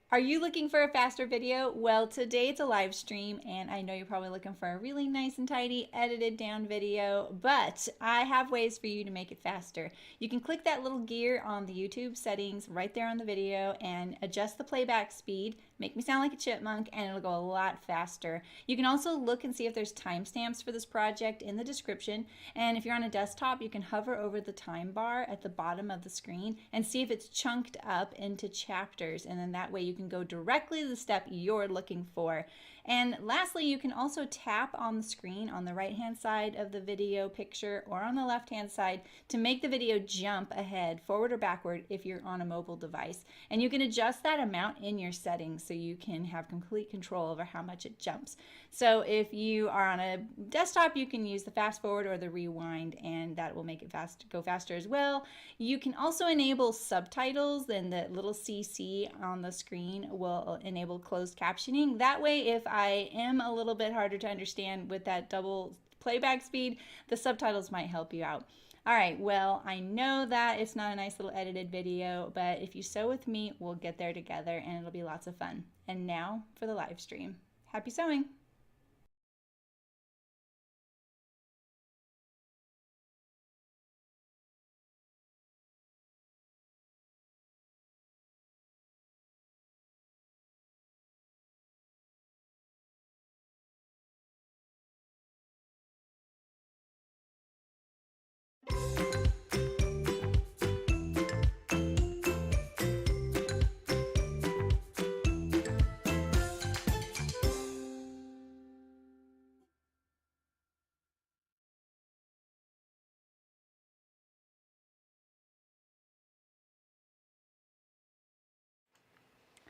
Are you looking for a faster video? Well, today it's a live stream, and I know you're probably looking for a really nice and tidy, edited down video, but I have ways for you to make it faster. You can click that little gear on the YouTube settings right there on the video and adjust the playback speed, make me sound like a chipmunk, and it'll go a lot faster. You can also look and see if there's timestamps for this project in the description, and if you're on a desktop, you can hover over the time bar at the bottom of the screen and see if it's chunked up into chapters, and then that way you can go directly to the step you're looking for. And lastly, you can also tap on the screen on the right hand side of the video picture or on the left hand side to make the video jump ahead, forward or backward if you're on a mobile device. And you can adjust that amount in your settings so you can have complete control over how much it jumps. So if you are on a desktop, you can use the fast forward or the rewind, and that will make it go faster as well. You can also enable subtitles, and the little CC on the screen will enable closed captioning. That way, if I am a little bit harder to understand with that double playback speed, the subtitles might help you out. All right, well, I know that it's not a nice little edited video, but if you sew with me, we'll get there together and it'll be lots of fun. And now for the live stream. Happy sewing!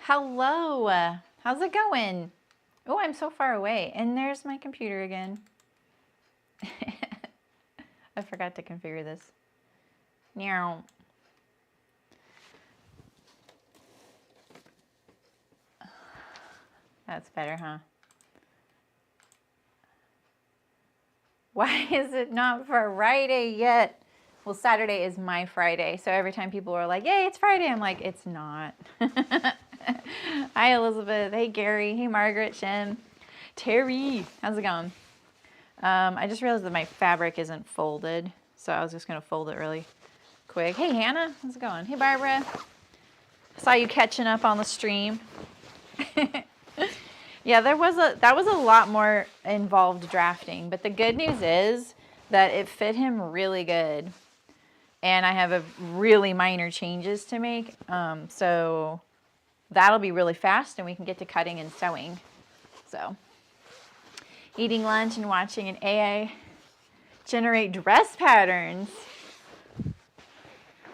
Hello, how's it going? Oh, I'm so far away, and there's my computer again. I forgot to configure this. Meow. That's better, huh? Why is it not Friday yet? Well, Saturday is my Friday, so every time people are like, yay, it's Friday, I'm like, it's not. Hi, Elizabeth. Hey, Gary. Hey, Margaret, Shem. Terry. How's it going? I just realized that my fabric isn't folded, so I was just going to fold it really quick. Hey, Hannah. How's it going? Hey, Barbara. Saw you catching up on the stream. Yeah, that was a lot more involved drafting, but the good news is that it fit him really good, and I have a really minor changes to make, so that'll be really fast, and we can get to cutting and sewing. So, eating lunch and watching an AI generate dress patterns.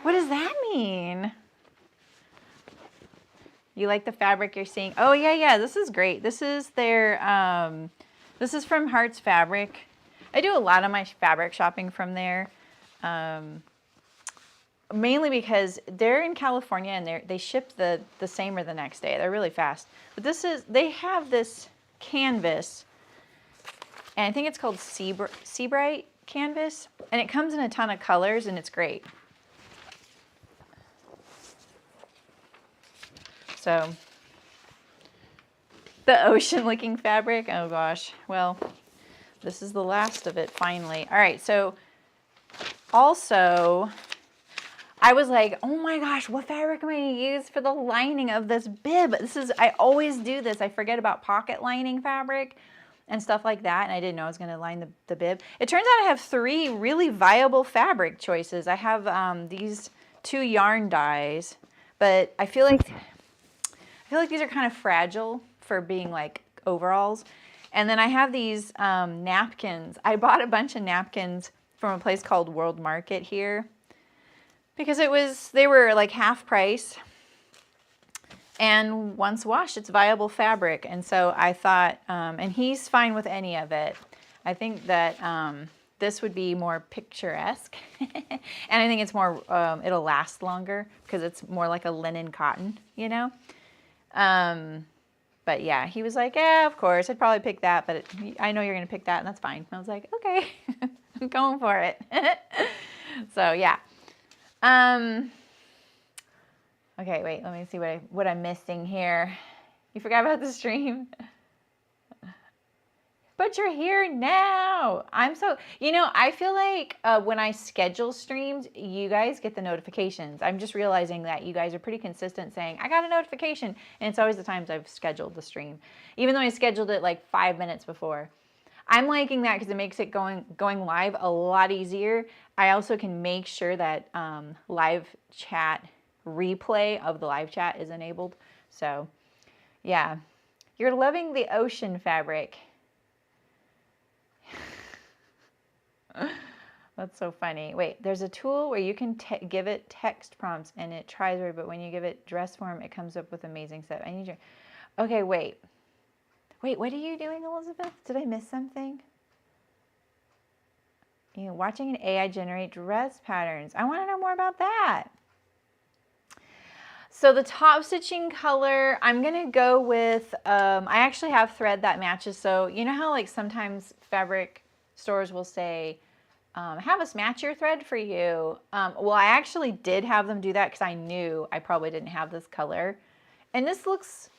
What does that mean? You like the fabric you're seeing? Oh, yeah, this is great. This is their, this is from Hearts Fabric. I do a lot of my fabric shopping from there, mainly because they're in California and they ship the same or the next day. They're really fast. But they have this canvas, and I think it's called Seabright canvas, and it comes in a ton of colors, and it's great. So, the ocean-looking fabric, oh gosh, well, this is the last of it finally. All right, so also, I was like, oh my gosh, what fabric am I gonna use for the lining of this bib? I always do this. I forget about pocket lining fabric and stuff like that, and I didn't know I was gonna line the bib. It turns out I have 3 really viable fabric choices. I have these 2 yarn dyes, but I feel like these are kind of fragile for being like overalls. And then I have these napkins. I bought a bunch of napkins from a place called World Market here because they were like half price. And once washed, it's viable fabric. And so I thought, and he's fine with any of it. I think that this would be more picturesque. And I think it's more, it'll last longer because it's more like a linen cotton, you know? But yeah, he was like, yeah, of course, I'd probably pick that, but I know you're going to pick that, and that's fine. And I was like, okay, I'm going for it. So yeah. Okay, wait, let me see what I'm missing here. You forgot about the stream? But you're here now. I'm so, I feel like when I schedule streams, you guys get the notifications. I'm just realizing that you guys are pretty consistent saying, I got a notification. And it's always the times I've scheduled the stream, even though I scheduled it like 5 minutes before. I'm liking that because it makes it going live a lot easier. I also can make sure that live chat replay of the live chat is enabled. So yeah, you're loving the ocean fabric. That's so funny. Wait, there's a tool where you can give it text prompts and it tries right, but when you give it dress form, it comes up with amazing stuff. I need your... Okay, wait. Wait, what are you doing, Elizabeth? Did I miss something? Watching an AI generate dress patterns. I want to know more about that. So the top stitching color, I'm going to go with, I actually have thread that matches. So you know how like sometimes fabric stores will say, have us match your thread for you. Well, I actually did have them do that because I knew I probably didn't have this color. And this looks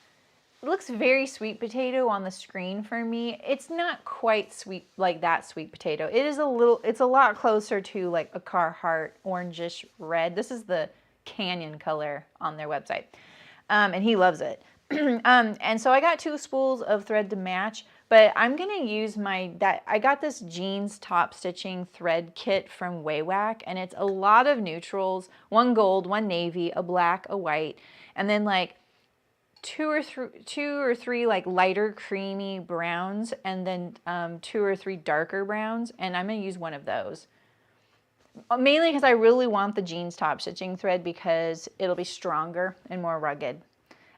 very sweet potato on the screen for me. It's not quite sweet like that sweet potato. It is it's a lot closer to like a Carhartt orangish red. This is the Canyon color on their website. And he loves it. And so I got 2 spools of thread to match, but I'm going to use I got this jeans top stitching thread kit from Waywack, and it's a lot of neutrals, 1 gold, 1 navy, a black, a white, and then like two or three like lighter creamy browns, and then 2 or 3 darker browns, and I'm going to use one of those. Mainly because I really want the jeans top stitching thread because it'll be stronger and more rugged.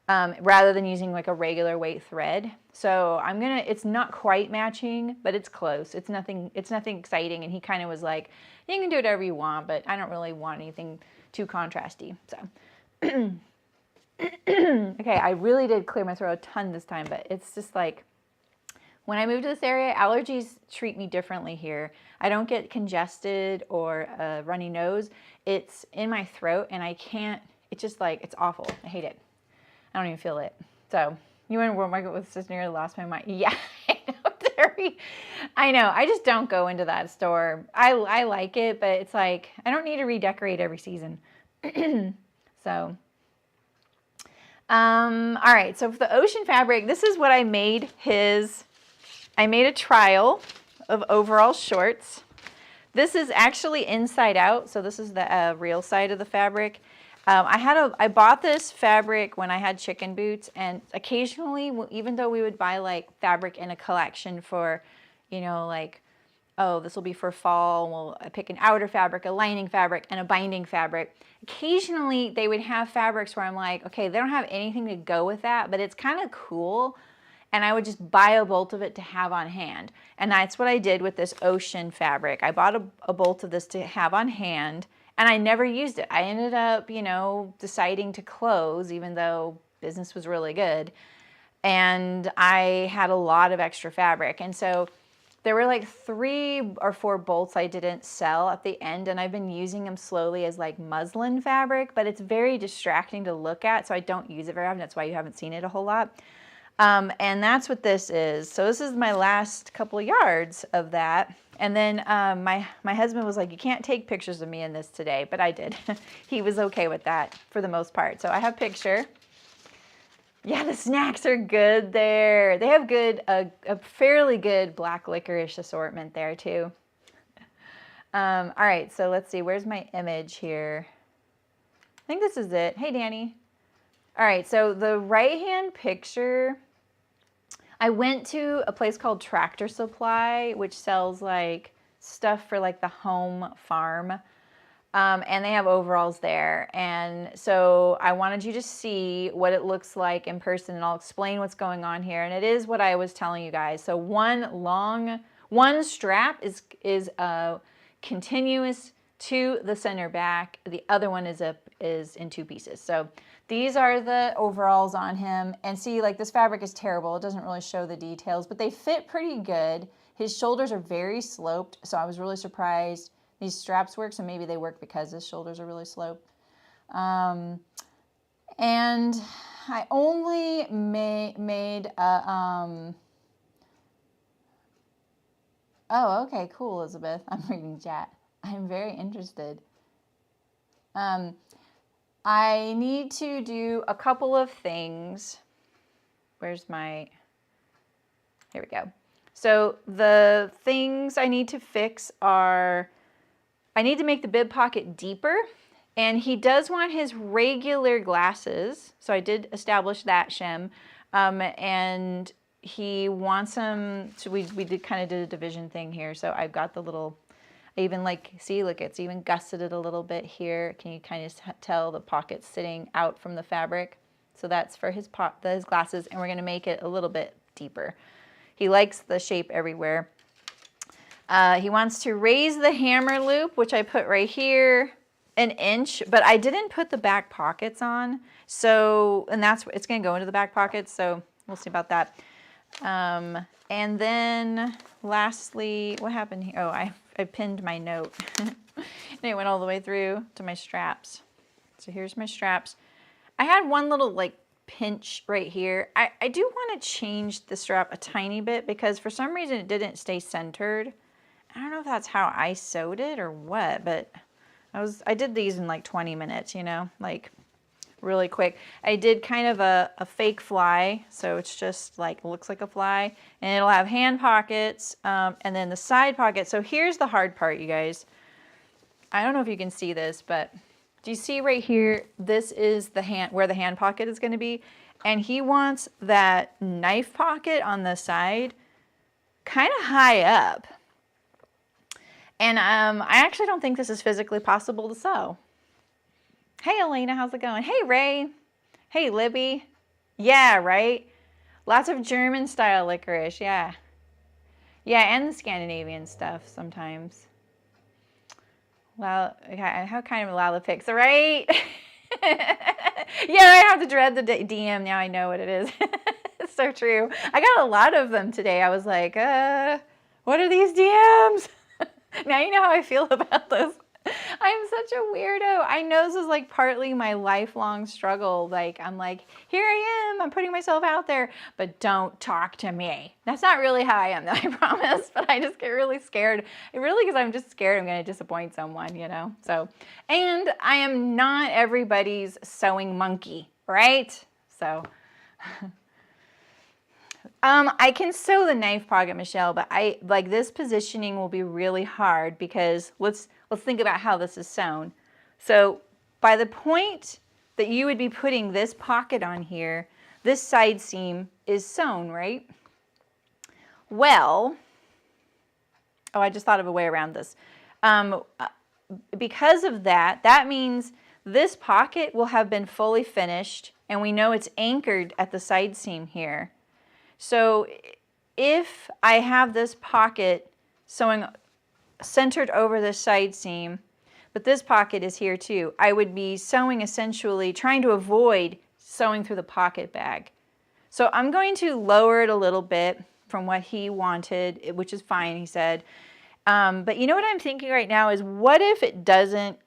Rather than using like a regular weight thread. So it's not quite matching, but it's close. It's nothing exciting. And he kind of was like, you can do whatever you want, but I don't really want anything too contrasty. So, okay, I really did clear my throat a ton this time, but it's just like, when I moved to this area, allergies treat me differently here. I don't get congested or a runny nose. It's in my throat and I can't, it's just like, it's awful. I hate it. I don't even feel it. So, you went to World Market with Sister, I lost my mind. Yeah, I know, Terry. I know. I just don't go into that store. I like it, but it's like, I don't need to redecorate every season. So, all right. So for the ocean fabric, this is what I made I made a trial of overall shorts. This is actually inside out. So this is the real side of the fabric. I bought this fabric when I had chicken boots, and occasionally, even though we would buy like fabric in a collection for, like, oh, this will be for fall, we'll pick an outer fabric, a lining fabric, and a binding fabric. Occasionally, they would have fabrics where I'm like, okay, they don't have anything to go with that, but it's kind of cool, and I would just buy a bolt of it to have on hand. And that's what I did with this ocean fabric. I bought a bolt of this to have on hand, and I never used it. I ended up, deciding to close, even though business was really good. And I had a lot of extra fabric. And so there were like 3 or 4 bolts I didn't sell at the end. And I've been using them slowly as like muslin fabric, but it's very distracting to look at. So I don't use it very often. That's why you haven't seen it a whole lot. And that's what this is. So this is my last couple of yards of that. And then my husband was like, you can't take pictures of me in this today, but I did. He was okay with that for the most part. So I have a picture. Yeah, the snacks are good there. They have a fairly good black licorice assortment there too. All right, so let's see. Where's my image here? I think this is it. Hey, Danny. All right, so the right-hand picture, I went to a place called Tractor Supply, which sells like stuff for like the home farm, and they have overalls there. And so I wanted you to see what it looks like in person, and I'll explain what's going on here. And it is what I was telling you guys. So one strap is continuous to the center back. The other one is in 2 pieces. So these are the overalls on him. And see, like, this fabric is terrible. It doesn't really show the details, but they fit pretty good. His shoulders are very sloped, so I was really surprised. These straps work, so maybe they work because his shoulders are really sloped. And I only made a, oh, okay, cool, Elizabeth. I'm reading chat. I'm very interested. I need to do a couple of things. Where's my, here we go. So the things I need to fix are, I need to make the bib pocket deeper, and he does want his regular glasses. So I did establish that shim, and he wants them, so we did kind of did a division thing here. So I've got the little, I even like, see, look, it's even gusseted a little bit here. Can you kind of tell the pocket's sitting out from the fabric? So that's for his glasses, and we're gonna make it a little bit deeper. He likes the shape everywhere. He wants to raise the hammer loop, which I put right here, 1 inch, but I didn't put the back pockets on. So, and that's, it's gonna go into the back pockets, so we'll see about that. And then lastly, what happened here? Oh, I pinned my note. And it went all the way through to my straps. So here's my straps. I had one little like pinch right here. I do want to change the strap a tiny bit because for some reason it didn't stay centered. I don't know if that's how I sewed it or what, but I did these in like 20 minutes, you know, like really quick. I did kind of a fake fly, so it's just like looks like a fly, and it'll have hand pockets, and then the side pocket. So here's the hard part, you guys. I don't know if you can see this, but do you see right here? This is the hand, where the hand pocket is going to be, and he wants that knife pocket on the side kind of high up. And I actually don't think this is physically possible to sew. Hey, Elena, how's it going? Hey, Ray. Hey, Libby. Yeah, right? Lots of German style licorice, yeah. Yeah, and the Scandinavian stuff sometimes. Well, okay, how kind of Lala picks, right? Yeah, I have to dread the DM. Now I know what it is. It's so true. I got a lot of them today. I was like, what are these DMs? Now you know how I feel about this. I'm such a weirdo. I know this is like partly my lifelong struggle. Like, I'm like, here I am, I'm putting myself out there, but don't talk to me. That's not really how I am, though, I promise, but I just get really scared. Really, because I'm just scared I'm going to disappoint someone, you know? So, and I am not everybody's sewing monkey, right? So, I can sew the knife pocket, Michelle, but I like this positioning will be really hard because let's think about how this is sewn. So by the point that you would be putting this pocket on here, this side seam is sewn, right? Well, oh, I just thought of a way around this. Because of that, that means this pocket will have been fully finished, and we know it's anchored at the side seam here. So if I have this pocket sewing centered over the side seam, but this pocket is here too, I would be sewing essentially, trying to avoid sewing through the pocket bag. So I'm going to lower it a little bit from what he wanted, which is fine, he said. But you know what I'm thinking right now is what if it doesn't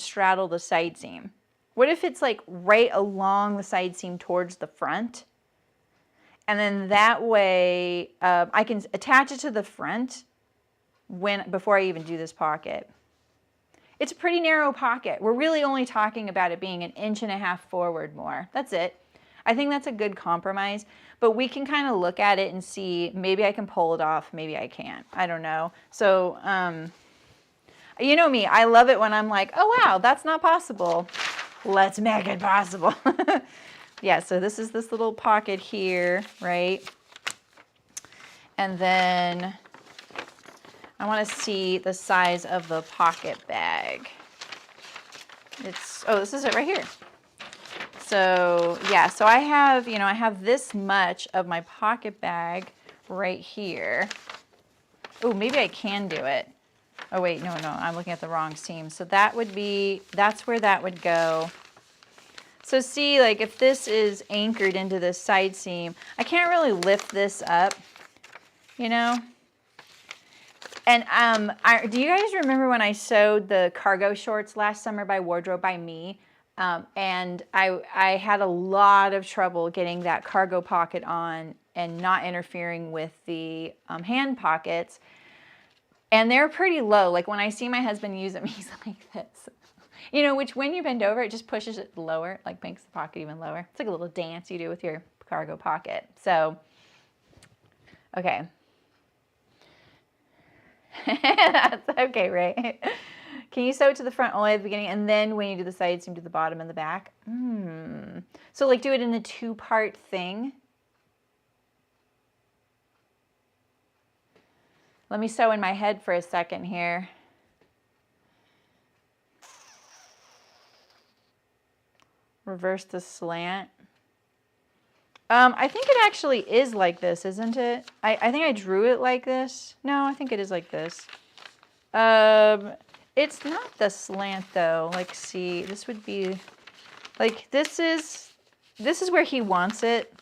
straddle the side seam? What if it's like right along the side seam towards the front? And then that way I can attach it to the front before I even do this pocket. It's a pretty narrow pocket. We're really only talking about it being 1.5 inches forward more. That's it. I think that's a good compromise, but we can kind of look at it and see, maybe I can pull it off, maybe I can't. I don't know. So, you know me, I love it when I'm like, oh wow, that's not possible. Let's make it possible. Yeah, so this is this little pocket here, right? And then I want to see the size of the pocket bag. Oh, this is it right here. So yeah, so I have, I have this much of my pocket bag right here. Oh, maybe I can do it. Oh wait, no, I'm looking at the wrong seam. So that's where that would go. So see, like if this is anchored into this side seam, I can't really lift this up, you know? And do you guys remember when I sewed the cargo shorts last summer by Wardrobe by Me? And I had a lot of trouble getting that cargo pocket on and not interfering with the hand pockets. And they're pretty low. Like when I see my husband use them, he's like this. You know, which when you bend over, it just pushes it lower, like makes the pocket even lower. It's like a little dance you do with your cargo pocket. So, okay. That's okay, right? Can you sew it to the front only at the beginning, and then when you do the side seam to the bottom and the back? So like do it in a two-part thing. Let me sew in my head for a second here. Reverse the slant. I think it actually is like this, isn't it? I think I drew it like this. No, I think it is like this. It's not the slant though. Like, see, this would be like this is where he wants it.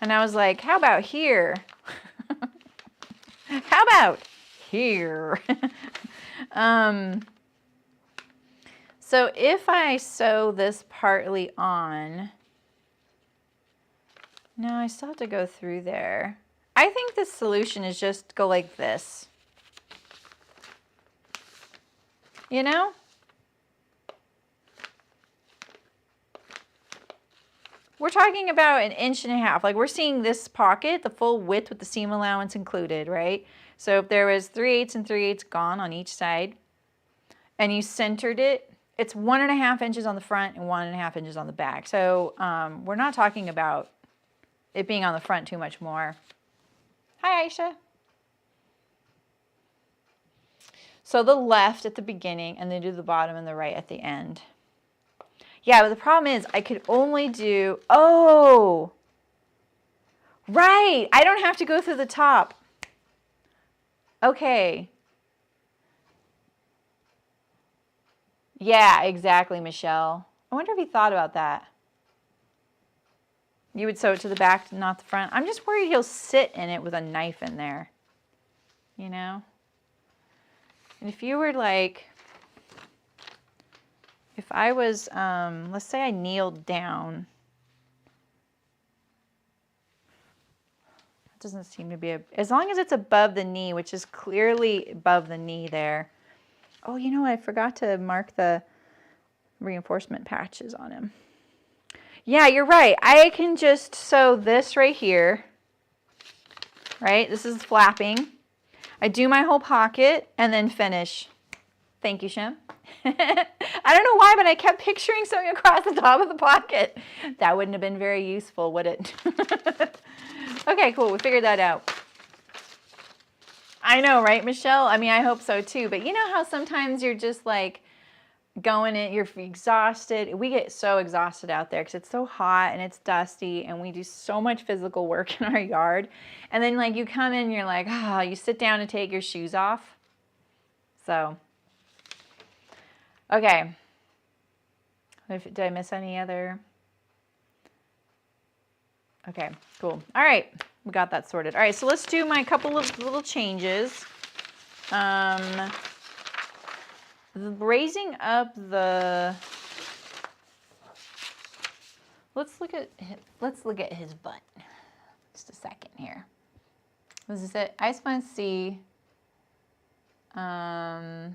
And I was like, how about here? How about here? So if I sew this partly on, no, I still have to go through there. I think the solution is just go like this. You know? We're talking about 1.5 inches. Like we're seeing this pocket, the full width with the seam allowance included, right? So if there was 3/8 and 3/8 gone on each side, and you centered it, it's 1.5 inches on the front and 1.5 inches on the back. So we're not talking about it being on the front too much more. Hi, Aisha. So the left at the beginning, and then do the bottom and the right at the end. Yeah, but the problem is I could only do, oh, right. I don't have to go through the top. Okay. Yeah, exactly, Michelle. I wonder if he thought about that. You would sew it to the back, not the front. I'm just worried he'll sit in it with a knife in there, you know? And if you were like, if I was, let's say I kneeled down. It doesn't seem to be, as long as it's above the knee, which is clearly above the knee there. Oh, you know what? I forgot to mark the reinforcement patches on him. Yeah, you're right. I can just sew this right here, right? This is flapping. I do my whole pocket and then finish. Thank you, Shem. I don't know why, but I kept picturing sewing across the top of the pocket. That wouldn't have been very useful, would it? Okay, cool. We figured that out. I know, right, Michelle? I mean, I hope so too. But you know how sometimes you're just like going in, you're exhausted. We get so exhausted out there because it's so hot and it's dusty and we do so much physical work in our yard. And then like you come in, you're like, oh, you sit down to take your shoes off. So, okay. Did I miss any other? Okay, cool. All right, we got that sorted. All right, so let's do my couple of little changes. Raising up the, let's look at his butt. Just a second here. This is it. I just want to see. I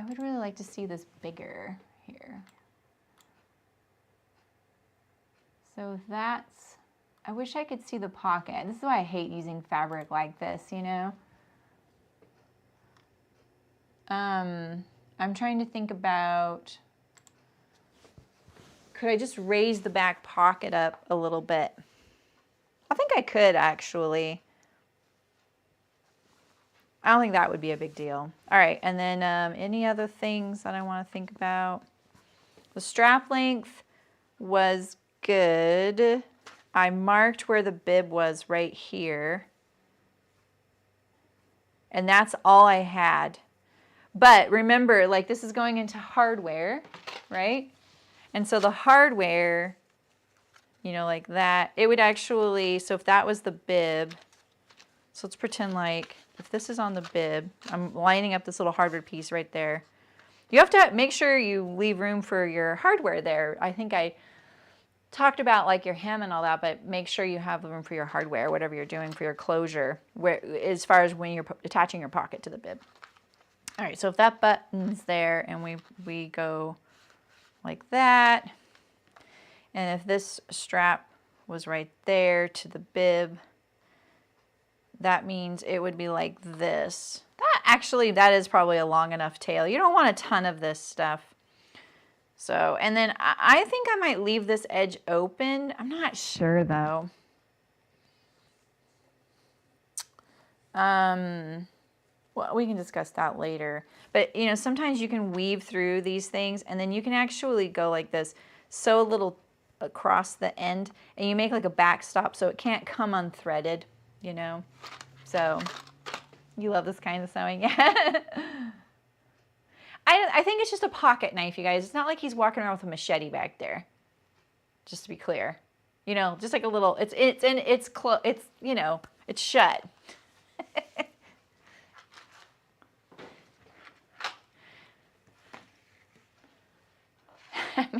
would really like to see this bigger here. So that's, I wish I could see the pocket. This is why I hate using fabric like this, you know? I'm trying to think about, could I just raise the back pocket up a little bit? I think I could actually. I don't think that would be a big deal. All right, and then any other things that I want to think about? The strap length was good. I marked where the bib was right here. And that's all I had. But remember, like this is going into hardware, right? And so the hardware, you know, like that, it would actually, so if that was the bib, so let's pretend like if this is on the bib, I'm lining up this little hardware piece right there. You have to make sure you leave room for your hardware there. I think I talked about like your hem and all that, but make sure you have room for your hardware, whatever you're doing for your closure, as far as when you're attaching your pocket to the bib. All right, so if that button's there and we go like that, and if this strap was right there to the bib, that means it would be like this. That is probably a long enough tail. You don't want a ton of this stuff. So, and then I think I might leave this edge open. I'm not sure though. Well, we can discuss that later. But, you know, sometimes you can weave through these things and then you can actually go like this, sew a little across the end, and you make like a backstop so it can't come unthreaded, you know. So, you love this kind of sewing, yeah. I think it's just a pocket knife, you guys. It's not like he's walking around with a machete back there. Just to be clear. You know, just like a little, it's you know, it's shut.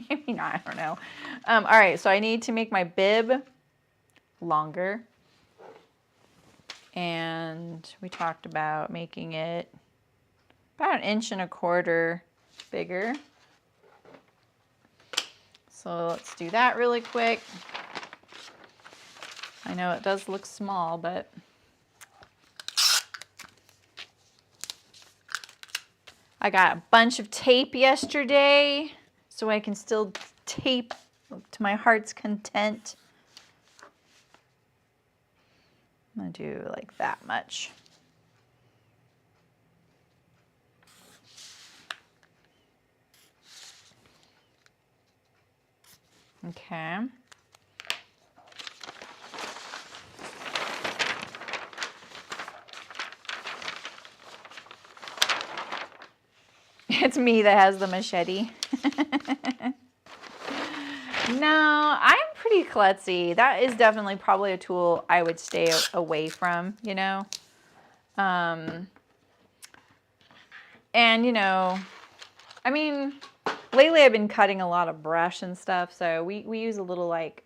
Maybe not, I don't know. All right, so I need to make my bib longer. And we talked about making it about 1.25 inches bigger. So let's do that really quick. I know it does look small, but I got a bunch of tape yesterday, so I can still tape to my heart's content. I'm gonna do like that much. Okay. It's me that has the machete. No, I'm pretty klutzy. That is definitely probably a tool I would stay away from, you know. And, you know, I mean, lately I've been cutting a lot of brush and stuff, so we use a little like,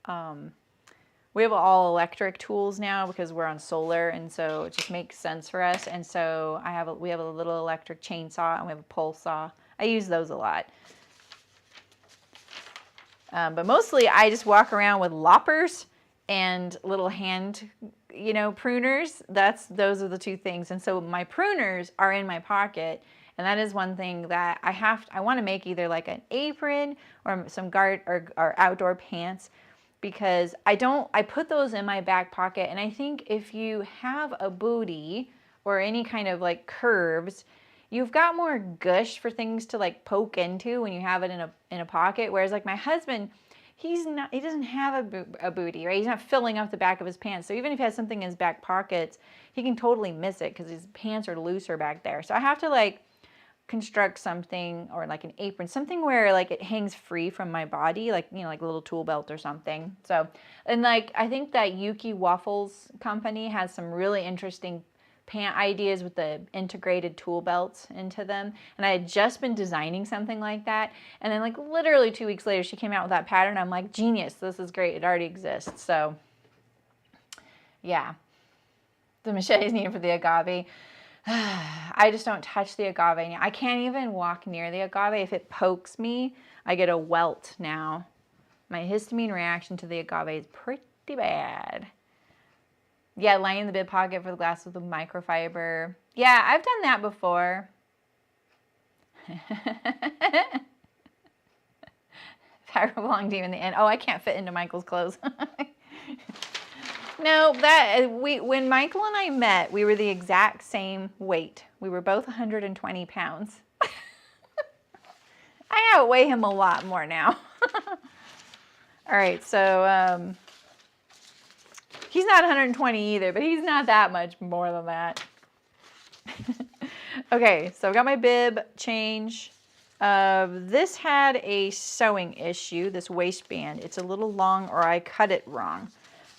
we have all electric tools now because we're on solar, and so it just makes sense for us. And so we have a little electric chainsaw and we have a pole saw. I use those a lot. But mostly I just walk around with loppers and little hand, you know, pruners. Those are the two things. And so my pruners are in my pocket. And that is one thing that I want to make, either like an apron or some or outdoor pants, because I put those in my back pocket. And I think if you have a booty or any kind of like curves, you've got more gush for things to like poke into when you have it in a pocket. Whereas like my husband, he doesn't have a booty, right? He's not filling up the back of his pants. So even if he has something in his back pockets, he can totally miss it because his pants are looser back there. So I have to like construct something, or like an apron, something where like it hangs free from my body, like, you know, like a little tool belt or something. So, and like, I think that Yuki Waffles company has some really interesting pant ideas with the integrated tool belts into them. And I had just been designing something like that. And then like literally 2 weeks later, she came out with that pattern. I'm like, genius, this is great. It already exists. So yeah, the machete is needed for the agave. I just don't touch the agave. I can't even walk near the agave. If it pokes me, I get a welt now. My histamine reaction to the agave is pretty bad. Yeah, lining the bib pocket for the glass with a microfiber. Yeah, I've done that before. Fiber belonged to you in the end. Oh, I can't fit into Michael's clothes. No, when Michael and I met, we were the exact same weight. We were both 120 pounds. I outweigh him a lot more now. All right, so he's not 120 either, but he's not that much more than that. Okay, so I've got my bib change. This had a sewing issue, this waistband. It's a little long, or I cut it wrong.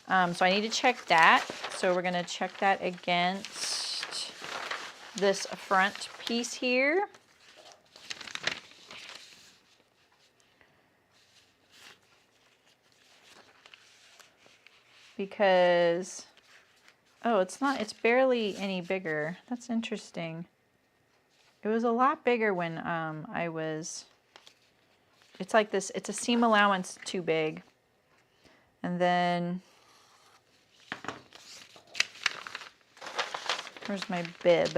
So I need to check that. So we're going to check that against this front piece here. Because, oh, it's barely any bigger. That's interesting. It was a lot bigger when it's like this, it's a seam allowance too big. And then, where's my bib?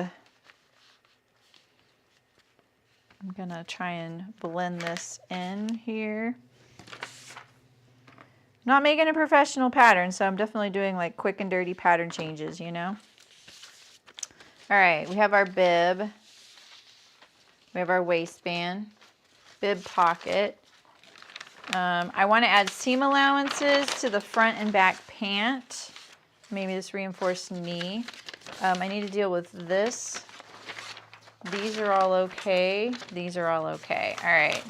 I'm gonna try and blend this in here. Not making a professional pattern, so I'm definitely doing like quick and dirty pattern changes, you know? All right, we have our bib. We have our waistband, bib pocket. I want to add seam allowances to the front and back pant. Maybe this reinforced knee. I need to deal with this. These are all okay. These are all okay. All right.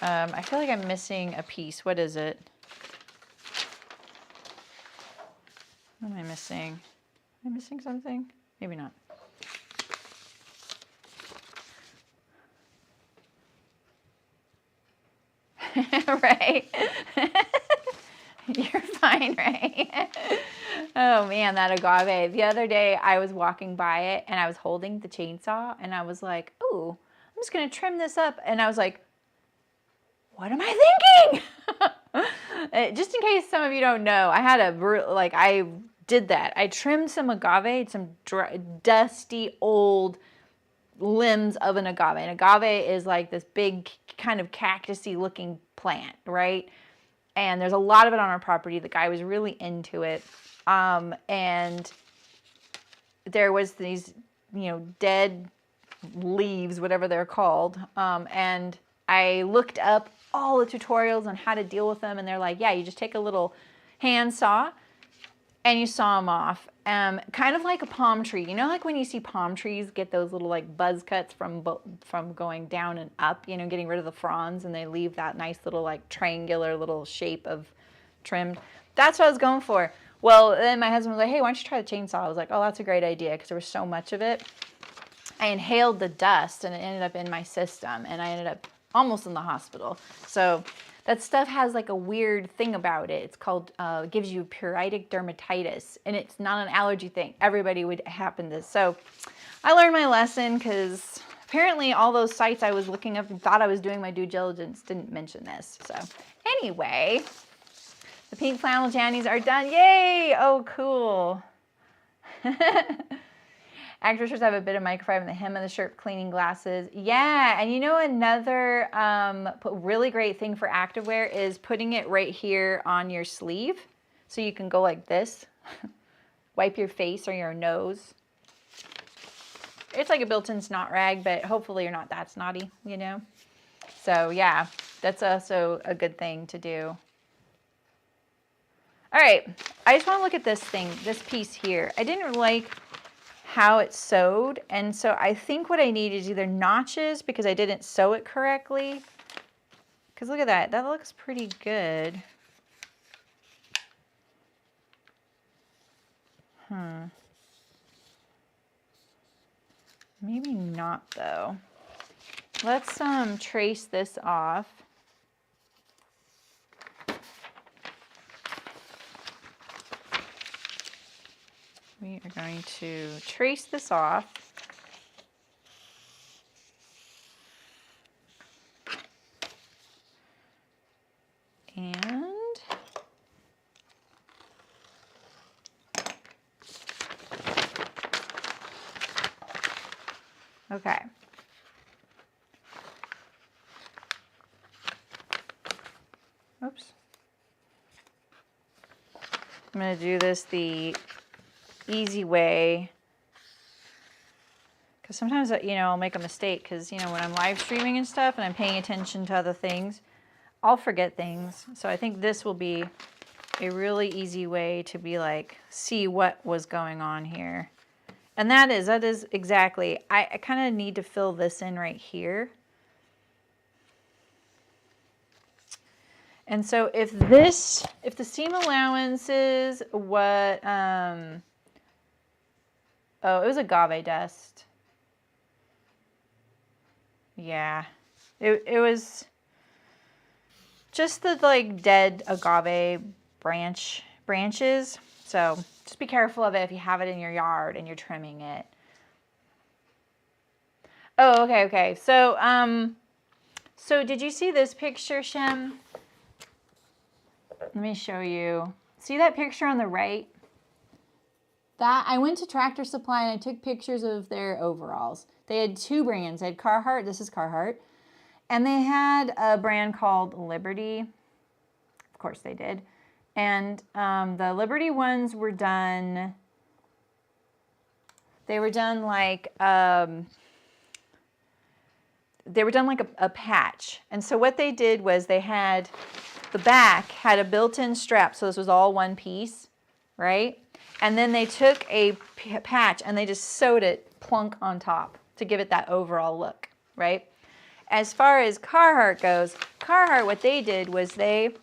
I feel like I'm missing a piece. What is it? What am I missing? Am I missing something? Maybe not. Right? You're fine, right? Oh man, that agave. The other day I was walking by it and I was holding the chainsaw and I was like, ooh, I'm just going to trim this up. And I was like, what am I thinking? Just in case some of you don't know, I had I did that. I trimmed some agave, some dusty old limbs of an agave. An agave is like this big kind of cactusy looking plant, right? And there's a lot of it on our property. The guy was really into it. And there was these, dead leaves, whatever they're called. And I looked up all the tutorials on how to deal with them. And they're like, yeah, you just take a little hand saw and you saw them off. Kind of like a palm tree. You know, like when you see palm trees get those little like buzz cuts from going down and up, getting rid of the fronds, and they leave that nice little like triangular little shape of trimmed. That's what I was going for. Well, then my husband was like, hey, why don't you try the chainsaw? I was like, oh, that's a great idea, because there was so much of it. I inhaled the dust and it ended up in my system, and I ended up almost in the hospital. So that stuff has like a weird thing about it. It's called, gives you pruritic dermatitis, and it's not an allergy thing. Everybody would happen this. So I learned my lesson, because apparently all those sites I was looking up and thought I was doing my due diligence didn't mention this. So anyway, the pink flannel jammies are done. Yay! Oh, cool. Actresses have a bit of microfiber in the hem of the shirt, cleaning glasses. Yeah, and another really great thing for activewear is putting it right here on your sleeve. So you can go like this, wipe your face or your nose. It's like a built-in snot rag, but hopefully you're not that snotty, So yeah, that's also a good thing to do. All right, I just want to look at this piece here. I didn't like how it sewed, and so I think what I need is either notches, because I didn't sew it correctly, because look at that looks pretty good. Maybe not though. Let's trace this off. We are going to trace this off. And okay. Oops. I'm going to do this the easy way, because sometimes I'll make a mistake, because when I'm live streaming and stuff and I'm paying attention to other things, I'll forget things. So I think this will be a really easy way to be like, see what was going on here. And that is exactly, I kind of need to fill this in right here. And so if the seam allowance is what Oh, it was agave dust. Yeah. It was just the like dead agave branches. So just be careful of it if you have it in your yard and you're trimming it. Oh, okay. So did you see this picture, Shem? Let me show you. See that picture on the right? That I went to Tractor Supply and I took pictures of their overalls. They had two brands. They had Carhartt. This is Carhartt. And they had a brand called Liberty. Of course they did. And the Liberty ones were done, they were done like a patch. And so what they did was they had, the back had a built-in strap. So this was all one piece, right? And then they took a patch and they just sewed it plunk on top to give it that overall look, right? As far as Carhartt goes, Carhartt, what they did was they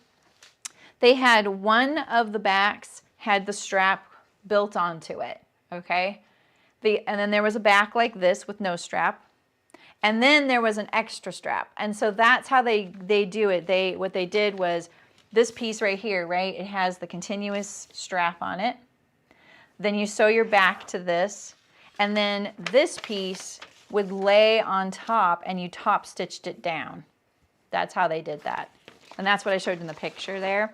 had one of the backs had the strap built onto it, okay? And then there was a back like this with no strap. And then there was an extra strap. And so that's how they do it. What they did was this piece right here, right? It has the continuous strap on it. Then you sew your back to this. And then this piece would lay on top and you top stitched it down. That's how they did that. And that's what I showed in the picture there.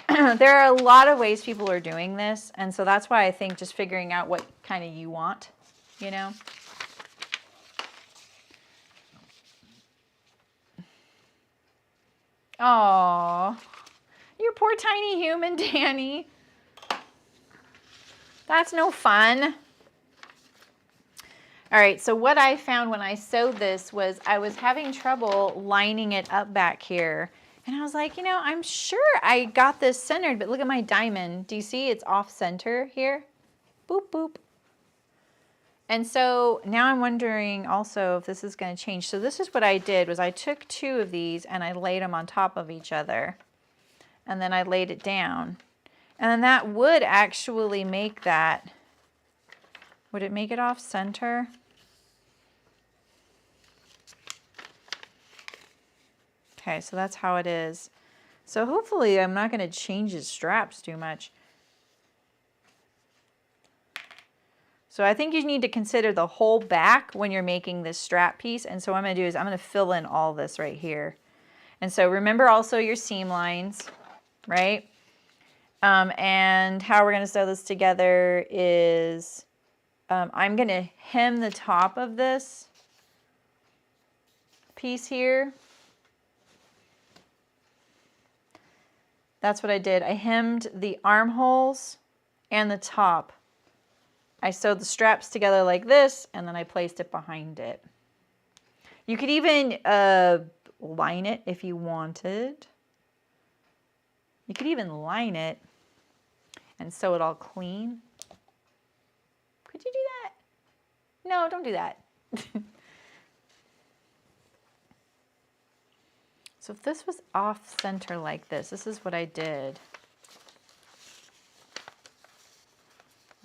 There are a lot of ways people are doing this. And so that's why I think just figuring out what kind of you want, you know. Oh, you poor tiny human, Danny. That's no fun. All right, so what I found when I sewed this was I was having trouble lining it up back here. And I was like, you know, I'm sure I got this centered, but look at my diamond. Do you see it's off center here? Boop, boop. And so now I'm wondering also if this is going to change. So this is what I did was I took two of these and I laid them on top of each other. And then I laid it down. And then that would actually make that, would it make it off center? Okay, so that's how it is. So hopefully I'm not going to change his straps too much. So I think you need to consider the whole back when you're making this strap piece. And so what I'm going to do is I'm going to fill in all this right here. And so remember also your seam lines, right? And how we're going to sew this together is I'm going to hem the top of this piece here. That's what I did. I hemmed the armholes and the top. I sewed the straps together like this, and then I placed it behind it. You could even line it if you wanted. You could even line it and sew it all clean. Could you do that? No, don't do that. So if this was off center like this is what I did.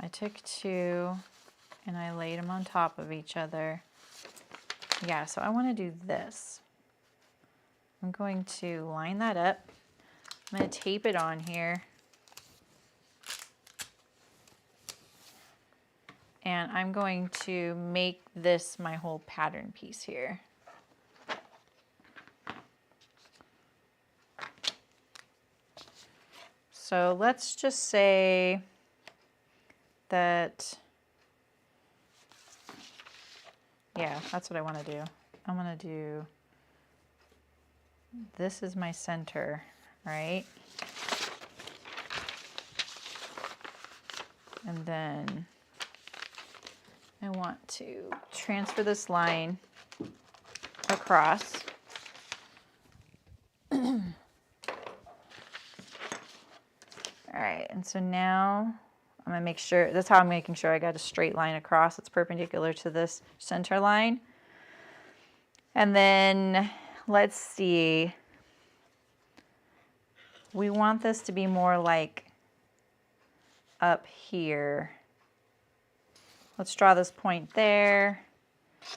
I took two and I laid them on top of each other. Yeah, so I want to do this. I'm going to line that up. I'm going to tape it on here. And I'm going to make this my whole pattern piece here. So let's just say that, yeah, that's what I want to do. I'm going to do, this is my center, right? And then I want to transfer this line across. All right, and so now I'm gonna make sure, that's how I'm making sure I got a straight line across. It's perpendicular to this center line. And then let's see, we want this to be more like up here. Let's draw this point there.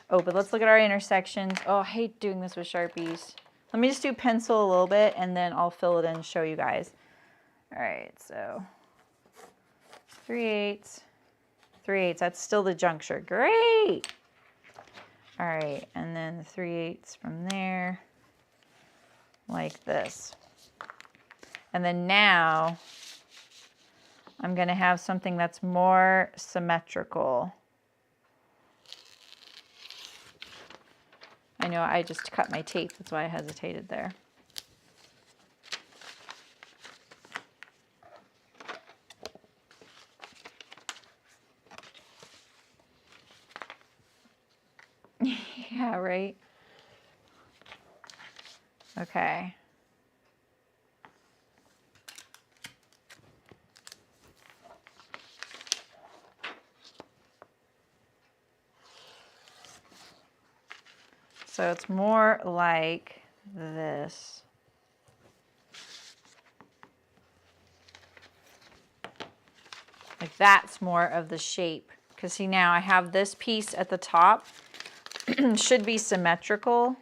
Oh, but let's look at our intersections. Oh, I hate doing this with Sharpies. Let me just do pencil a little bit and then I'll fill it in and show you guys. All right, so 3/8, 3/8, that's still the juncture. Great. All right, and then 3/8 from there, like this. And then now I'm gonna have something that's more symmetrical. I know I just cut my tape, that's why I hesitated there. Yeah, right? Okay. So it's more like this. Like that's more of the shape. Because see now I have this piece at the top. Should be symmetrical.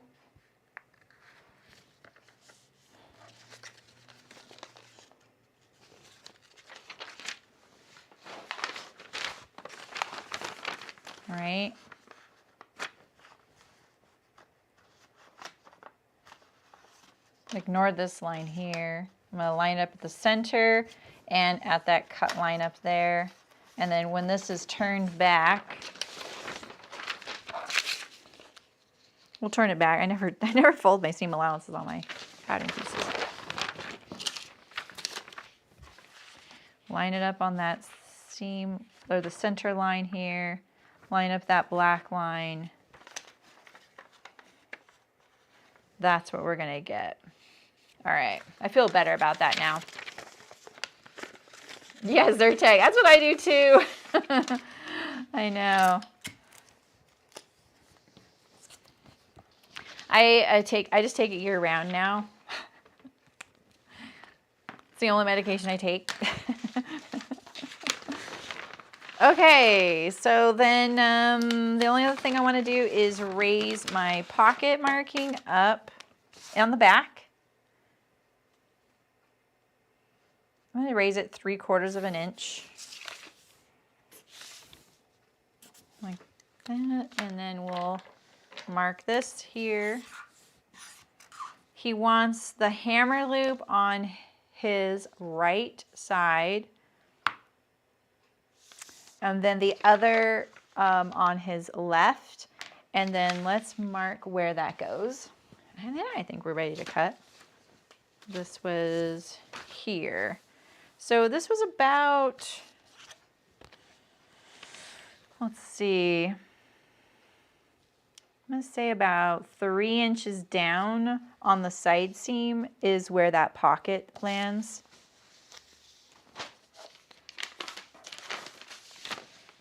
All right. Ignore this line here. I'm going to line up at the center and at that cut line up there. And then when this is turned back, we'll turn it back. I never fold my seam allowances on my pattern pieces. Line it up on that seam or the center line here. Line up that black line. That's what we're going to get. All right, I feel better about that now. Yeah, Zyrtec, that's what I do too. I know. I just take it year round now. It's the only medication I take. Okay, so then the only other thing I want to do is raise my pocket marking up on the back. I'm going to raise it 3/4 of an inch. Like that, and then we'll mark this here. He wants the hammer loop on his right side. And then the other on his left. And then let's mark where that goes. And then I think we're ready to cut. This was here. So this was about, let's see, I'm going to say about 3 inches down on the side seam is where that pocket lands.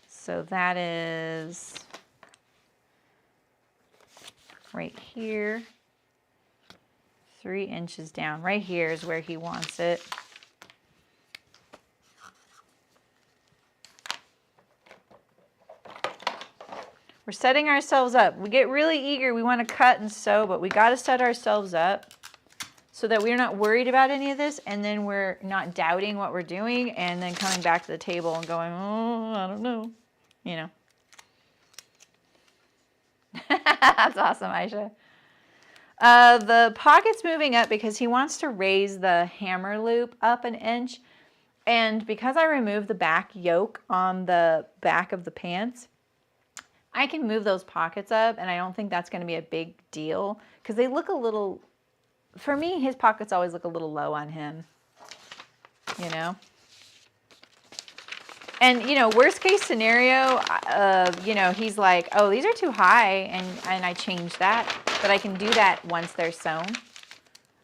So that is right here, 3 inches down. Right here is where he wants it. We're setting ourselves up. We get really eager. We want to cut and sew, but we got to set ourselves up so that we're not worried about any of this, and then we're not doubting what we're doing, and then coming back to the table and going, oh, I don't know, you know. That's awesome, Aisha. The pocket's moving up because he wants to raise the hammer loop up an inch, and because I removed the back yoke on the back of the pants, I can move those pockets up, and I don't think that's going to be a big deal because they look a little, for me, his pockets always look a little low on him, you know. And, you know, worst case scenario, you know, he's like, oh, these are too high, and I change that, but I can do that once they're sewn.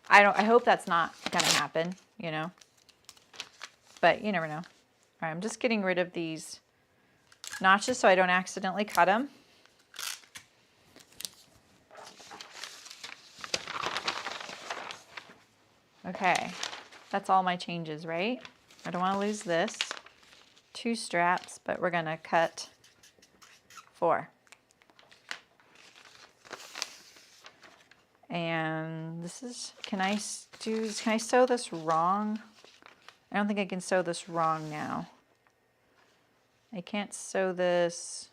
I hope that's not going to happen, you know, but you never know. All right, I'm just getting rid of these notches so I don't accidentally cut them. Okay, that's all my changes, right? I don't want to lose this. 2 straps, but we're going to cut 4. And this is, can I sew this wrong? I don't think I can sew this wrong now. I can't sew this.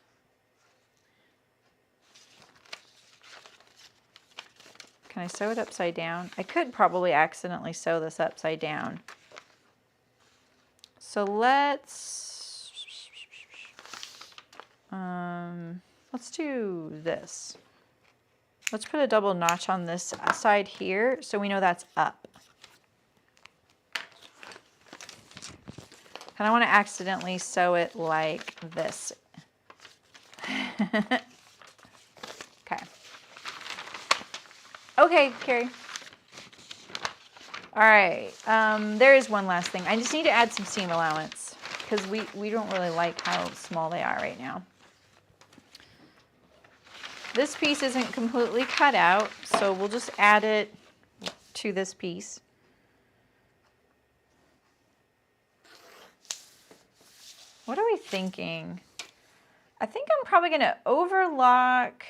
Can I sew it upside down? I could probably accidentally sew this upside down. So let's do this. Let's put a double notch on this side here so we know that's up. And I want to accidentally sew it like this. Okay. Okay, Carrie. All right, there is one last thing. I just need to add some seam allowance because we don't really like how small they are right now. This piece isn't completely cut out, so we'll just add it to this piece. What are we thinking? I think I'm probably going to overlock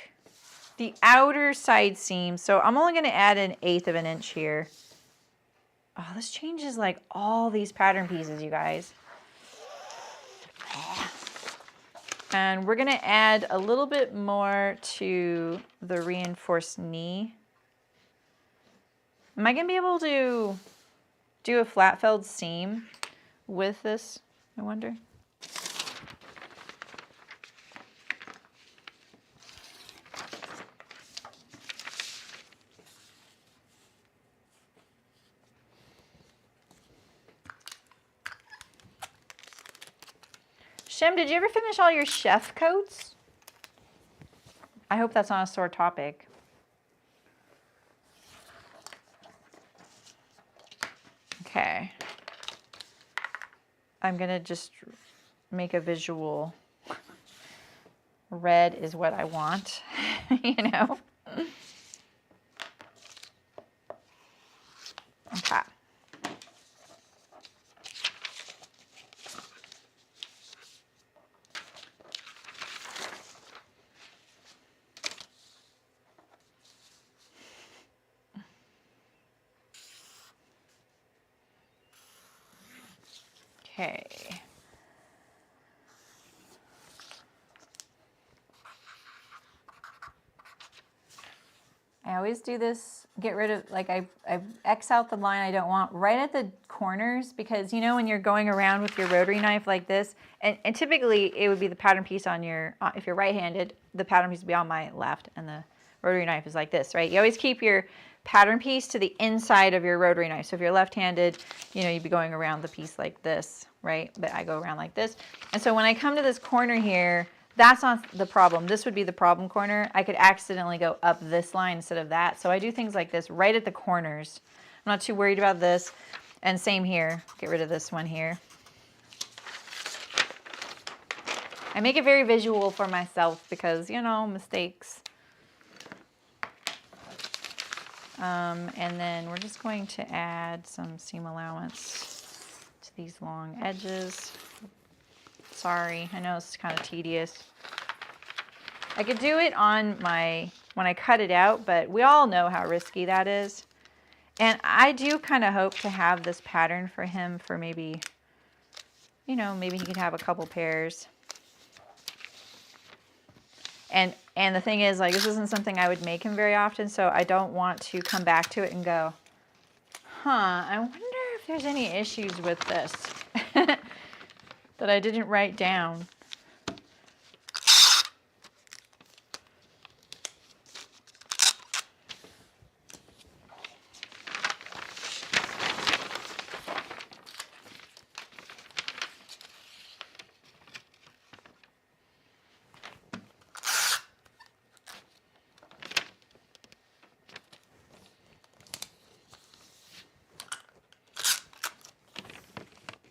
the outer side seam. So I'm only going to add 1/8 of an inch here. Oh, this changes like all these pattern pieces, you guys. And we're going to add a little bit more to the reinforced knee. Am I going to be able to do a flat felled seam with this, I wonder? Shem, did you ever finish all your chef coats? I hope that's not a sore topic. Okay. I'm going to just make a visual. Red is what I want, you know? Okay. Okay. I always do this, get rid of, like I X out the line I don't want right at the corners because, you know, when you're going around with your rotary knife like this, and typically it would be the pattern piece on your, if you're right-handed, the pattern piece would be on my left and the rotary knife is like this, right? You always keep your pattern piece to the inside of your rotary knife. So if you're left-handed, you know, you'd be going around the piece like this, right? But I go around like this. And so when I come to this corner here, that's not the problem. This would be the problem corner. I could accidentally go up this line instead of that. So I do things like this right at the corners. I'm not too worried about this. And same here. Get rid of this one here. I make it very visual for myself because, you know, mistakes. And then we're just going to add some seam allowance to these long edges. Sorry, I know it's kind of tedious. I could do it on my, when I cut it out, but we all know how risky that is. And I do kind of hope to have this pattern for him for maybe, you know, maybe he could have a couple pairs. And the thing is, like, this isn't something I would make him very often, so I don't want to come back to it and go, huh, I wonder if there's any issues with this that I didn't write down.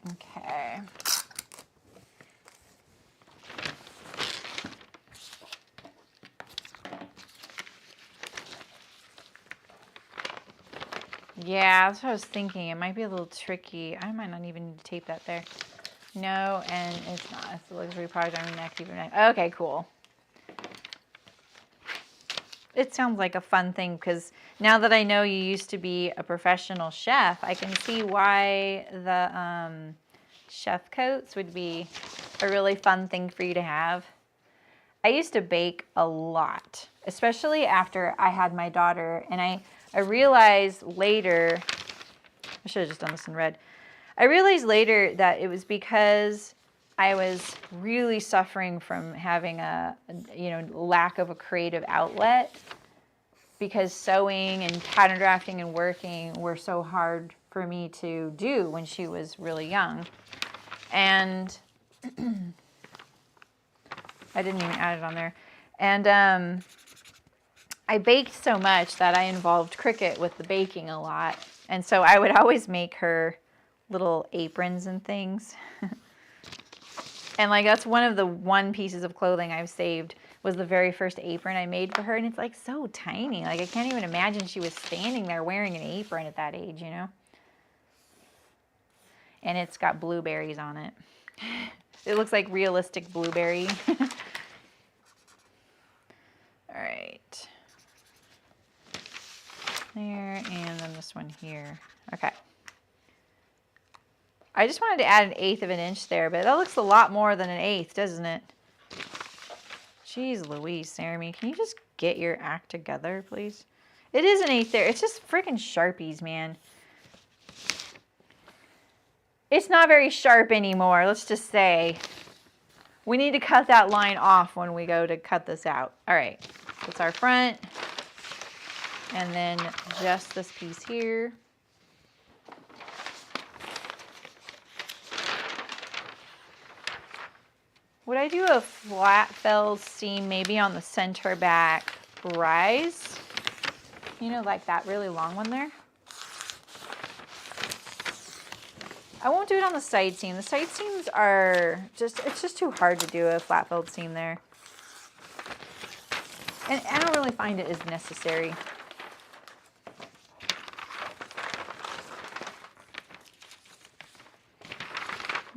Okay. Yeah, that's what I was thinking. It might be a little tricky. I might not even need to tape that there. No, and it's not. It's a luxury product. I mean, active neck. Okay, cool. it sounds like a fun thing, because now that I know you used to be a professional chef, I can see why the chef coats would be a really fun thing for you to have. I used to bake a lot, especially after I had my daughter, and I realized later, I should have just done this in red. I realized later that it was because I was really suffering from having a lack of a creative outlet, because sewing and pattern drafting and working were so hard for me to do when she was really young. And I didn't even add it on there. And I baked so much that I involved Cricket with the baking a lot. And so I would always make her little aprons and things. And like, that's one of the pieces of clothing I've saved, was the very first apron I made for her. And it's like so tiny. Like, I can't even imagine she was standing there wearing an apron at that age, you know? And it's got blueberries on it. It looks like realistic blueberry. All right. There, and then this one here. Okay. I just wanted to add 1/8 of an inch there, but that looks a lot more than 1/8, doesn't it? Jeez Louise, Saremy, can you just get your act together, please? It is 1/8 there. It's just freaking Sharpies, man. It's not very sharp anymore, let's just say. We need to cut that line off when we go to cut this out. All right, that's our front. And then just this piece here. Would I do a flat felled seam maybe on the center back rise? You know, like that really long one there? I won't do it on the side seam. The side seams are just, it's just too hard to do a flat felled seam there. And I don't really find it as necessary.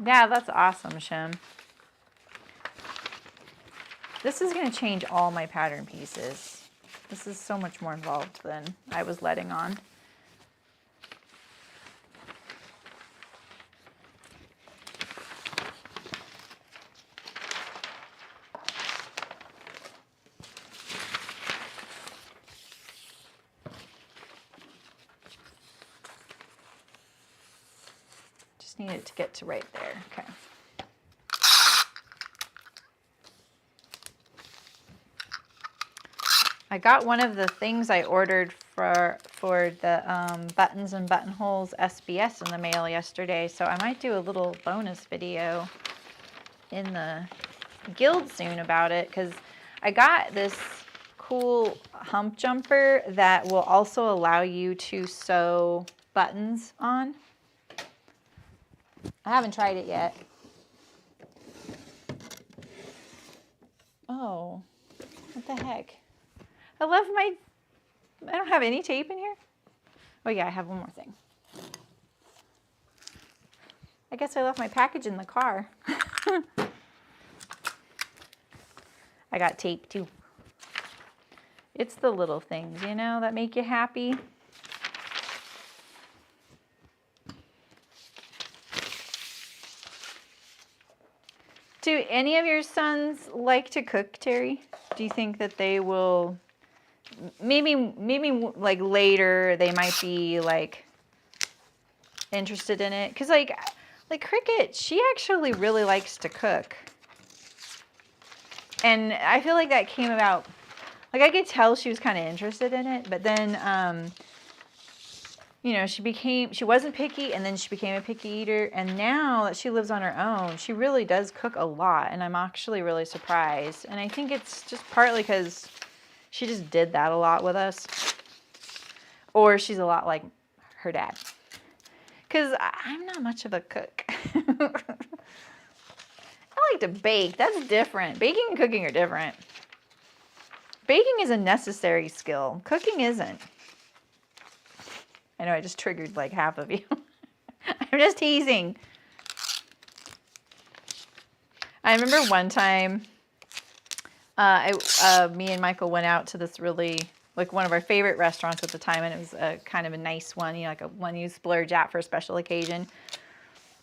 Yeah, that's awesome, Shem. This is going to change all my pattern pieces. This is so much more involved than I was letting on. Just need it to get to right there. Okay. I got one of the things I ordered for the buttons and buttonholes SBS in the mail yesterday, so I might do a little bonus video in the guild soon about it, because I got this cool hump jumper that will also allow you to sew buttons on. I haven't tried it yet. Oh, what the heck? I don't have any tape in here. Oh yeah, I have one more thing. I guess I left my package in the car. I got tape too. It's the little things, you know, that make you happy. Do any of your sons like to cook, Terry? Do you think that they will... Maybe like later they might be like interested in it, because like Cricket, she actually really likes to cook, and I feel like that came about, like I could tell she was kind of interested in it, but then you know, she wasn't picky, and then she became a picky eater, and now that she lives on her own, she really does cook a lot, and I'm actually really surprised. And I think it's just partly because she just did that a lot with us. Or she's a lot like her dad. Because I'm not much of a cook. I like to bake. That's different. Baking and cooking are different. Baking is a necessary skill. Cooking isn't. I know I just triggered like half of you. I'm just teasing. I remember one time... Me and Michael went out to this really, like one of our favorite restaurants at the time, and it was a kind of a nice one, you know, like a one you splurge at for a special occasion.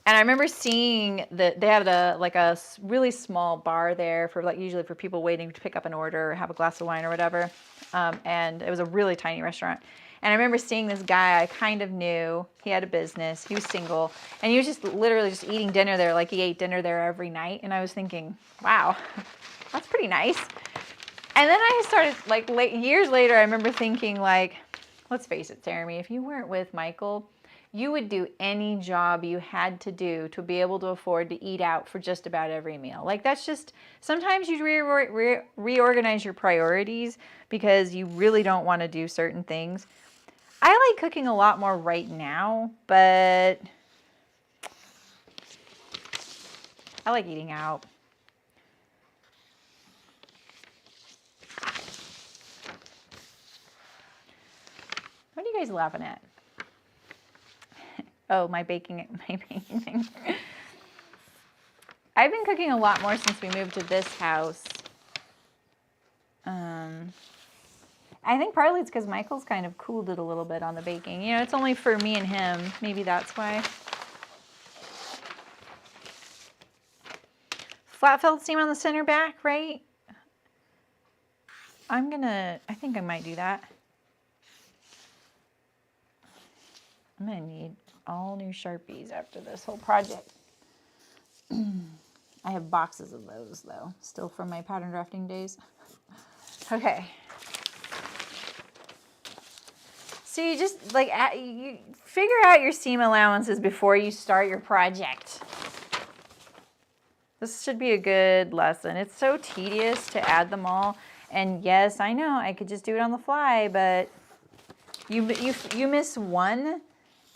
And I remember seeing that they had a really small bar there for like usually for people waiting to pick up an order or have a glass of wine or whatever. And it was a really tiny restaurant. And I remember seeing this guy I kind of knew. He had a business. He was single. And he was just literally just eating dinner there like he ate dinner there every night. And I was thinking, wow, that's pretty nice. And then I started, like years later, I remember thinking like, let's face it, Saremy, if you weren't with Michael, you would do any job you had to do to be able to afford to eat out for just about every meal. Like that's just, sometimes you reorganize your priorities because you really don't want to do certain things. I like cooking a lot more right now, but I like eating out. What are you guys laughing at? Oh, my baking thing. I've been cooking a lot more since we moved to this house. I think partly it's because Michael's kind of cooled it a little bit on the baking. You know, it's only for me and him. Maybe that's why. Flat felt seam on the center back, right? I think I might do that. I'm gonna need all new Sharpies after this whole project. I have boxes of those though, still from my pattern drafting days. Okay. So you just like, you figure out your seam allowances before you start your project. This should be a good lesson. It's so tedious to add them all. And yes, I know I could just do it on the fly, but you miss one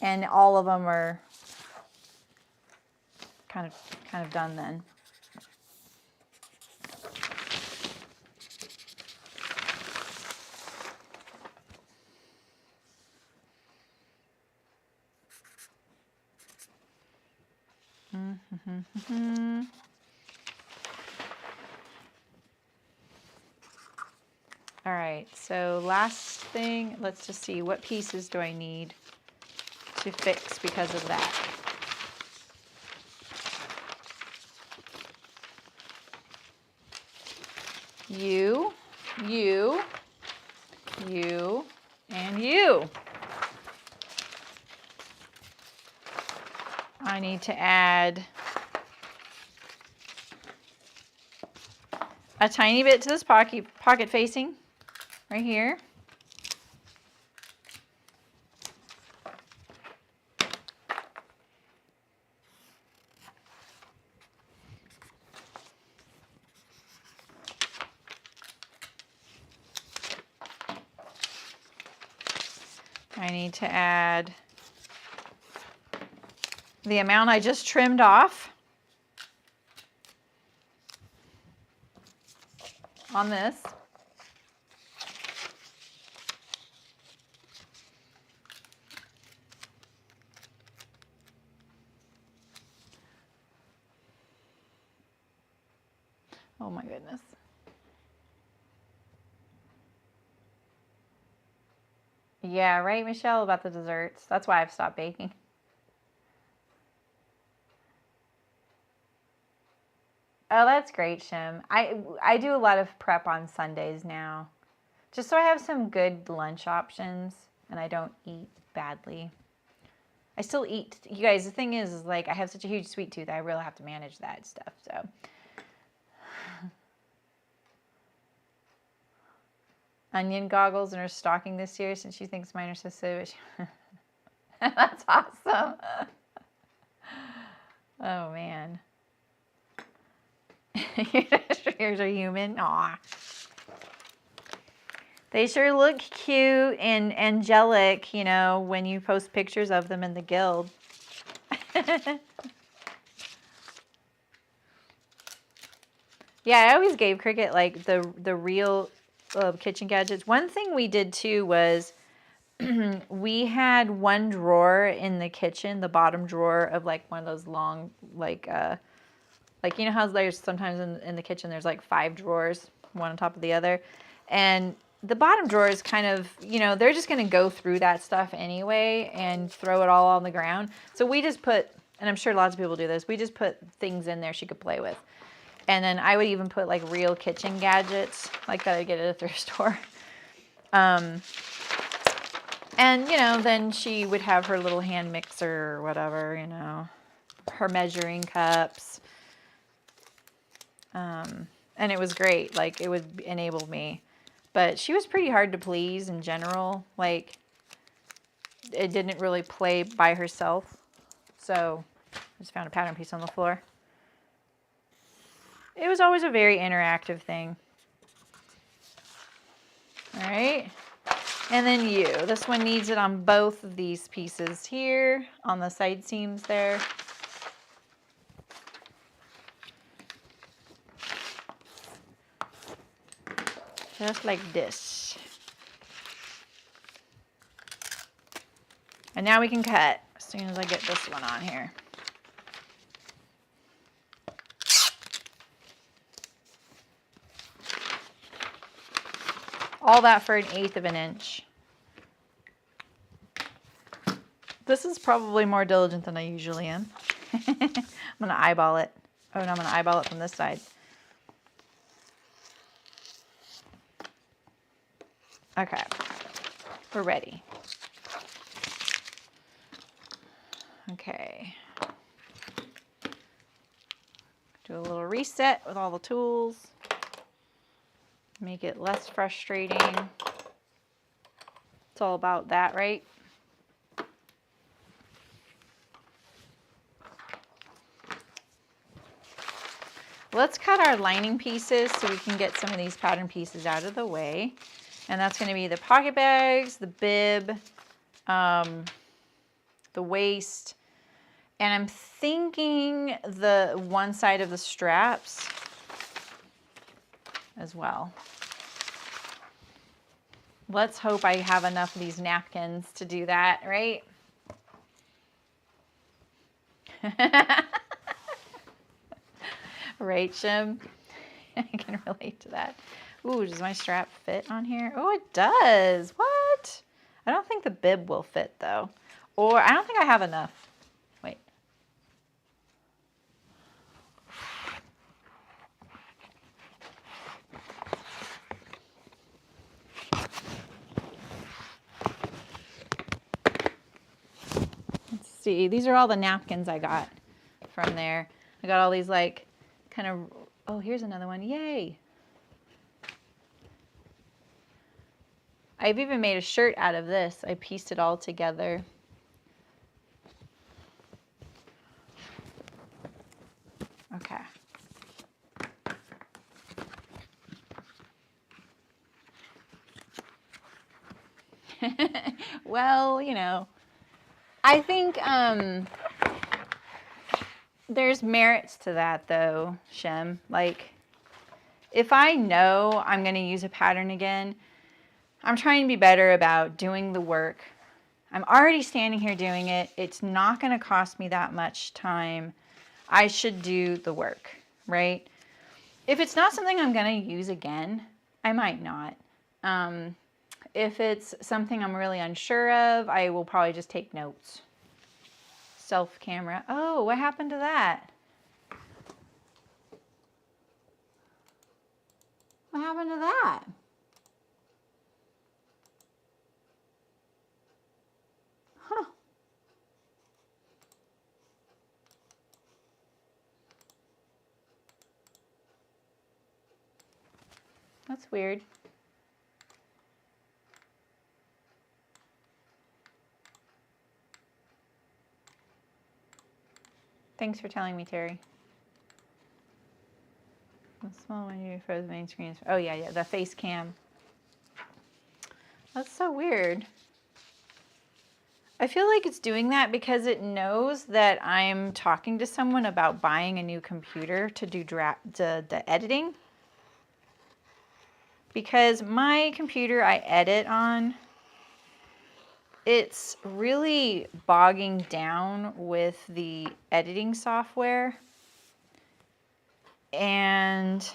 and all of them are kind of done then. All right, so last thing, let's just see, what pieces do I need to fix because of that? You, and you. I need to add a tiny bit to this pocket facing right here. I need to add the amount I just trimmed off on this. Oh my goodness. Yeah, right, Michelle, about the desserts. That's why I've stopped baking. Oh, that's great, Shim. I do a lot of prep on Sundays now, just so I have some good lunch options and I don't eat badly. I still eat. You guys, the thing is like I have such a huge sweet tooth. I really have to manage that stuff. So. Onion goggles in her stocking this year since she thinks mine are so silly. That's awesome. Oh man. Yours are human. Aw. They sure look cute and angelic, you know, when you post pictures of them in the guild. Yeah, I always gave Cricket like the real kitchen gadgets. One thing we did too was we had one drawer in the kitchen, the bottom drawer of like one of those long like you know how there's sometimes in the kitchen there's like 5 drawers. one on top of the other. And the bottom drawer is kind of, you know, they're just going to go through that stuff anyway and throw it all on the ground. So we just put, and I'm sure lots of people do this, we just put things in there she could play with. And then I would even put like real kitchen gadgets like that I get at a thrift store. And, you know, then she would have her little hand mixer or whatever, you know, her measuring cups. And it was great. Like, it would enable me. But she was pretty hard to please in general. Like, it didn't really play by herself. So, I just found a pattern piece on the floor. It was always a very interactive thing. All right. And then this one needs it on both of these pieces here, on the side seams there. Just like this. And now we can cut as soon as I get this one on here. All that for 1/8 of an inch. This is probably more diligent than I usually am. I'm going to eyeball it. Oh, no, I'm going to eyeball it from this side. Okay, we're ready. Okay. Do a little reset with all the tools. Make it less frustrating. It's all about that, right? Let's cut our lining pieces so we can get some of these pattern pieces out of the way. And that's going to be the pocket bags, the bib, the waist, and I'm thinking the one side of the straps as well. Let's hope I have enough of these napkins to do that, right? Right, Shim? I can relate to that. Ooh, does my strap fit on here? Oh, it does. What? I don't think the bib will fit, though. Or I don't think I have enough. Wait. Let's see. These are all the napkins I got from there. I got all these, like, kind of... Oh, here's another one. Yay! I've even made a shirt out of this. I pieced it all together. Okay. Well, you know, I think there's merits to that, though, Shem. Like, if I know I'm going to use a pattern again, I'm trying to be better about doing the work. I'm already standing here doing it. It's not going to cost me that much time. I should do the work, right? If it's not something I'm going to use again, I might not. If it's something I'm really unsure of, I will probably just take notes. Self camera. Oh, what happened to that? What happened to that? Huh. That's weird. Thanks for telling me, Terry. The small one you for the main screen. Oh yeah, the face cam. That's so weird. I feel like it's doing that because it knows that I'm talking to someone about buying a new computer to do the editing. Because my computer I edit on, it's really bogging down with the editing software. And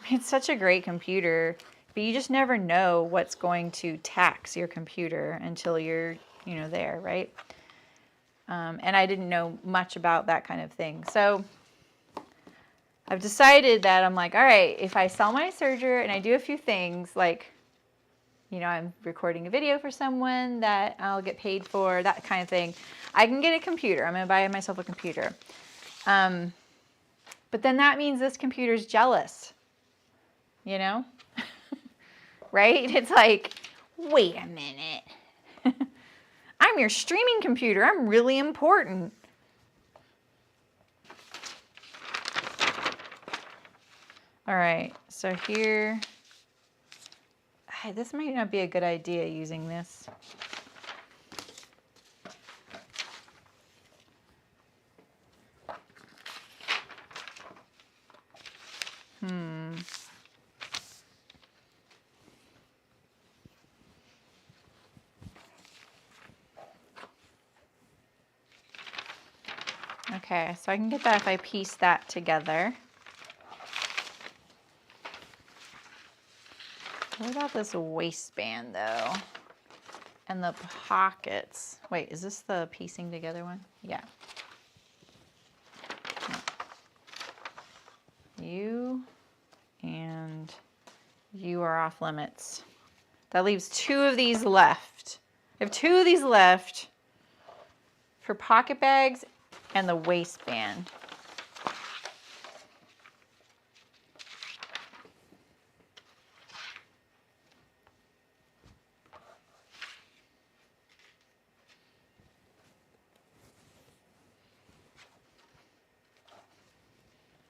I'm It's such a great computer, but you just never know what's going to tax your computer until you're, you know, there, right? And I didn't know much about that kind of thing. So I've decided that I'm like, all right, if I sell my serger and I do a few things, like, you know, I'm recording a video for someone that I'll get paid for, that kind of thing, I can get a computer. I'm going to buy myself a computer. But then that means this computer's jealous, you know? Right? It's like, wait a minute. I'm your streaming computer. I'm really important. All right, so here, this might not be a good idea using this. Okay, so I can get that if I piece that together. What about this waistband though? And the pockets. Wait, is this the piecing together one? Yeah. You and you are off limits. That leaves 2 of these left. I have 2 of these left for pocket bags and the waistband.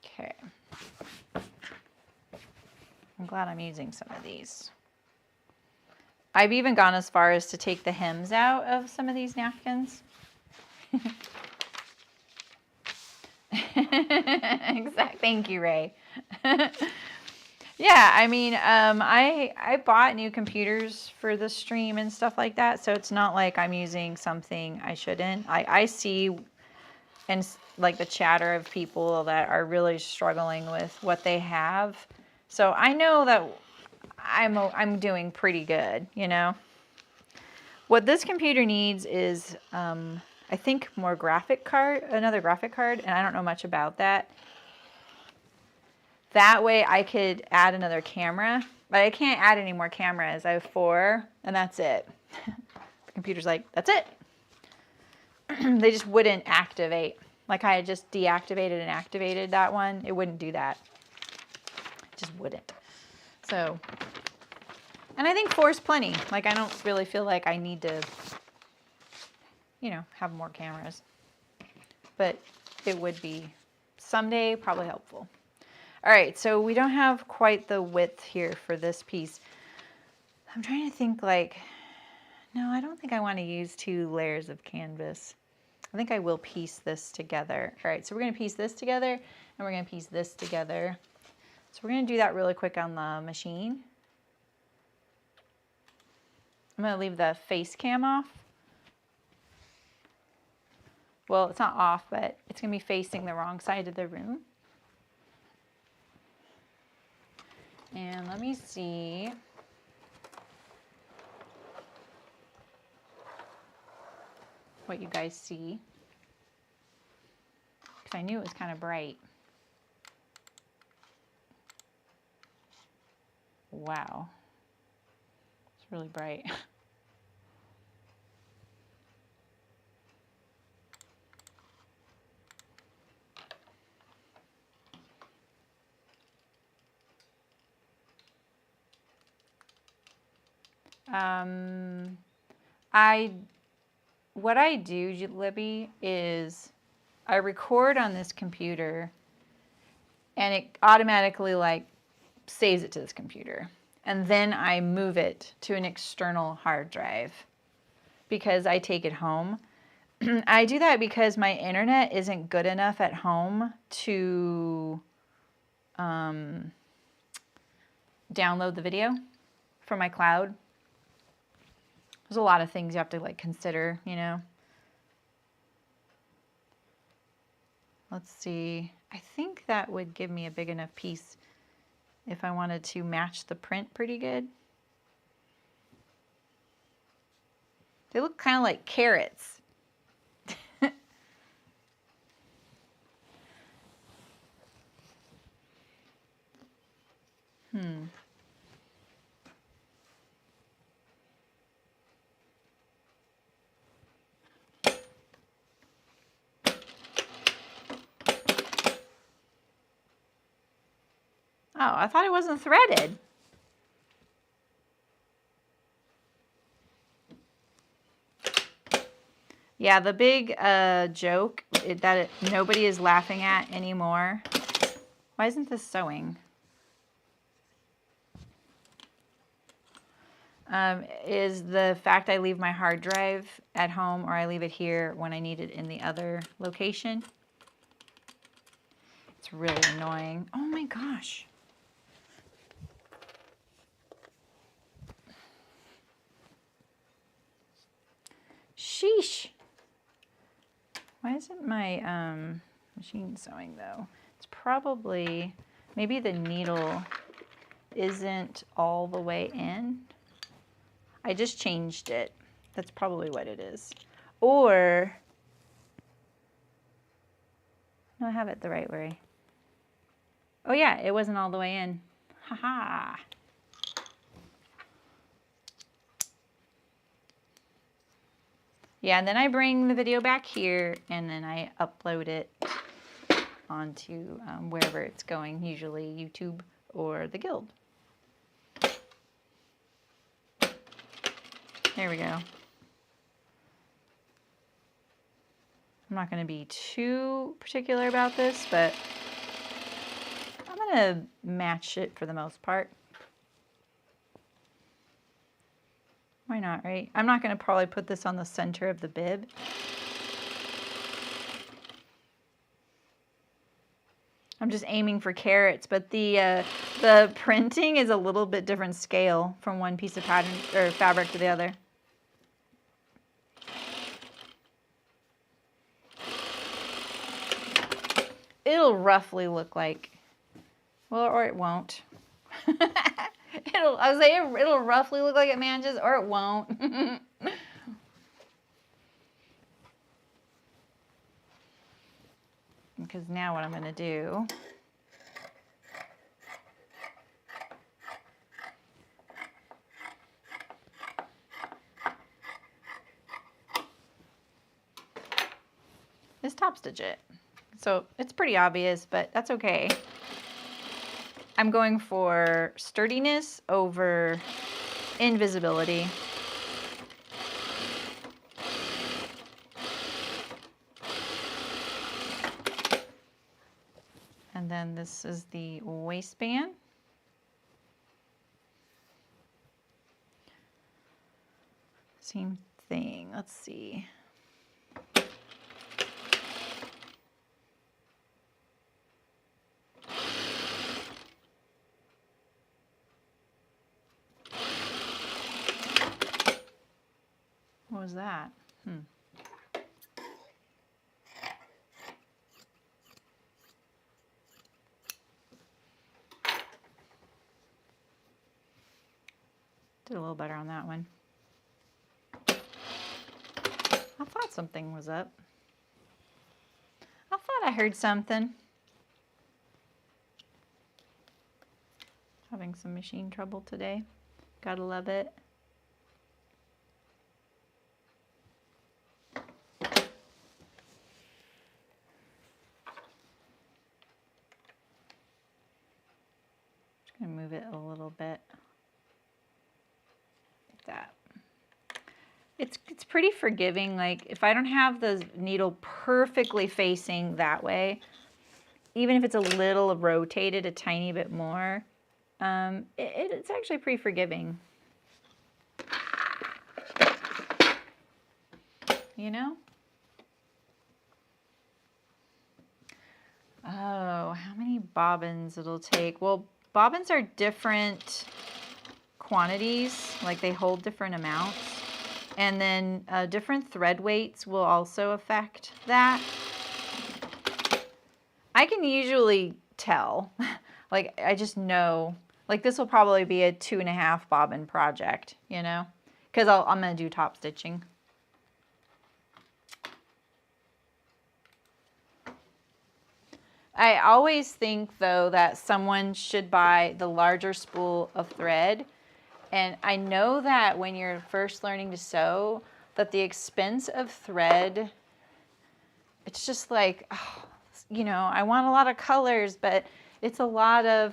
Okay. I'm glad I'm using some of these. I've even gone as far as to take the hems out of some of these napkins. Exactly. Thank you, Ray. Yeah, I mean, I bought new computers for the stream and stuff like that, so it's not like I'm using something I shouldn't. I see and like the chatter of people that are really struggling with what they have. So I know that I'm doing pretty good, you know. What this computer needs is, I think, another graphic card, and I don't know much about that. That way I could add another camera, but I can't add any more cameras. I have 4, and that's it. The computer's like, that's it. They just wouldn't activate. Like I had just deactivated and activated that one. It wouldn't do that. It just wouldn't. So, and I think 4 is plenty. Like I don't really feel like I need to, you know, have more cameras. But it would be someday probably helpful. All right, so we don't have quite the width here for this piece. I'm trying to think like, no, I don't think I want to use 2 layers of canvas. I think I will piece this together. All right, so we're going to piece this together, and we're going to piece this together. So we're going to do that really quick on the machine. I'm going to leave the face cam off. Well, it's not off, but it's going to be facing the wrong side of the room. And let me see. What you guys see. Because I knew it was kind of bright. Wow. It's really bright. What I do, Libby, is I record on this computer and it automatically like saves it to this computer. And then I move it to an external hard drive because I take it home. I do that because my internet isn't good enough at home to download the video from my cloud. There's a lot of things you have to like consider, you know. Let's see. I think that would give me a big enough piece. if I wanted to match the print pretty good. They look kind of like carrots. Oh, I thought it wasn't threaded. Yeah, the big joke that nobody is laughing at anymore. Why isn't this sewing? Is the fact I leave my hard drive at home or I leave it here when I need it in the other location. It's really annoying. Oh my gosh. Sheesh. Why isn't my machine sewing though? It's probably, maybe the needle isn't all the way in. I just changed it. That's probably what it is. Or, no, I have it the right way. Oh yeah, it wasn't all the way in. Haha. Yeah, and then I bring the video back here and then I upload it onto wherever it's going, usually YouTube or the Guild. There we go. I'm not going to be too particular about this, but I'm going to match it for the most part. Why not, right? I'm not going to probably put this on the center of the bib. I'm just aiming for carrots, but the printing is a little bit different scale from one piece of pattern or fabric to the other. It'll roughly look like, well, or it won't. I was saying it'll roughly look like it matches, or it won't. Because now what I'm going to do is top stitch it. So it's pretty obvious, but that's okay. I'm going for sturdiness over invisibility. And then this is the waistband. Same thing. Let's see. What was that? Did a little better on that one. I thought something was up. I thought I heard something. Having some machine trouble today. Gotta love it. Just gonna move it a little bit. Like that. It's pretty forgiving. Like if I don't have the needle perfectly facing that way, even if it's a little rotated a tiny bit more, it's actually pretty forgiving. You know? Oh, how many bobbins it'll take? Well, bobbins are different quantities, like they hold different amounts. And then different thread weights will also affect that. I can usually tell, like I just know Like this will probably be a 2.5 bobbin project, you know, because I'm going to do top stitching. I always think though that someone should buy the larger spool of thread. And I know that when you're first learning to sew, that the expense of thread, it's just like, oh, you know, I want a lot of colors, but it's a lot of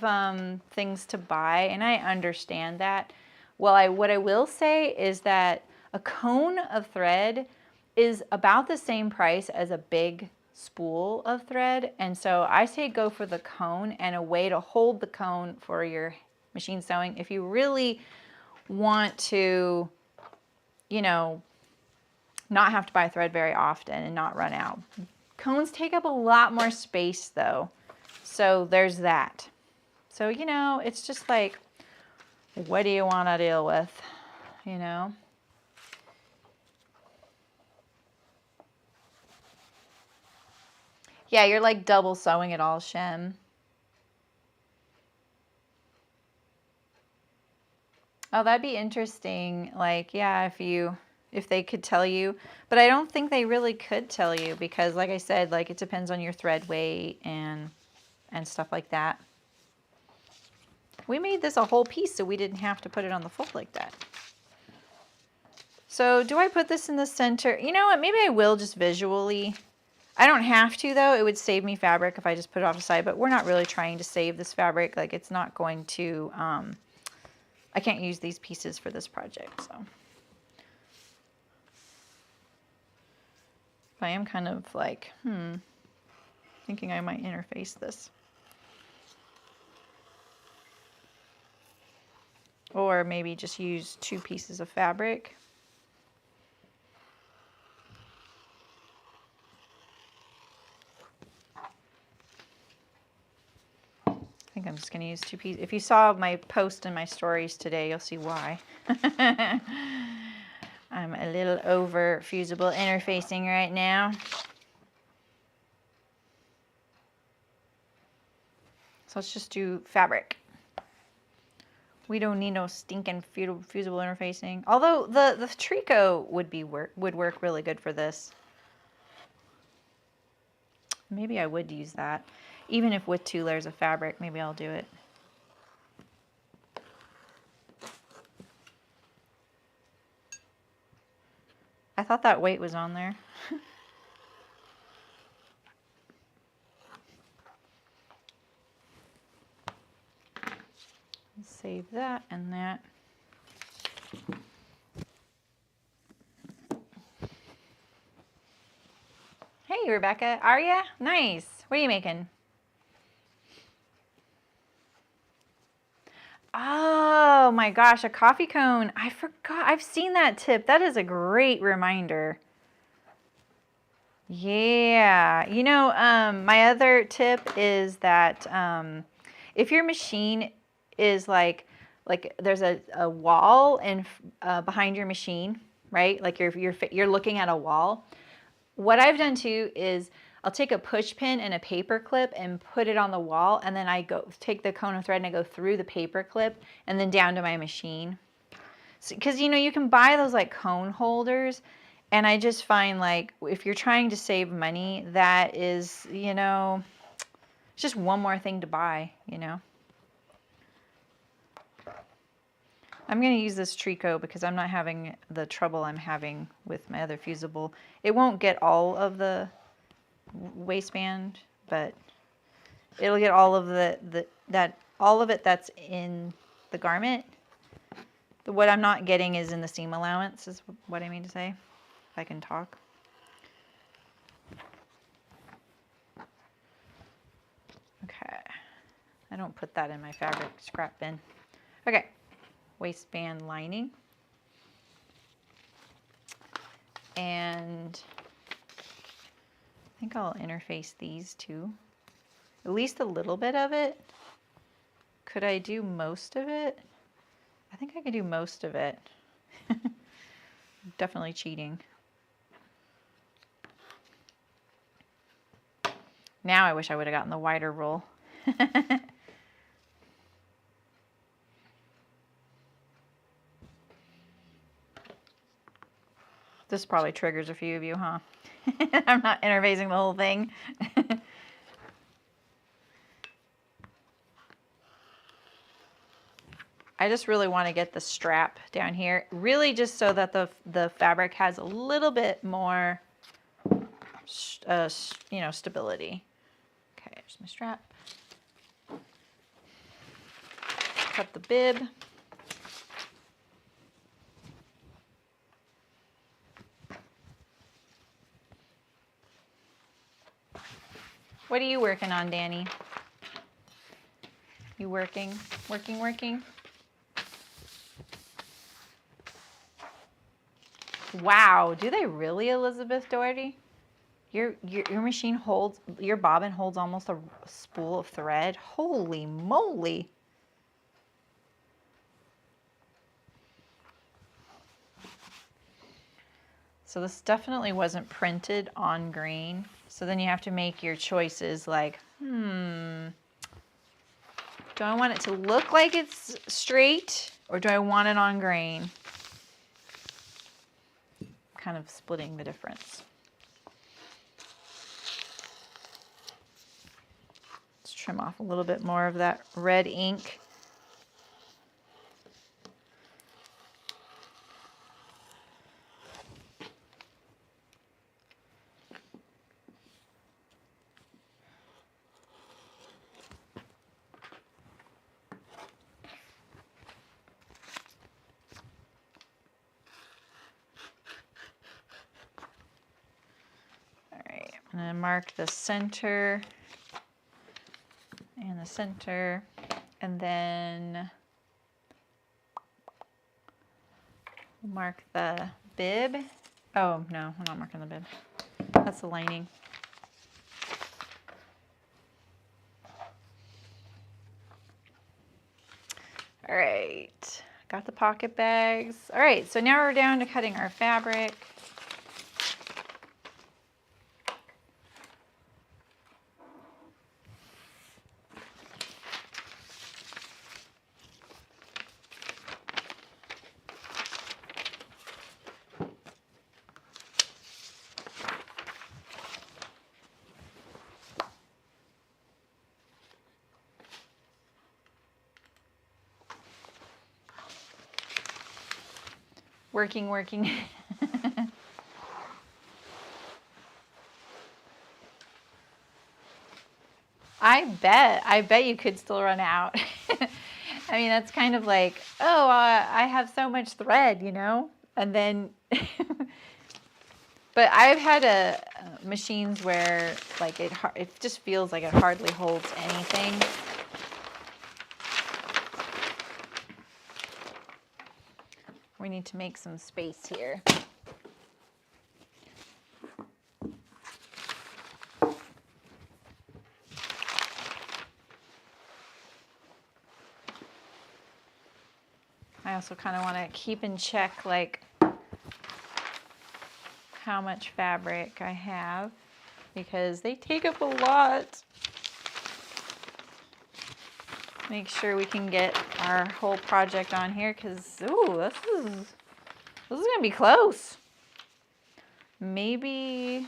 things to buy, and I understand that. Well, what I will say is that a cone of thread is about the same price as a big spool of thread, and so I say go for the cone and a way to hold the cone for your machine sewing. If you really want to, you know, not have to buy thread very often and not run out. Cones take up a lot more space though. So there's that. So, you know, it's just like, what do you want to deal with, you know? Yeah, you're like double sewing it all, Shem. Oh, that'd be interesting. Like, yeah, if they could tell you, but I don't think they really could tell you because like I said, like it depends on your thread weight and stuff like that. We made this a whole piece so we didn't have to put it on the fold like that. So do I put this in the center? You know what, maybe I will just visually. I don't have to though, it would save me fabric if I just put it off the side, but we're not really trying to save this fabric. Like it's not going to, I can't use these pieces for this project, so. I am kind of like, thinking I might interface this. Or maybe just use 2 pieces of fabric. I think I'm just going to use 2 pieces. If you saw my post and my stories today, you'll see why. I'm a little over fusible interfacing right now. So let's just do fabric. We don't need no stinking fusible interfacing. Although the tricot would work really good for this. Maybe I would use that. Even if with 2 layers of fabric, maybe I'll do it. I thought that weight was on there. Save that and that. Hey, Rebecca. Are ya? Nice. What are you making? Oh my gosh, a coffee cone. I forgot. I've seen that tip. That is a great reminder. Yeah. You know, my other tip is that if your machine is like there's a wall and behind your machine, right? Like you're looking at a wall. What I've done too is I'll take a push pin and a paper clip and put it on the wall, and then I take the cone of thread and I go through the paper clip and then down to my machine. Because you know, you can buy those like cone holders, and I just find like if you're trying to save money, that is, you know, it's just one more thing to buy, you know. I'm going to use this tricot because I'm not having the trouble I'm having with my other fusible. It won't get all of the waistband, but it'll get all of all of it that's in the garment. What I'm not getting is in the seam allowance, is what I mean to say, if I can talk. Okay, I don't put that in my fabric scrap bin. Okay, waistband lining. And I think I'll interface these two. At least a little bit of it. Could I do most of it? I think I could do most of it. Definitely cheating. Now I wish I would have gotten the wider roll. This probably triggers a few of you, huh? I'm not interfacing the whole thing. I just really want to get the strap down here, really just so that the fabric has a little bit more, you know, stability. Okay, there's my strap. Cut the bib. What are you working on, Danny? You working? Working? Wow, do they really, Elizabeth Doherty? Your machine holds, your bobbin holds almost a spool of thread. Holy moly. So this definitely wasn't printed on green. So then you have to make your choices like, do I want it to look like it's straight or do I want it on grain? Kind of splitting the difference. Let's trim off a little bit more of that red ink. I'm going to mark the center and the center, and then mark the bib. Oh, no, I'm not marking the bib. That's the lining. All right, got the pocket bags. All right, so now we're down to cutting our fabric. Working. I bet you could still run out. I mean, that's kind of like, oh, I have so much thread, you know? And then, but I've had machines where like it just feels like it hardly holds anything. We need to make some space here. I also kind of want to keep in check like how much fabric I have because they take up a lot. Make sure we can get our whole project on here because, ooh, this is gonna be close. Maybe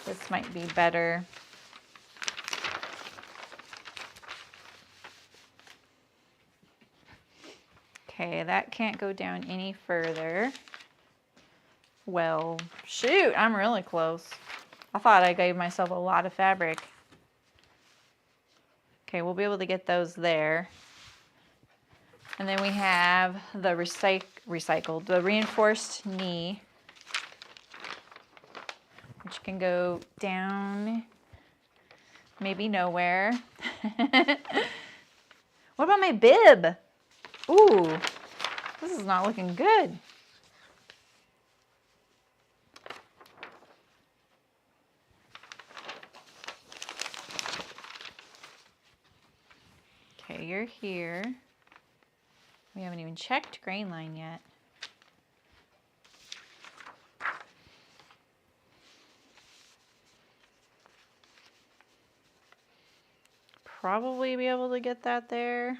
this might be better. Okay, that can't go down any further. Well, shoot, I'm really close. I thought I gave myself a lot of fabric. Okay, we'll be able to get those there. And then we have the the reinforced knee, which can go down, maybe nowhere. What about my bib? Ooh, this is not looking good. Okay, you're here. We haven't even checked grain line yet. Probably be able to get that there.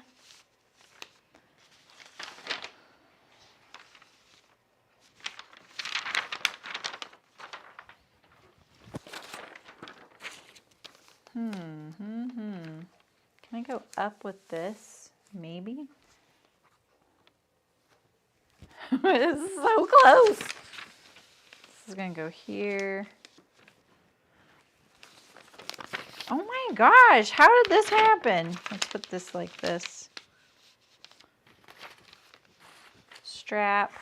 go up with this, maybe. This is so close. This is gonna go here. Oh my gosh, how did this happen? Let's put this like this. Strap.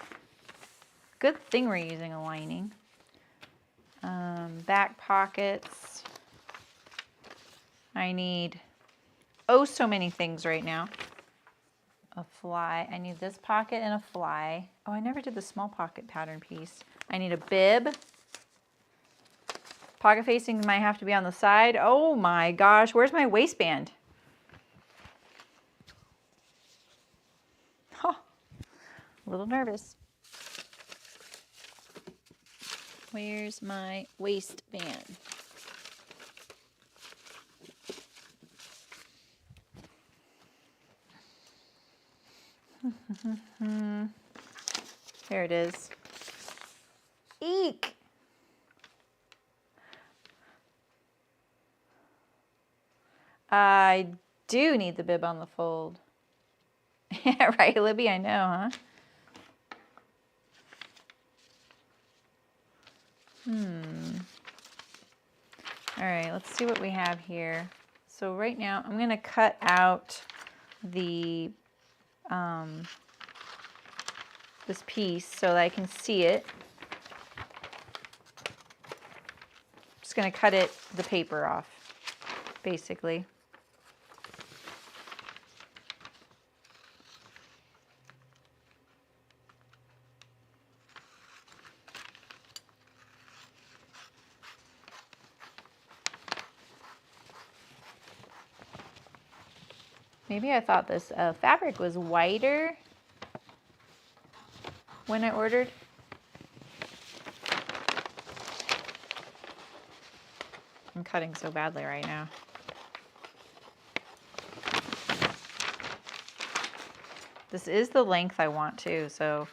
Good thing we're using a lining. Back pockets. I need oh so many things right now. A fly. I need this pocket and a fly. Oh, I never did the small pocket pattern piece. I need a bib. Pocket facings might have to be on the side. Oh my gosh, where's my waistband? Oh, a little nervous. Where's my waistband? There it is. Eek! I do need the bib on the fold. Yeah, right, Libby, I know, huh? All right, let's see what we have here. So right now, I'm gonna cut out the this piece so that I can see it. Just gonna cut the paper off, basically. Maybe I thought this fabric was whiter when I ordered. I'm cutting so badly right now. This is the length I want too, so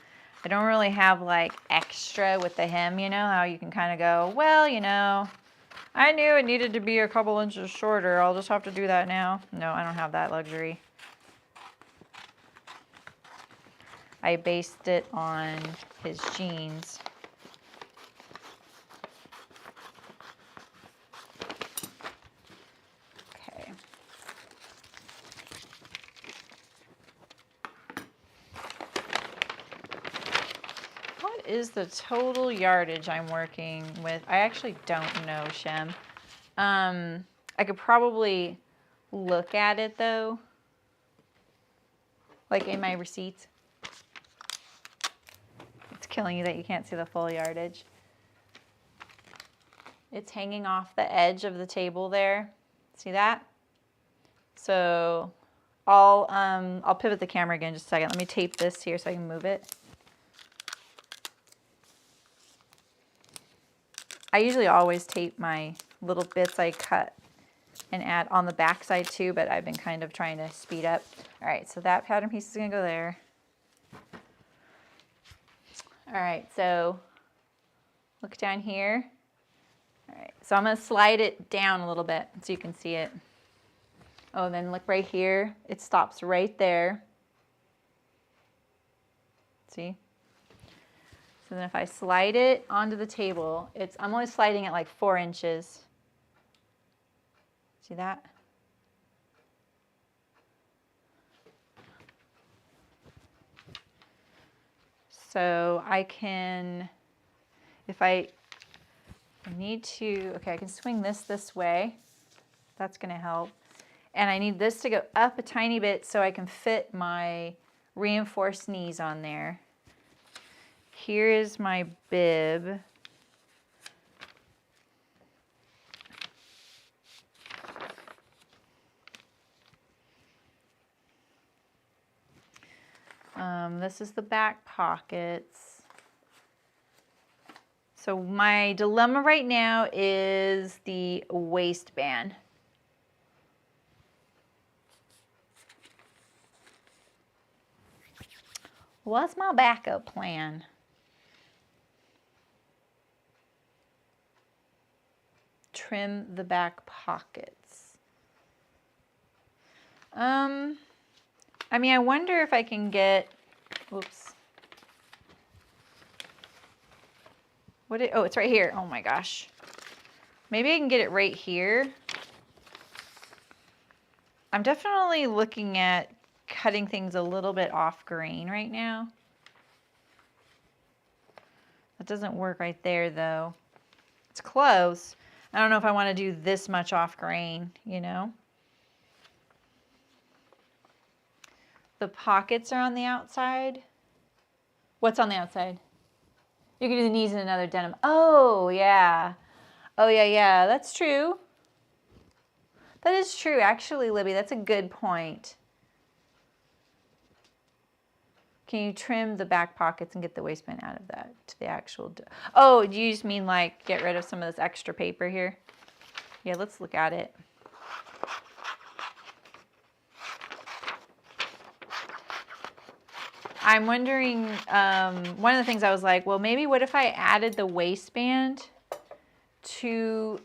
I don't really have like extra with the hem, you know, how you can kind of go, well, you know, I knew it needed to be a couple inches shorter. I'll just have to do that now. No, I don't have that luxury. I based it on his jeans. Okay. What is the total yardage I'm working with? I actually don't know, Shem. I could probably look at it though, like in my receipts. It's killing you that you can't see the full yardage. It's hanging off the edge of the table there. See that? So I'll pivot the camera again just a second. Let me tape this here so I can move it. I usually always tape my little bits I cut and add on the back side too, but I've been kind of trying to speed up. All right, so that pattern piece is gonna go there. All right, so look down here. All right, so I'm gonna slide it down a little bit so you can see it. Oh, then look right here. It stops right there. See? So then if I slide it onto the table, I'm only sliding it like 4 inches. See that? So I can, if I need to, okay, I can swing this way. That's gonna help. And I need this to go up a tiny bit so I can fit my reinforced knees on there. Here is my bib. This is the back pockets. So my dilemma right now is the waistband. What's my backup plan? Trim the back pockets. I mean, I wonder if I can get, oops. Oh, it's right here. Oh my gosh. Maybe I can get it right here. I'm definitely looking at cutting things a little bit off grain right now. That doesn't work right there though. It's close. I don't know if I want to do this much off grain, you know. The pockets are on the outside. What's on the outside? You can do the knees in another denim. Oh, yeah. Oh, yeah, yeah. That's true. That is true, actually, Libby. That's a good point. Can you trim the back pockets and get the waistband out of that to the actual... Oh, do you just mean like get rid of some of this extra paper here? Yeah, let's look at it. I'm wondering, one of the things I was like, well, maybe what if I added the waistband to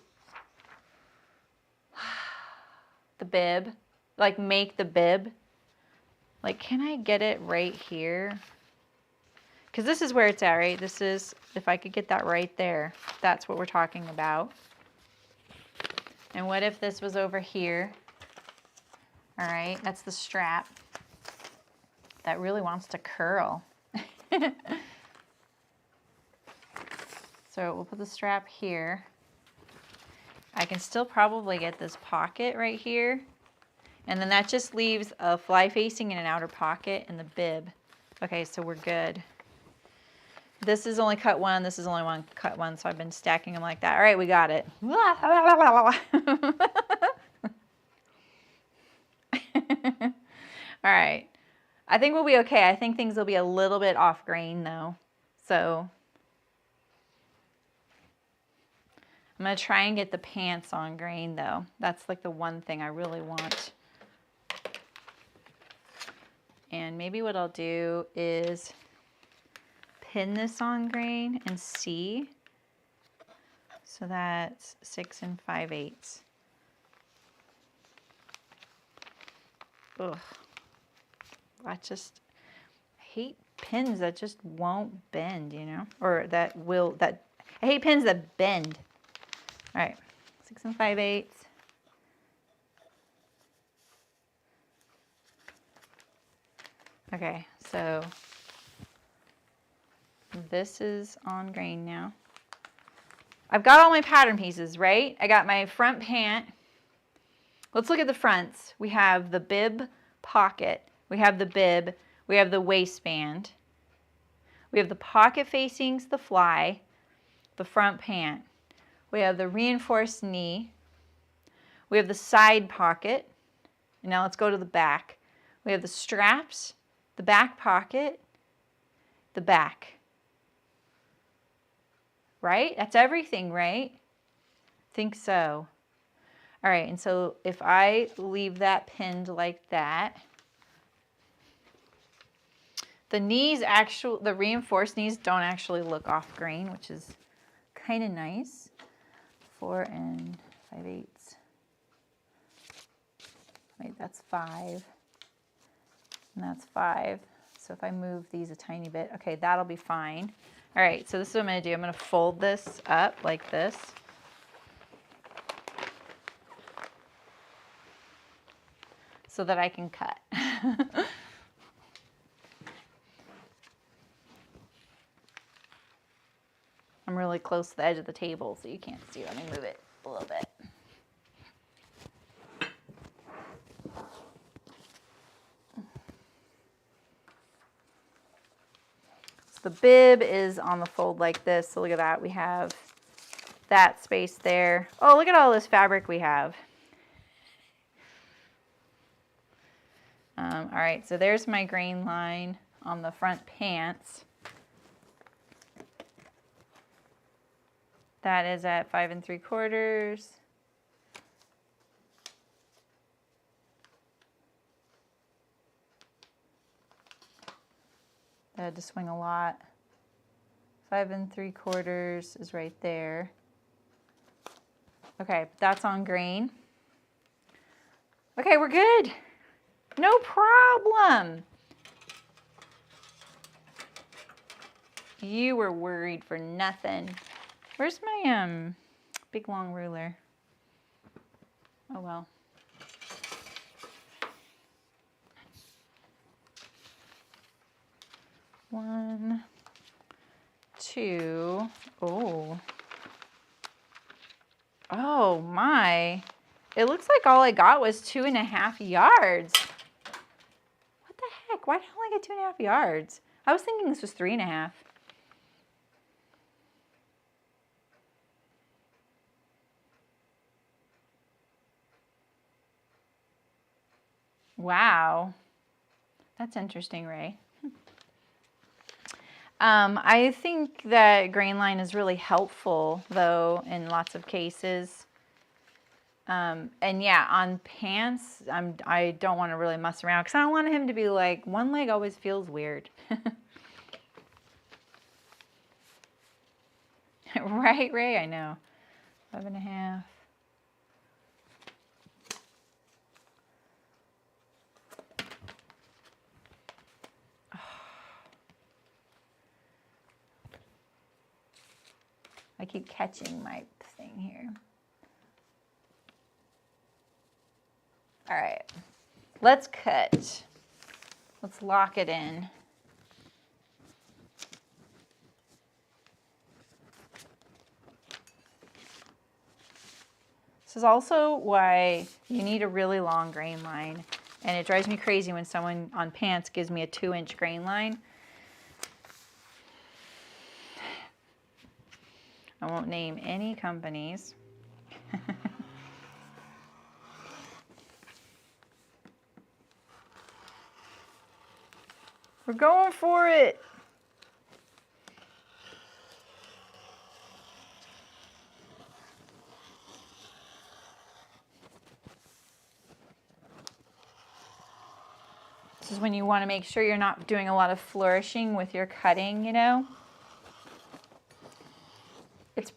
the bib? Like make the bib. Like, can I get it right here? Because this is where it's at, right? This is, if I could get that right there, that's what we're talking about. And what if this was over here? All right, that's the strap. That really wants to curl. So we'll put the strap here. I can still probably get this pocket right here. And then that just leaves a fly facing and an outer pocket and the bib. Okay, so we're good. This is only cut one, this is only one cut one, so I've been stacking them like that. All right, we got it. All right. I think we'll be okay. I think things will be a little bit off grain though. So I'm going to try and get the pants on grain though. That's like the one thing I really want. And maybe what I'll do is pin this on grain and see. So that's 6 5/8. Ugh. I hate pins that just won't bend, you know, or I hate pins that bend. All right, 6 5/8. Okay, so this is on grain now. I've got all my pattern pieces, right? I got my front pant. Let's look at the fronts. We have the bib pocket. We have the bib. We have the waistband. We have the pocket facings, the fly, the front pant. We have the reinforced knee. We have the side pocket. And now let's go to the back. We have the straps, the back pocket, the back. Right? That's everything, right? I think so. All right, and so if I leave that pinned like that, the knees the reinforced knees don't actually look off grain, which is kind of nice. 4 5/8. Wait, that's 5. And that's 5. So if I move these a tiny bit, okay, that'll be fine. All right, so this is what I'm going to do. I'm going to fold this up like this. So that I can cut. I'm really close to the edge of the table, so you can't see. Let me move it a little bit. The bib is on the fold like this, so look at that. We have that space there. Oh, look at all this fabric we have. All right, so there's my grain line on the front pants. That is at 5 3/4. I had to swing a lot. 5 3/4 is right there. Okay, that's on grain. Okay, we're good. No problem. You were worried for nothing. Where's my big long ruler? Oh well. One, two, oh. Oh my. It looks like all I got was 2.5 yards. What the heck? Why did I only get 2.5 yards? I was thinking this was 3.5. Wow. That's interesting, Ray. I think that grain line is really helpful, though, in lots of cases. And yeah, on pants, I don't want to really mess around because I don't want him to be like, one leg always feels weird. Right, Ray? I know. 5.5. I keep catching my thing here. All right, let's cut. Let's lock it in. This is also why you need a really long grain line. And it drives me crazy when someone on pants gives me a 2-inch grain line. I won't name any companies. We're going for it. This is when you want to make sure you're not doing a lot of flourishing with your cutting, you know.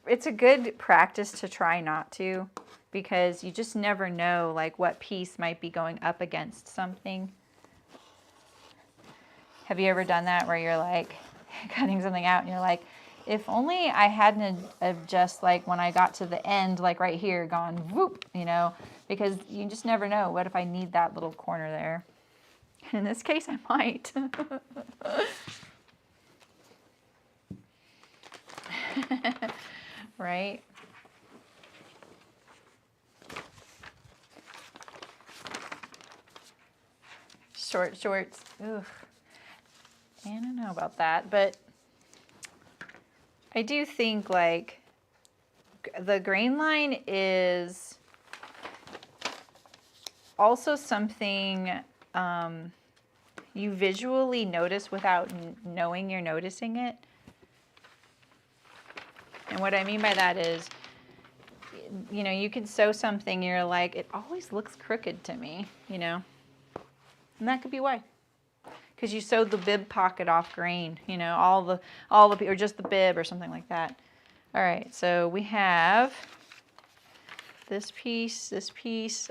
It's a good practice to try not to, because you just never know like what piece might be going up against something. Have you ever done that where you're like cutting something out and you're like, if only I hadn't just like when I got to the end, like right here, gone whoop, you know, because you just never know. What if I need that little corner there? In this case, I might. Right? Short shorts. Ugh. I don't know about that, but I do think like the grain line is also something you visually notice without knowing you're noticing it. And what I mean by that is, you know, you could sew something, you're like, it always looks crooked to me, you know, and that could be why. Because you sewed the bib pocket off grain, you know, all the, or just the bib or something like that. All right, so we have this piece,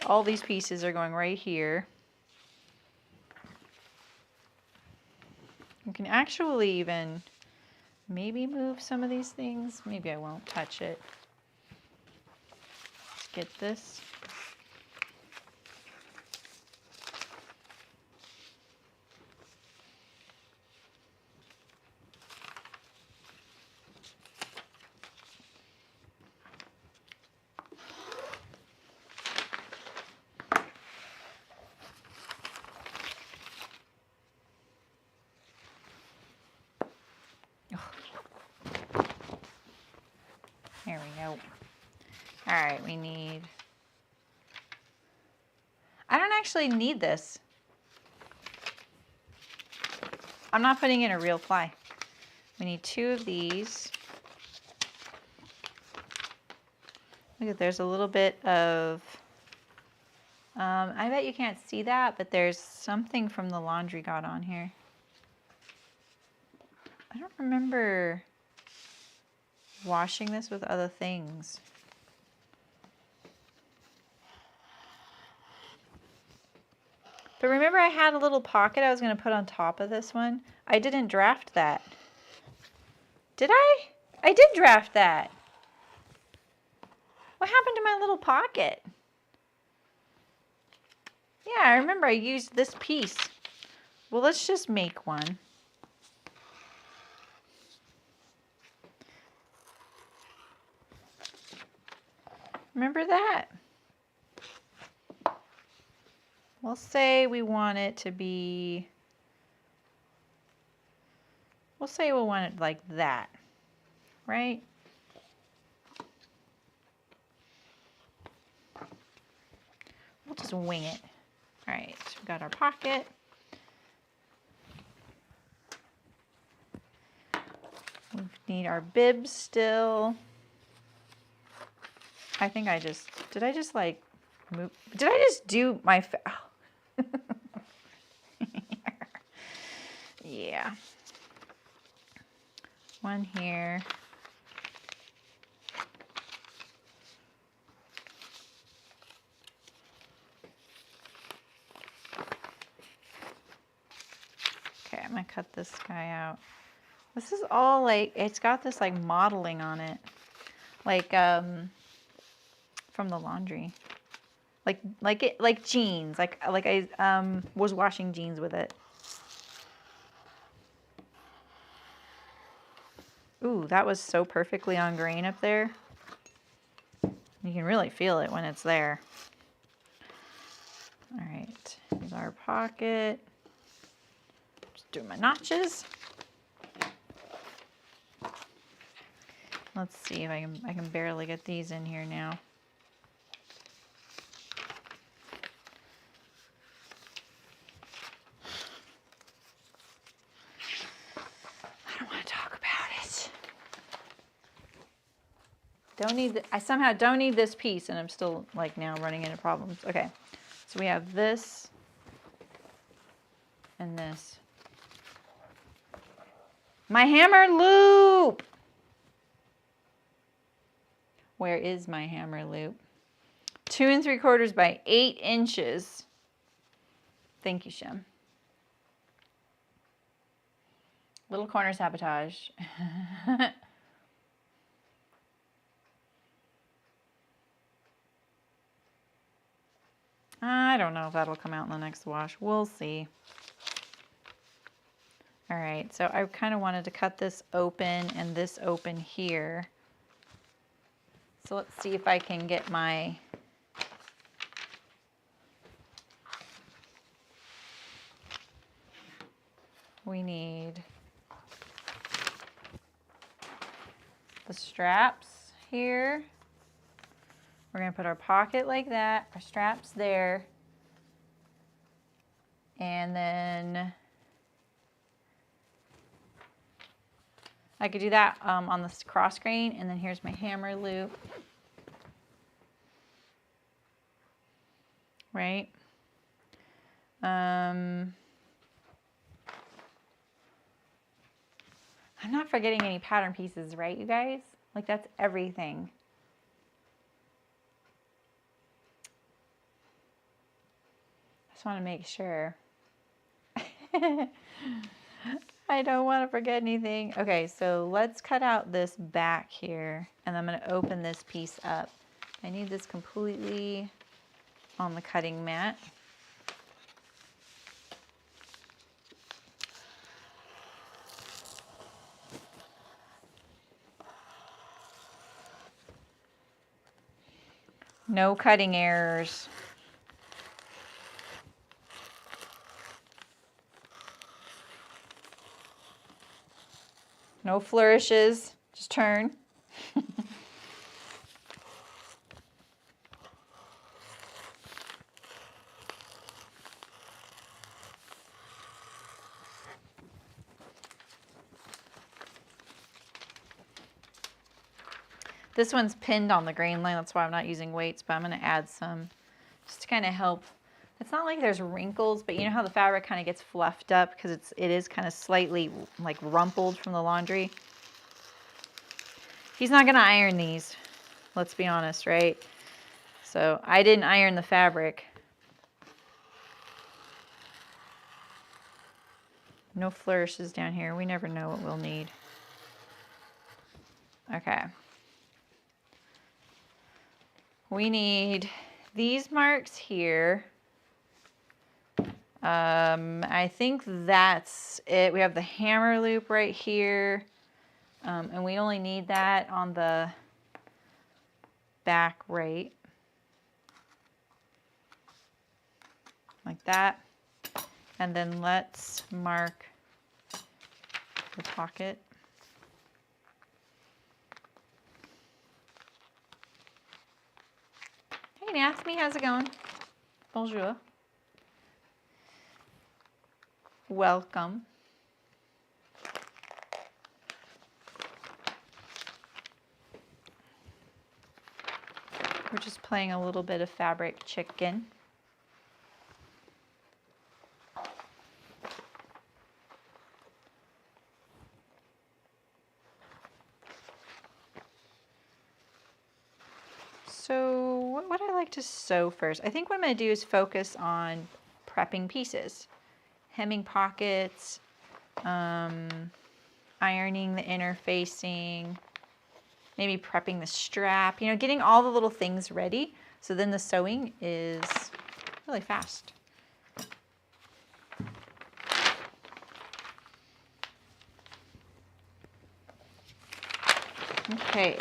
all these pieces are going right here. You can actually even maybe move some of these things. Maybe I won't touch it. Let's get this. There we go. All right, we need, I don't actually need this. I'm not putting in a real fly. We need 2 of these. Look at, there's a little bit of, I bet you can't see that, but there's something from the laundry got on here. I don't remember washing this with other things. But remember I had a little pocket I was going to put on top of this one? I didn't draft that. Did I? I did draft that. What happened to my little pocket? Yeah, I remember I used this piece. Well, let's just make one. Remember that? We'll say we want it to be, we'll say we want it like that, right? We'll just wing it. All right, we got our pocket. We need our bib still. I think I just, did I just like move? Did I just do my, oh. Yeah. One here. Okay, I'm gonna cut this guy out. This is all like, it's got this like modeling on it. Like from the laundry. Like jeans. Like I was washing jeans with it. Ooh, that was so perfectly on grain up there. You can really feel it when it's there. All right, here's our pocket. Just do my notches. Let's see if I can barely get these in here now. I don't want to talk about it. I somehow don't need this piece, and I'm still like now running into problems. Okay, so we have this and this. My hammer loop! Where is my hammer loop? 2 3/4 by 8 inches. Thank you, Shem. Little corner sabotage. I don't know if that'll come out in the next wash. We'll see. All right, so I kind of wanted to cut this open and this open here. So let's see if I can get my we need the straps here. We're going to put our pocket like that, our straps there, and then I could do that on this cross grain, and then here's my hammer loop, right? I'm not forgetting any pattern pieces, right, you guys? Like, that's everything. I just want to make sure. I don't want to forget anything. Okay, so let's cut out this back here, and I'm going to open this piece up. I need this completely on the cutting mat. No cutting errors. No flourishes, just turn. This one's pinned on the grain line, that's why I'm not using weights, but I'm going to add some just to kind of help. It's not like there's wrinkles, but you know how the fabric kind of gets fluffed up because it is kind of slightly like rumpled from the laundry. He's not going to iron these, let's be honest, right? So I didn't iron the fabric. No flourishes down here. We never know what we'll need. Okay. We need these marks here. I think that's it. We have the hammer loop right here. And we only need that on the back right. Like that. And then let's mark the pocket. Hey Nathmi, how's it going? Bonjour. Welcome. We're just playing a little bit of fabric chicken. So what would I like to sew first? I think what I'm going to do is focus on prepping pieces. Hemming pockets, ironing the interfacing, maybe prepping the strap, you know, getting all the little things ready. So then the sewing is really fast. Okay.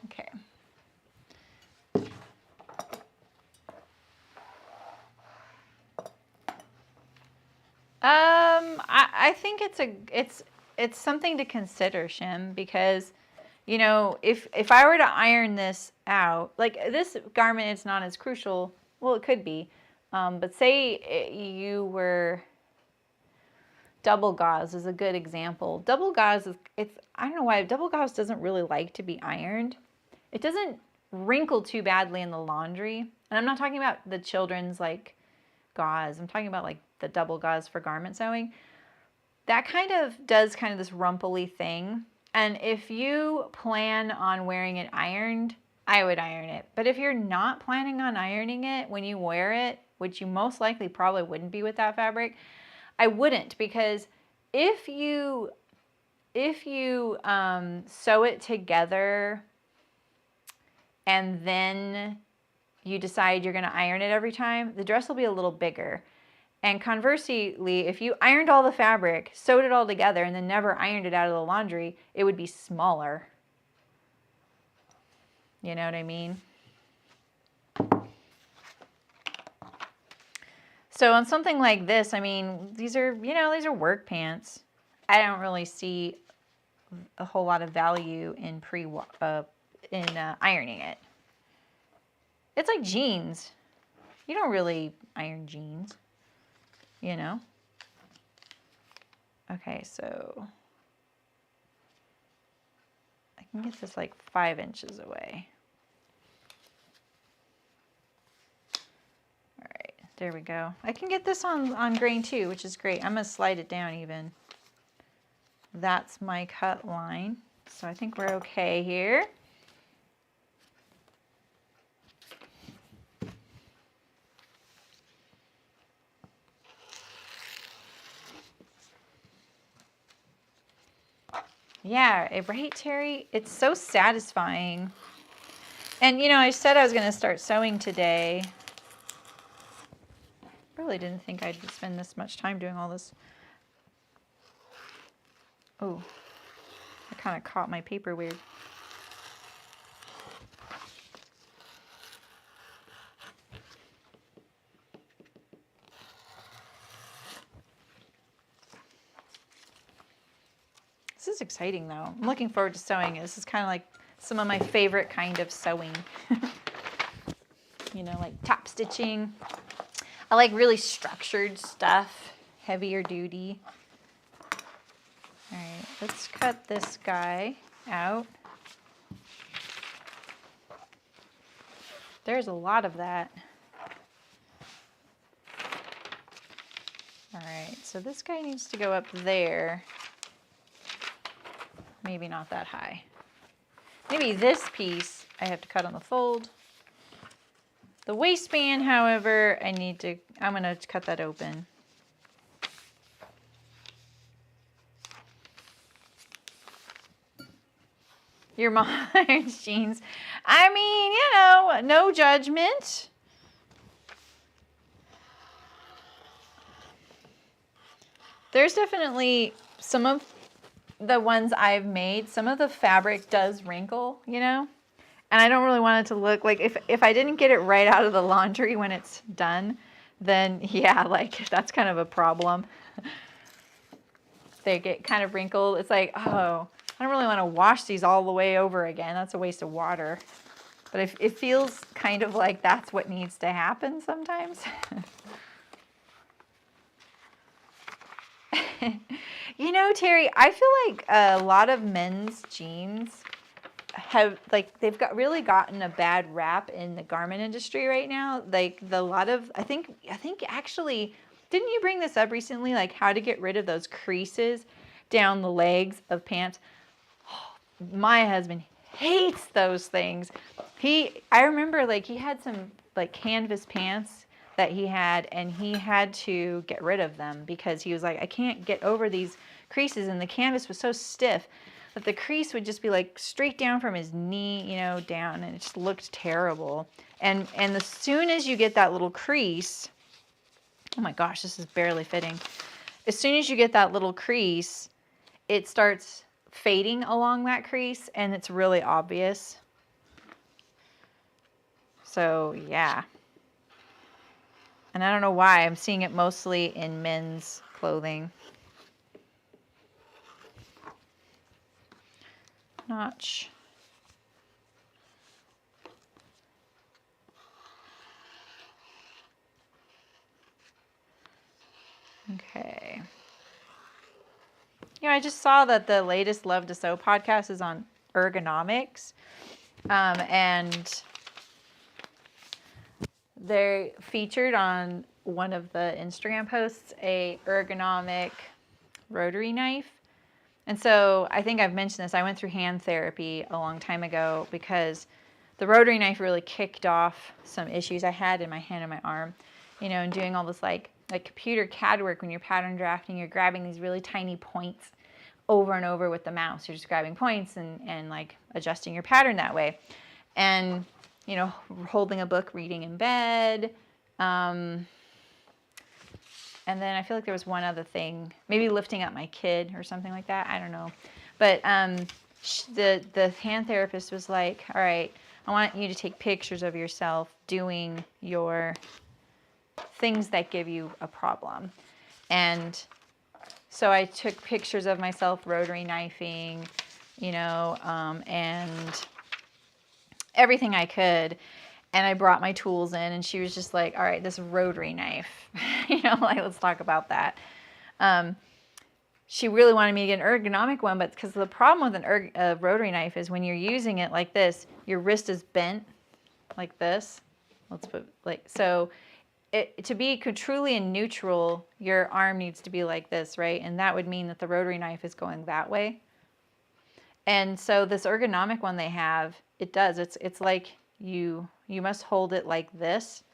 Okay. I think it's something to consider, Shim, because you know, if I were to iron this out, like this garment is not as crucial. Well, it could be, but say you were double gauze is a good example. Double gauze is I don't know why double gauze doesn't really like to be ironed. It doesn't wrinkle too badly in the laundry, and I'm not talking about the children's like gauze. I'm talking about like the double gauze for garment sewing. That kind of does kind of this rumply thing. And if you plan on wearing it ironed, I would iron it. But if you're not planning on ironing it when you wear it, which you most likely probably wouldn't be with that fabric, I wouldn't, because if you sew it together and then you decide you're going to iron it every time, the dress will be a little bigger. And conversely, if you ironed all the fabric, sewed it all together, and then never ironed it out of the laundry, it would be smaller. You know what I mean? So on something like this, I mean, these are work pants. I don't really see a whole lot of value in ironing it. It's like jeans. You don't really iron jeans, you know? Okay, so I can get this like 5 inches away. All right, there we go. I can get this on grain too, which is great. I'm gonna slide it down even. That's my cut line. So I think we're okay here. Yeah, right, Terry? It's so satisfying. And, you know, I said I was going to start sewing today. Really didn't think I'd spend this much time doing all this. Oh, I kind of caught my paper weird. This is exciting, though. I'm looking forward to sewing it. This is kind of like some of my favorite kind of sewing. You know, like top stitching. I like really structured stuff, heavier duty. All right, let's cut this guy out. There's a lot of that. All right, so this guy needs to go up there. Maybe not that high. Maybe this piece I have to cut on the fold. The waistband, however, I'm going to cut that open. Your mom's jeans. I mean, you know, no judgment. There's definitely some of the ones I've made, some of the fabric does wrinkle, you know? And I don't really want it to look like, if I didn't get it right out of the laundry when it's done, then yeah, like that's kind of a problem. They get kind of wrinkled. It's like, oh, I don't really want to wash these all the way over again. That's a waste of water. But it feels kind of like that's what needs to happen sometimes. You know, Terry, I feel like a lot of men's jeans have, like, they've really gotten a bad rap in the garment industry right now. Like, I think actually, didn't you bring this up recently? Like, how to get rid of those creases down the legs of pants. My husband hates those things. I remember, like, he had some, like, canvas pants that he had, and he had to get rid of them because he was like, I can't get over these creases, and the canvas was so stiff that the crease would just be like straight down from his knee, you know, down, and it just looked terrible. And as soon as you get that little crease, oh my gosh, this is barely fitting. As soon as you get that little crease, it starts fading along that crease, and it's really obvious. So yeah. And I don't know why, I'm seeing it mostly in men's clothing. Notch. Okay. You know, I just saw that the latest Love to Sew podcast is on ergonomics. And they featured on one of the Instagram posts a ergonomic rotary knife. And so I think I've mentioned this. I went through hand therapy a long time ago because the rotary knife really kicked off some issues I had in my hand and my arm. You know, and doing all this like computer CAD work when you're pattern drafting, you're grabbing these really tiny points over and over with the mouse. You're just grabbing points and like adjusting your pattern that way. And, you know, holding a book, reading in bed. And then I feel like there was one other thing, maybe lifting up my kid or something like that. I don't know. But the hand therapist was like, all right, I want you to take pictures of yourself doing your things that give you a problem. And so I took pictures of myself rotary knifing, you know, and everything I could. And I brought my tools in, and she was just like, all right, this rotary knife, you know, like, let's talk about that. She really wanted me to get an ergonomic one, but because the problem with a rotary knife is when you're using it like this, your wrist is bent like this. Let's put like, so to be truly in neutral, your arm needs to be like this, right? And that would mean that the rotary knife is going that way. And so this ergonomic one they have, it does. It's like you must hold it like this,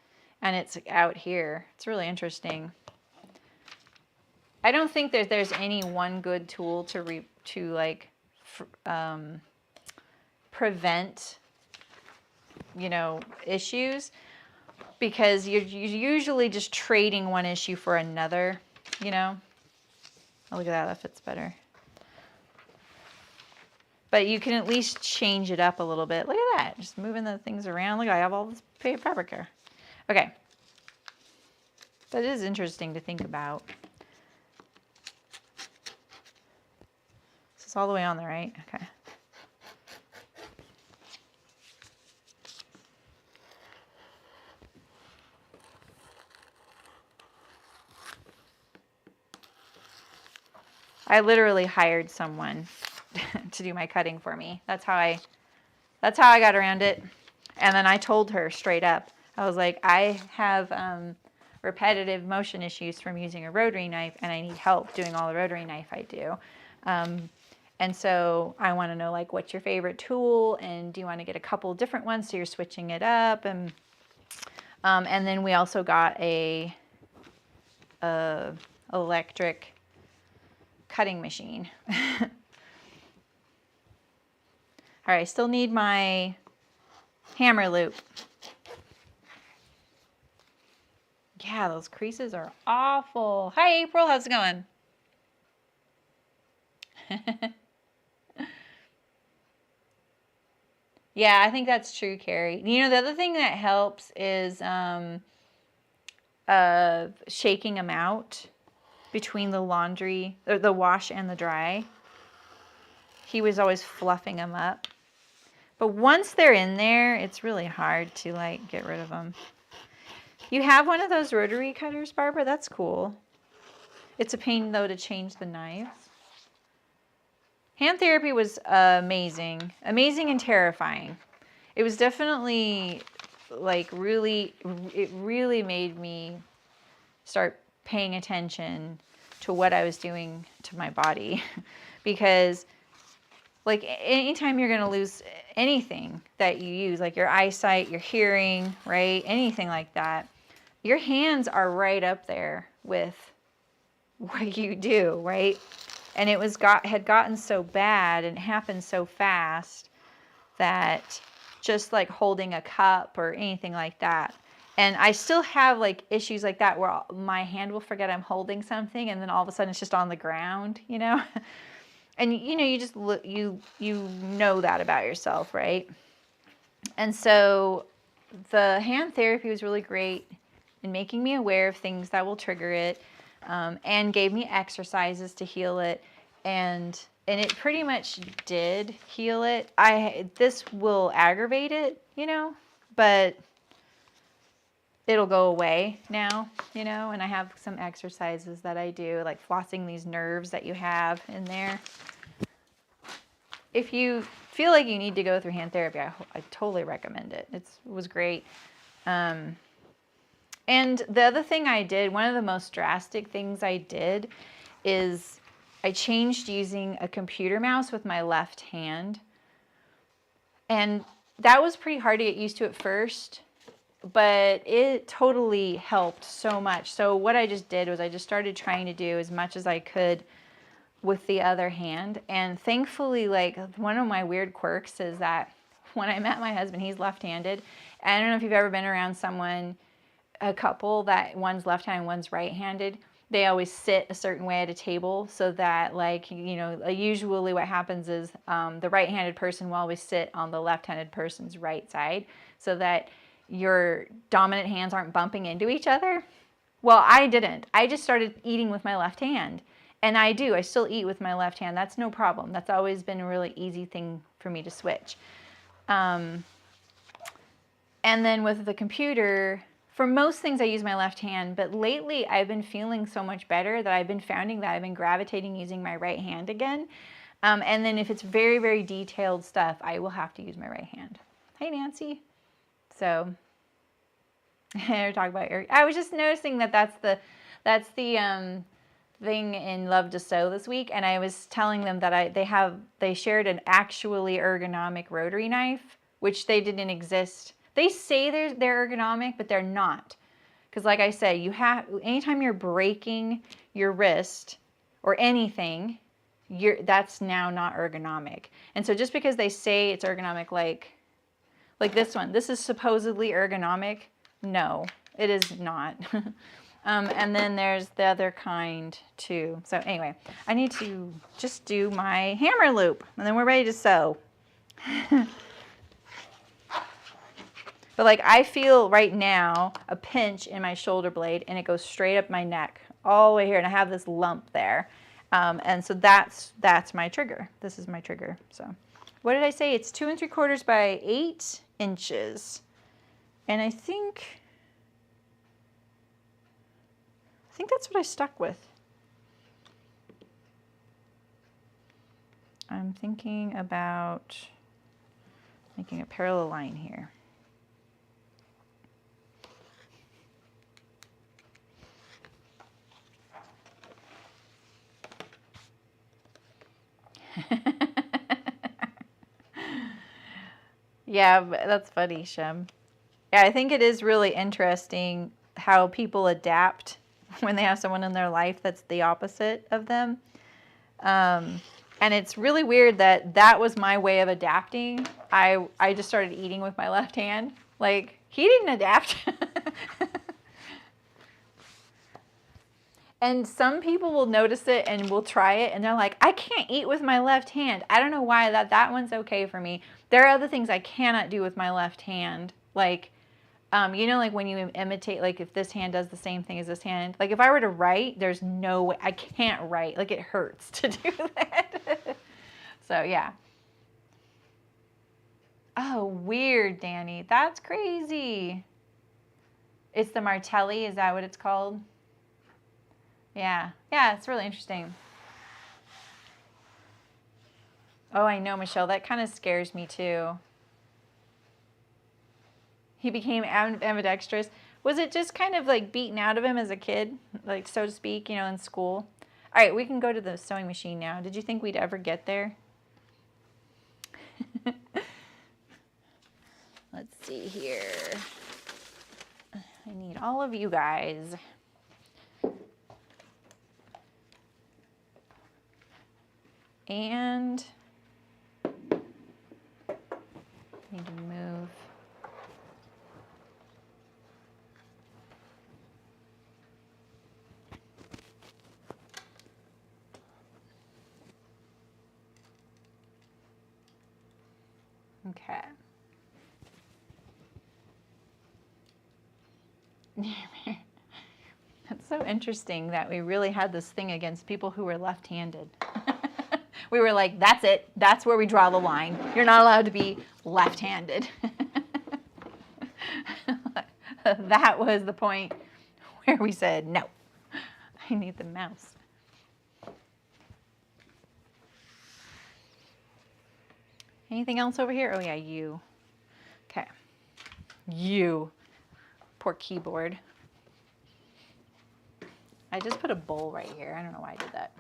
and it's out here. It's really interesting. I don't think that there's any one good tool to prevent, you know, issues, because you're usually just trading one issue for another, you know. Oh, look at that, that fits better. But you can at least change it up a little bit. Look at that, just moving the things around. Look, I have all this fabric here. Okay. That is interesting to think about. This is all the way on there, right? Okay. I literally hired someone to do my cutting for me. That's how I got around it. And then I told her straight up, I was like, I have repetitive motion issues from using a rotary knife, and I need help doing all the rotary knife I do. And And so I want to know, like, what's your favorite tool, and do you want to get a couple different ones so you're switching it up? And then we also got a electric cutting machine. All right, I still need my hammer loop. Yeah, those creases are awful. Hi, April. How's it going? Yeah, I think that's true, Carrie. You know, the other thing that helps is shaking them out between the laundry, or the wash and the dry. He was always fluffing them up. But once they're in there, it's really hard to, like, get rid of them. You have one of those rotary cutters, Barbara? That's cool. It's a pain, though, to change the knives. Hand therapy was amazing. Amazing and terrifying. It was definitely, like, it really made me start paying attention to what I was doing to my body. Because, like, anytime you're going to lose anything that you use, like your eyesight, your hearing, right? Anything like that, your hands are right up there with what you do, right? And it had gotten so bad and happened so fast that just like holding a cup or anything like that. And I still have like issues like that where my hand will forget I'm holding something, and then all of a sudden it's just on the ground, you know? And you know, you just look, you know that about yourself, right? And so the hand therapy was really great in making me aware of things that will trigger it, and gave me exercises to heal it, and it pretty much did heal it. This will aggravate it, you know, but it'll go away now, you know, and I have some exercises that I do, like flossing these nerves that you have in there. If you feel like you need to go through hand therapy, I totally recommend it. It was great. And the other thing I did, one of the most drastic things I did, is I changed using a computer mouse with my left hand. And that was pretty hard to get used to at first, but it totally helped so much. So what I just did was I just started trying to do as much as I could with the other hand. And thankfully, like, one of my weird quirks is that when I met my husband, he's left-handed. I don't know if you've ever been around someone, a couple that one's left-handed, one's right-handed. They always sit a certain way at a table so that, like, you know, usually what happens is the right-handed person will always sit on the left-handed person's right side so that your dominant hands aren't bumping into each other. Well, I didn't. I just started eating with my left hand. And I still eat with my left hand. That's no problem. That's always been a really easy thing for me to switch. And then with the computer, for most things I use my left hand, but lately I've been feeling so much better that I've been finding that I've been gravitating using my right hand again. And then if it's very, very detailed stuff, I will have to use my right hand. Hey, Nancy. So, we're talking about I was just noticing that that's the thing in Love to Sew this week, and I was telling them that they shared an actually ergonomic rotary knife, which they didn't exist. They say they're ergonomic, but they're not, because like I say, anytime you're breaking your wrist or anything, that's now not ergonomic. And so just because they say it's ergonomic, like this one, this is supposedly ergonomic. No, it is not. And then there's the other kind too. So anyway, I need to just do my hammer loop, and then we're ready to sew. But like, I feel right now a pinch in my shoulder blade, and it goes straight up my neck all the way here, and I have this lump there. And so that's my trigger. This is my trigger. So what did I say? It's 2 3/4 by 8 inches. And I think that's what I stuck with. I'm thinking about making a parallel line here. Yeah, but that's funny, Shem. Yeah, I think it is really interesting how people adapt when they have someone in their life that's the opposite of them. And it's really weird that that was my way of adapting. I just started eating with my left hand. Like, he didn't adapt. And some people will notice it and will try it, and they're like, I can't eat with my left hand. I don't know why that one's okay for me. There are other things I cannot do with my left hand. Like, you know, like when you imitate, like if this hand does the same thing as this hand, like if I were to write, there's no way, I can't write. Like it hurts to do that. So yeah. Oh, weird, Danny. That's crazy. It's the Martelli, is that what it's called? Yeah. Yeah, it's really interesting. Oh, I know, Michelle. That kind of scares me too. He became ambidextrous. Was it just kind of like beaten out of him as a kid, like so to speak, you know, in school? All right, we can go to the sewing machine now. Did you think we'd ever get there? Let's see here. I need all of you guys. And I need to move. Okay. That's so interesting that we really had this thing against people who were left-handed. We were like, that's it. That's where we draw the line. You're not allowed to be left-handed. That was the point where we said, no, I need the mouse. Anything else over here? Oh yeah, you. Okay. You. Poor keyboard. I just put a bowl right here. I don't know why I did that.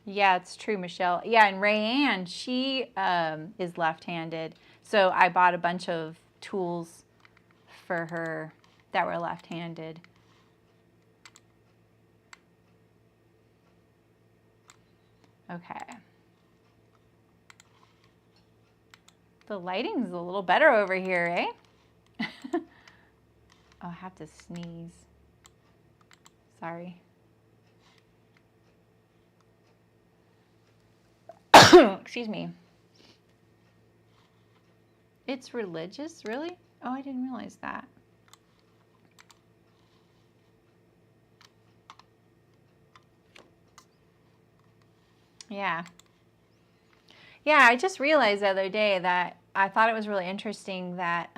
Yeah, it's true, Michelle. Yeah, and Rayanne, she is left-handed. So I bought a bunch of tools for her that were left-handed. Okay. The lighting's a little better over here, eh? Oh, I have to sneeze. Sorry. Excuse me. It's religious, really? Oh, I didn't realize that. Yeah. Yeah, I just realized the other day that I thought it was really interesting that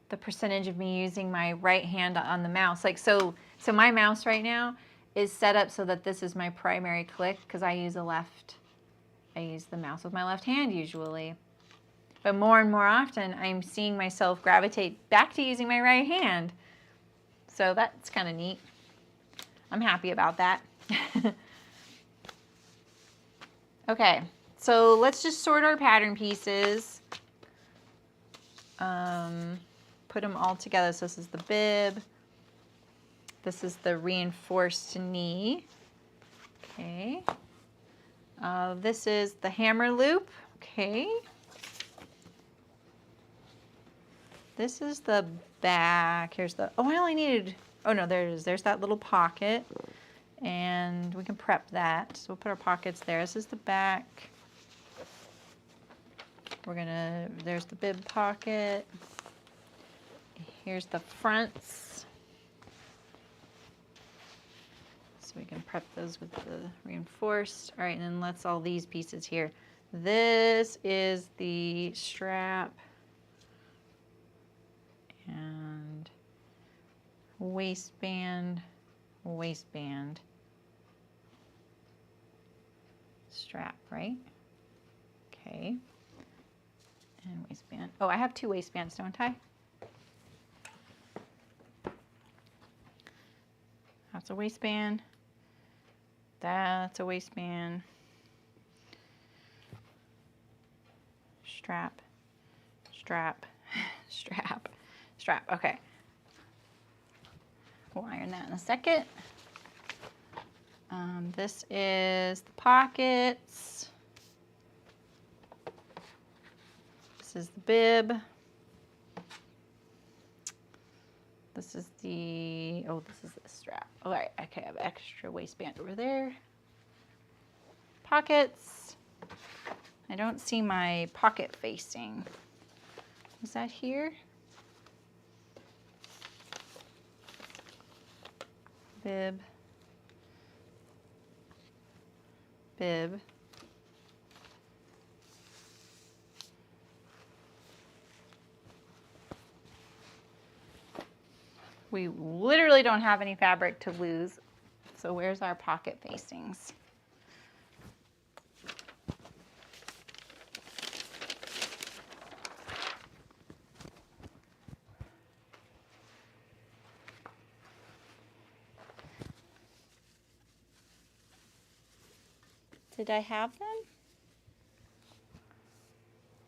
the percentage of me using my right hand on the mouse. Like, so my mouse right now is set up so that this is my primary click because I use the mouse with my left hand usually. But more and more often, I'm seeing myself gravitate back to using my right hand. So that's kind of neat. I'm happy about that. Okay, so let's just sort our pattern pieces. Put them all together. So this is the bib. This is the reinforced knee. Okay. This is the hammer loop. Okay. This is the back. Here's the, oh, I only needed, oh no, there it is. There's that little pocket. And we can prep that. So we'll put our pockets there. This is the back. There's the bib pocket. Here's the fronts. So we can prep those with the reinforced. All right, and then let's all these pieces here. This is the strap and waistband, strap, right? Okay. And waistband. Oh, I have two waistbands, don't I? That's a waistband. That's a waistband. strap, strap, strap, strap. Okay. We'll iron that in a second. This is the pockets. This is the bib. This is the, oh, this is the strap. All right, okay, I have extra waistband over there. Pockets. I don't see my pocket facing. Is that here? Bib. Bib. We literally don't have any fabric to lose. So where's our pocket facings? Did I have them?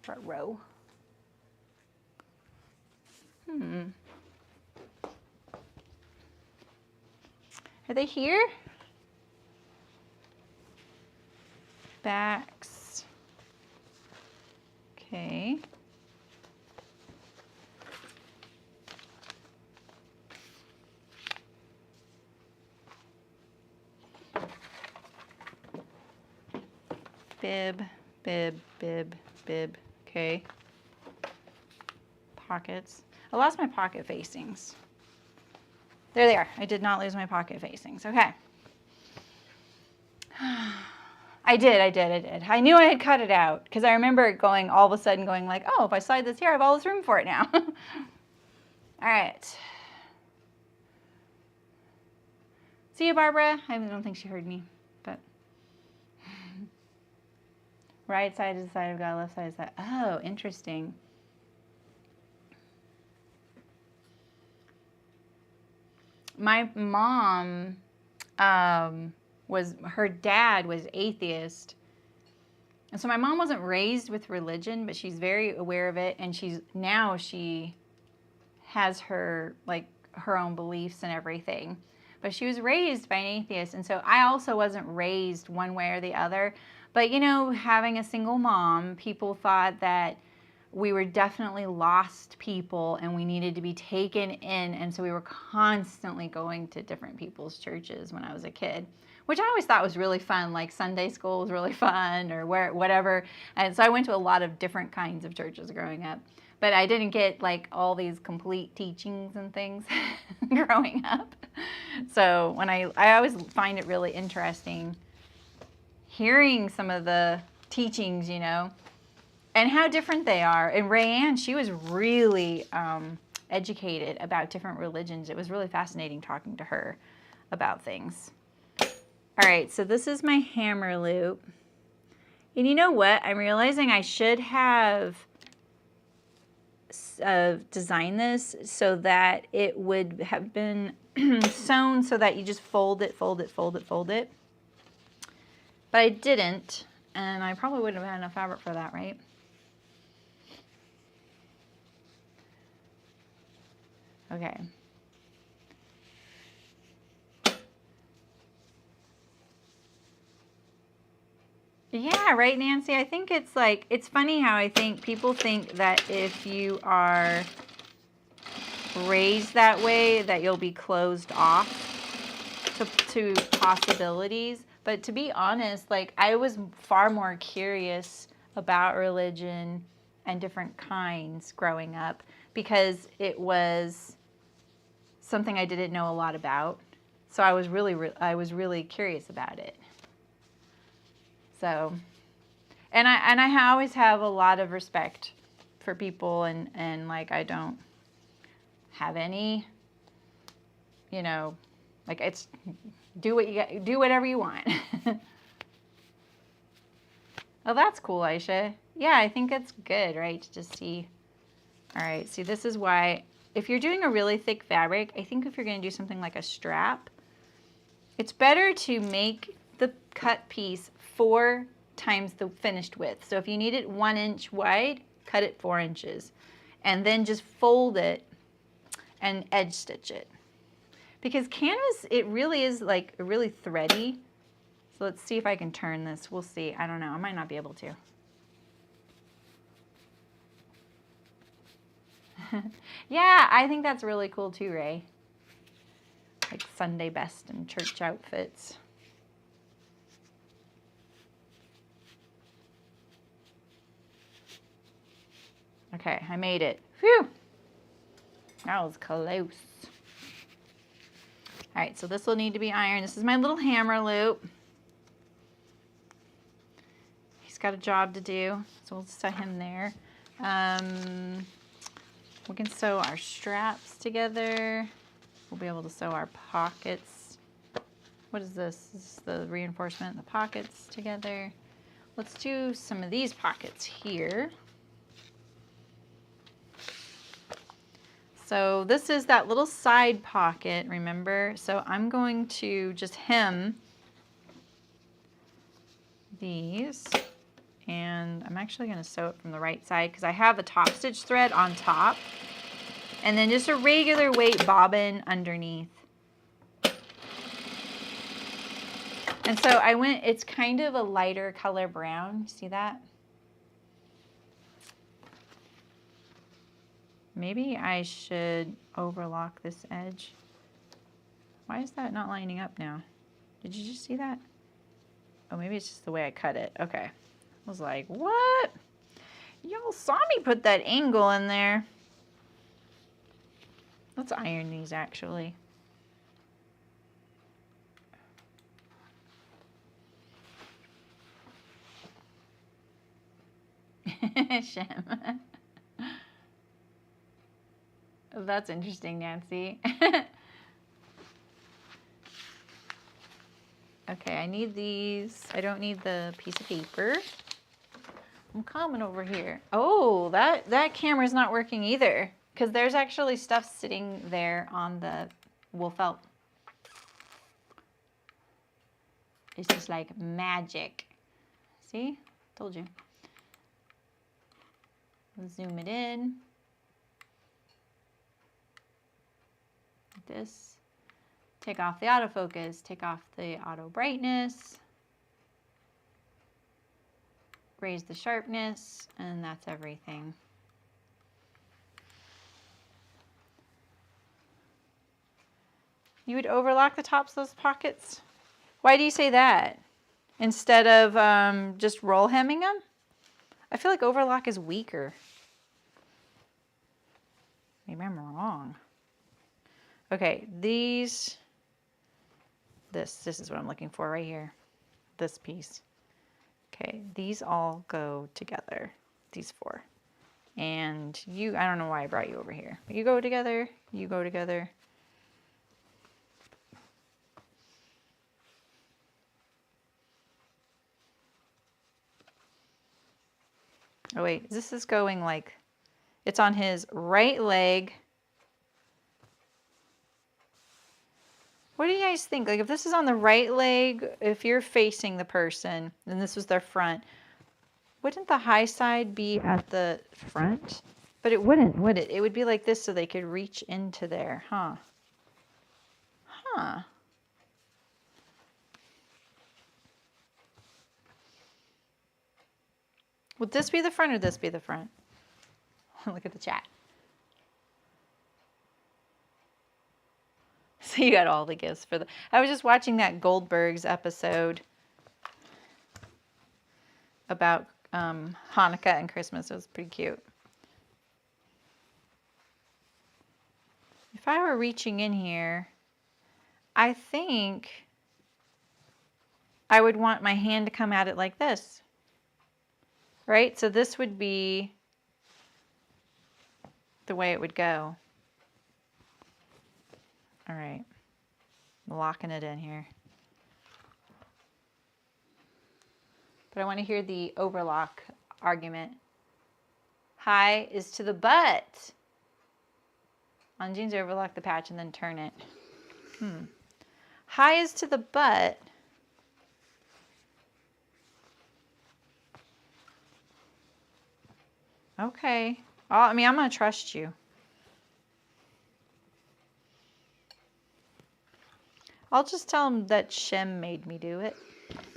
Front row. Are they here? Backs. Okay. Bib, bib, bib, bib. Okay. Pockets. I lost my pocket facings. There they are. I did not lose my pocket facings. Okay. I did. I knew I had cut it out because I remember going all of a sudden going like, oh, if I slide this here, I have all this room for it now. All right. See you, Barbara. I don't think she heard me, but right side is the side I've got, left side is that. Oh, interesting. My mom, her dad was atheist. And so my mom wasn't raised with religion, but she's very aware of it. And she has her own beliefs and everything. But she was raised by an atheist. And so I also wasn't raised one way or the other. But, you know, having a single mom, people thought that we were definitely lost people and we needed to be taken in. And so we were constantly going to different people's churches when I was a kid, which I always thought was really fun. Like Sunday school was really fun or whatever. And so I went to a lot of different kinds of churches growing up, but I didn't get like all these complete teachings and things growing up. So when I always find it really interesting hearing some of the teachings, you know, and how different they are. And Rayanne, she was really educated about different religions. It was really fascinating talking to her about things. All right, so this is my hammer loop. And you know what? I'm realizing I should have designed this so that it would have been sewn so that you just fold it, fold it, fold it, fold it. But I didn't, and I probably wouldn't have had enough fabric for that, right? Okay. Yeah, right, Nancy? I think it's like, it's funny how I think people think that if you are raised that way, that you'll be closed off to possibilities. But to be honest, like I was far more curious about religion and different kinds growing up because it was something I didn't know a lot about. So I was really curious about it. So, and I always have a lot of respect for people and like I don't have any, you know, like it's do whatever you want. Oh, that's cool, Aisha. Yeah, I think it's good, right? To just see. All right, see, this is why if you're doing a really thick fabric, I think if you're going to do something like a strap, it's better to make the cut piece for times the finished width. So if you need it 1 inch wide, cut it 4 inches. And then just fold it and edge stitch it. Because canvas, it really is like really thready. So let's see if I can turn this. We'll see. I don't know. I might not be able to. Yeah, I think that's really cool too, Ray. Like Sunday best and church outfits. Okay, I made it. Phew! That was close. All right, so this will need to be ironed. This is my little hammer loop. He's got a job to do, so we'll set him there. We can sew our straps together. We'll be able to sew our pockets. What is this? This is the reinforcement, the pockets together. Let's do some of these pockets here. So this is that little side pocket, remember? So I'm going to just hem these, and I'm actually going to sew it from the right side because I have a top stitch thread on top, and then just a regular weight bobbin underneath. And so I went, it's kind of a lighter color brown, see that? Maybe I should overlock this edge. Why is that not lining up now? Did you just see that? Oh, maybe it's just the way I cut it. Okay. I was like, what? Y'all saw me put that angle in there. Let's iron these actually. Shem. That's interesting, Nancy. Okay, I need these. I don't need the piece of paper. I'm coming over here. Oh, that camera's not working either, because there's actually stuff sitting there on the wool felt. It's just like magic. See? Told you. Zoom it in. Like this. Take off the autofocus, take off the auto brightness, raise the sharpness, and that's everything. You would overlock the tops of those pockets? Why do you say that? Instead of just roll hemming them? I feel like overlock is weaker. Maybe I'm wrong. Okay, these... This is what I'm looking for right here. This piece. Okay, these all go together. These four. And you, I don't know why I brought you over here. You go together, you go together. Oh wait, this is going like, it's on his right leg. What do you guys think? Like if this is on the right leg, if you're facing the person and this was their front, wouldn't the high side be at the front? But it wouldn't, would it? It would be like this so they could reach into there, huh? Huh. Would this be the front or this be the front? Look at the chat. So you got all the gifts for the... I was just watching that Goldberg's episode about Hanukkah and Christmas. It was pretty cute. If I were reaching in here, I think I would want my hand to come at it like this. Right? So this would be the way it would go. All right, I'm locking it in here. But I want to hear the overlock argument. High is to the butt. On jeans, overlock the patch and then turn it. High is to the butt. Okay. I mean, I'm going to trust you. I'll just tell him that Shem made me do it.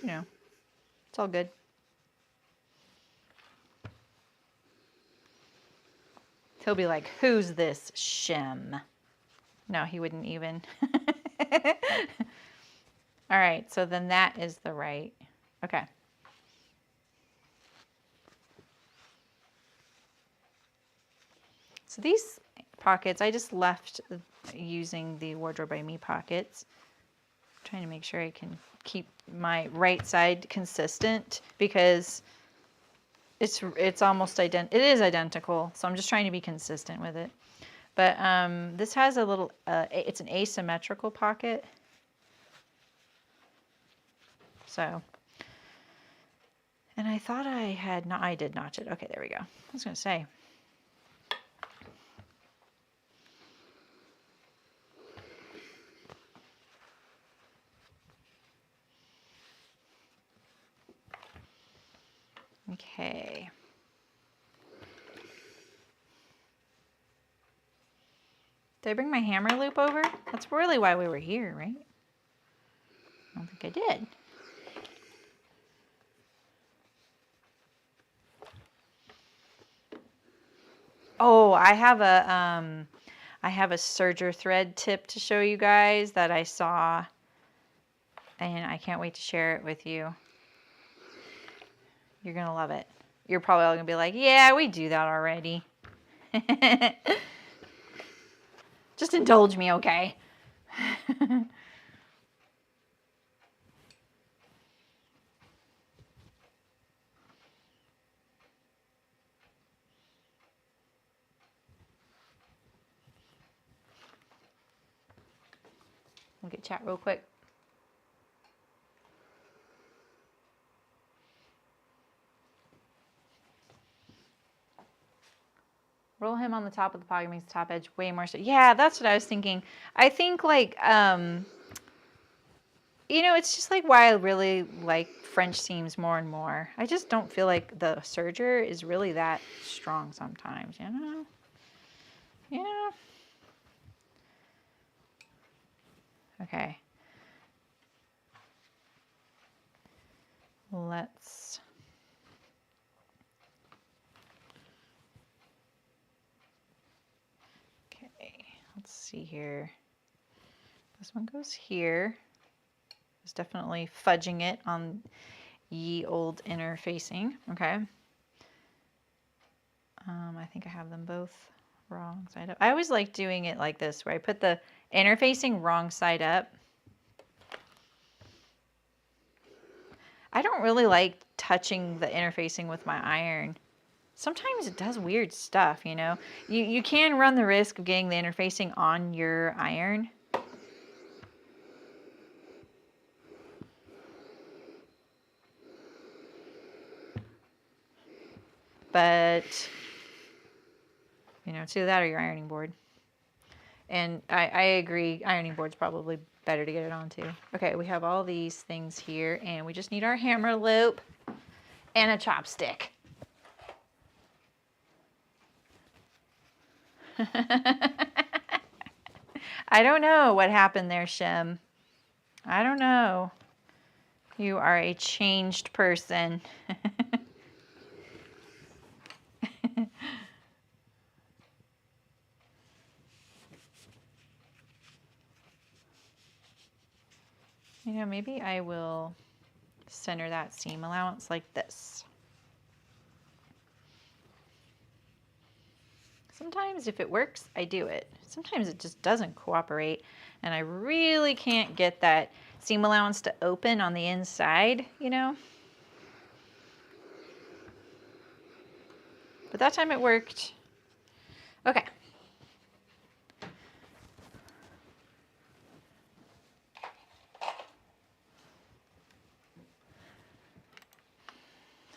You know, it's all good. He'll be like, who's this Shem? No, he wouldn't even. All right, so then that is the right. Okay. So these pockets, I just left using the Wardrobe by Me pockets. I'm trying to make sure I can keep my right side consistent because it's almost it is identical. So I'm just trying to be consistent with it. But this has a little, it's an asymmetrical pocket. So, and I thought I had not, I did notch it. Okay, there we go. I was going to say. Okay. Did I bring my hammer loop over? That's really why we were here, right? I don't think I did. Oh, I have a serger thread tip to show you guys that I saw, and I can't wait to share it with you. You're gonna love it. You're probably all gonna be like, yeah, we do that already. Just indulge me, okay? Look at chat real quick. Roll him on the top of the pocket makes the top edge way more so. Yeah, that's what I was thinking. I think like, you know, it's just like why I really like French seams more and more. I just don't feel like the serger is really that strong sometimes, you know? Yeah. Okay. Let's... Okay, let's see here. This one goes here. It's definitely fudging it on ye old interfacing. Okay. I think I have them both wrong side up. I always like doing it like this, where I put the interfacing wrong side up. I don't really like touching the interfacing with my iron. Sometimes it does weird stuff, you know. You can run the risk of getting the interfacing on your iron. But, you know, it's either that or your ironing board. And I agree, ironing board's probably better to get it onto. Okay, we have all these things here, and we just need our hammer loop and a chopstick. I don't know what happened there, Shem. I don't know. You are a changed person. You know, maybe I will center that seam allowance like this. Sometimes if it works, I do it. Sometimes it just doesn't cooperate, and I really can't get that seam allowance to open on the inside, you know? But that time it worked. Okay.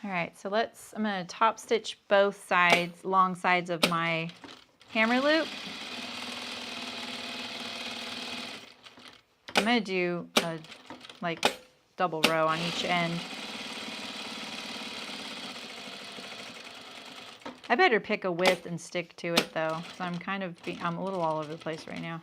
All right, so I'm gonna top stitch both sides, long sides of my hammer loop. I'm gonna do a like double row on each end. I better pick a width and stick to it though, so I'm I'm a little all over the place right now.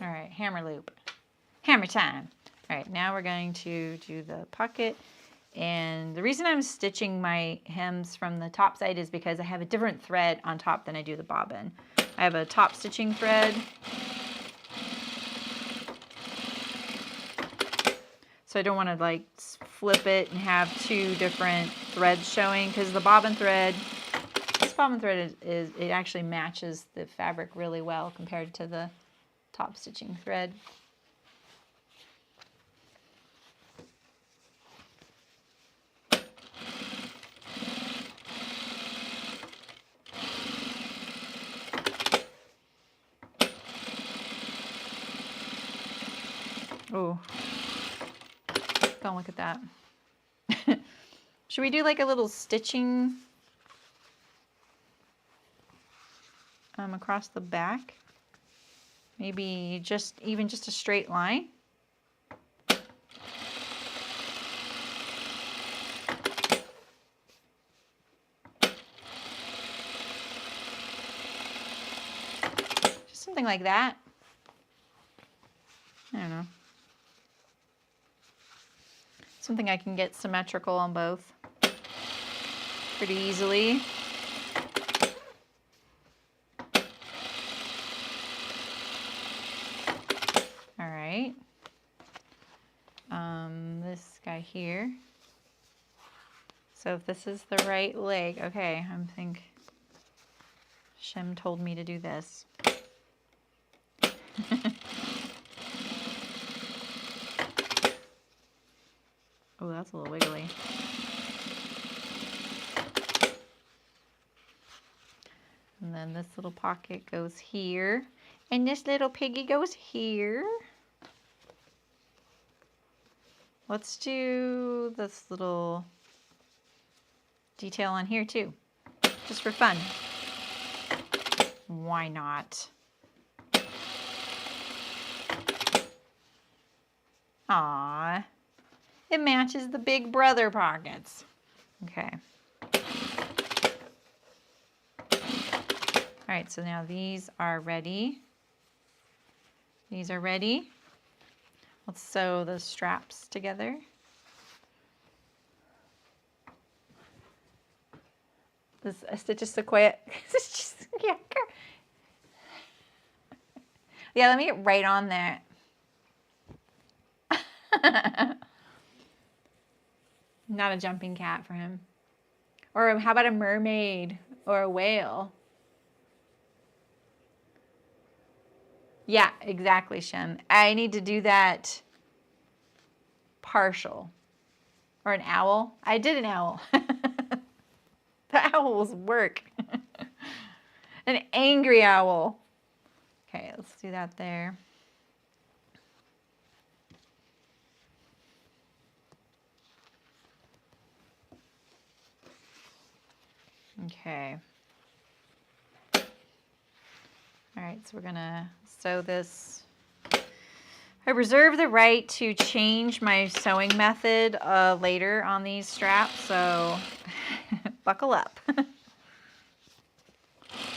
All right, hammer loop. Hammer time. All right, now we're going to do the pocket. And the reason I'm stitching my hems from the top side is because I have a different thread on top than I do the bobbin. I have a top stitching thread. So I don't want to like flip it and have two different threads showing, because the bobbin thread, this bobbin thread it actually matches the fabric really well compared to the top stitching thread. Oh, don't look at that. Should we do like a little stitching across the back? Maybe even just a straight line. Just something like that. I don't know. Something I can get symmetrical on both pretty easily. All right. This guy here. So if this is the right leg, okay, I think Shem told me to do this. Oh, that's a little wiggly. And then this little pocket goes here. And this little piggy goes here. Let's do this little detail on here too, just for fun. Why not? Aww. It matches the big brother pockets. Okay. All right, so now these are ready. These are ready. Let's sew the straps together. This a stitch is to quit. Yeah, let me get right on that. Not a jumping cat for him. Or how about a mermaid or a whale? Yeah, exactly, Shem. I need to do that partial. Or an owl. I did an owl. The owls work. An angry owl. Okay, let's do that there. Okay. All right, so we're gonna sew this. I reserve the right to change my sewing method later on these straps, so buckle up.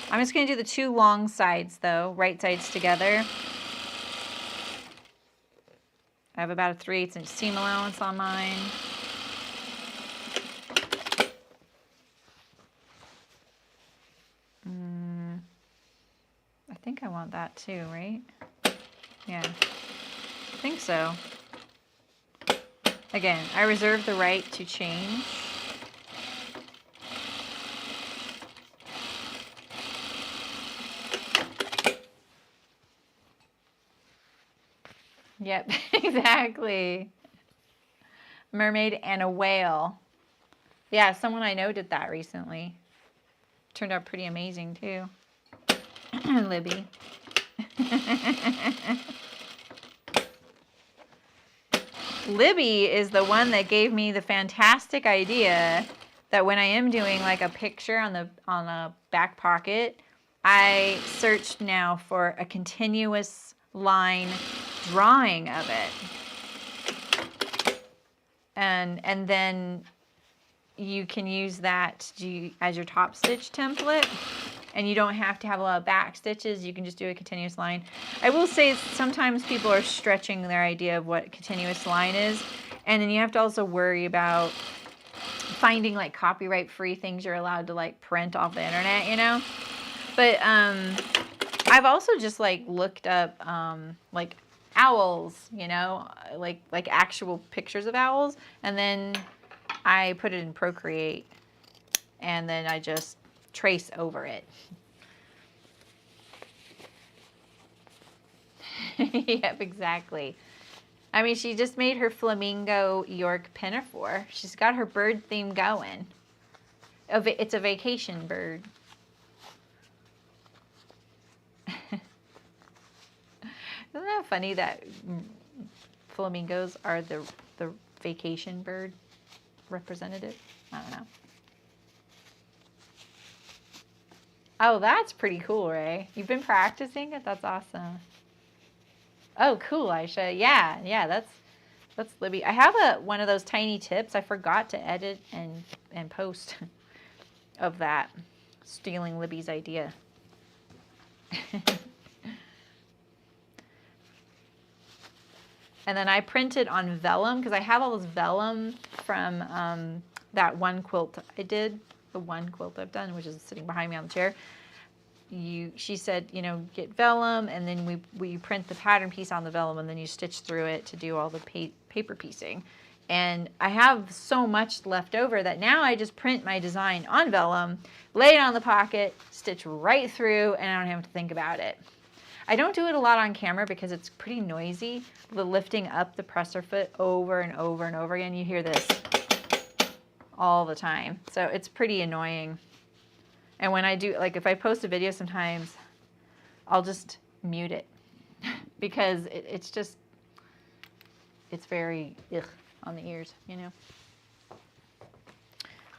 I'm just gonna do the two long sides though, right sides together. I have about a 3/8 inch seam allowance on mine. I think I want that too, right? Yeah, I think so. Again, I reserve the right to change. Yep, exactly. Mermaid and a whale. Yeah, someone I know did that recently. Turned out pretty amazing too. Libby. Libby is the one that gave me the fantastic idea that when I am doing like a picture on a back pocket, I search now for a continuous line drawing of it. And then you can use that as your top stitch template, and you don't have to have a lot of back stitches. You can just do a continuous line. I will say sometimes people are stretching their idea of what continuous line is, and then you have to also worry about finding like copyright free things you're allowed to like print off the internet, you know. But I've also just like looked up like owls, you know, like actual pictures of owls, and then I put it in Procreate, and then I just trace over it. Yep, exactly. I mean, she just made her flamingo York pinafore. She's got her bird theme going. It's a vacation bird. Isn't that funny that flamingos are the vacation bird representative? I don't know. Oh, that's pretty cool, Ray. You've been practicing it? That's awesome. Oh, cool, Aisha. Yeah, that's Libby. I have one of those tiny tips. I forgot to edit and post of that. Stealing Libby's idea. And then I printed on vellum, because I have all this vellum from that one quilt I did, the one quilt I've done, which is sitting behind me on the chair. She said, you know, get vellum, and then we print the pattern piece on the vellum, and then you stitch through it to do all the paper piecing. And I have so much left over that now I just print my design on vellum, lay it on the pocket, stitch right through, and I don't have to think about it. I don't do it a lot on camera because it's pretty noisy, the lifting up the presser foot over and over and over again. You hear this all the time, so it's pretty annoying. And when I do, like if I post a video sometimes, I'll just mute it because it's very on the ears, you know.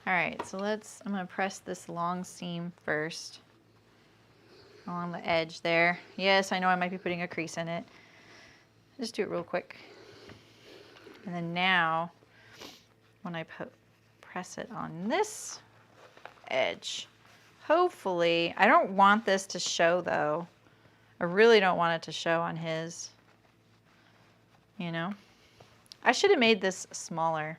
All right, so I'm gonna press this long seam first along the edge there. Yes, I know I might be putting a crease in it. Just do it real quick. And then now, when I press it on this edge, hopefully, I don't want this to show though. I really don't want it to show on his, you know. I should have made this smaller.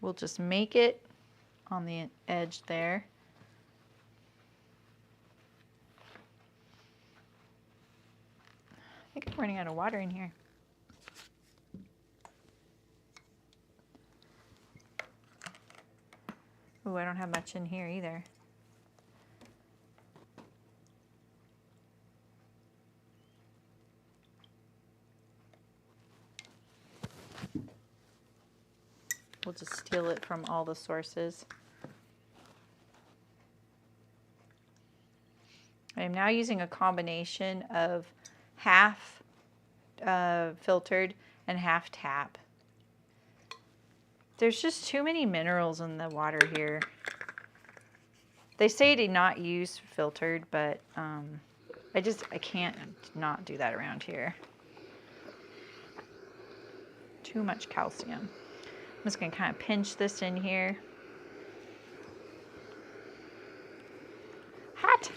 We'll just make it on the edge there. I think I'm running out of water in here. Oh, I don't have much in here either. We'll just steal it from all the sources. I am now using a combination of half filtered and half tap. There's just too many minerals in the water here. They say to not use filtered, but I can't not do that around here. Too much calcium. I'm just going to kind of pinch this in here. Hot.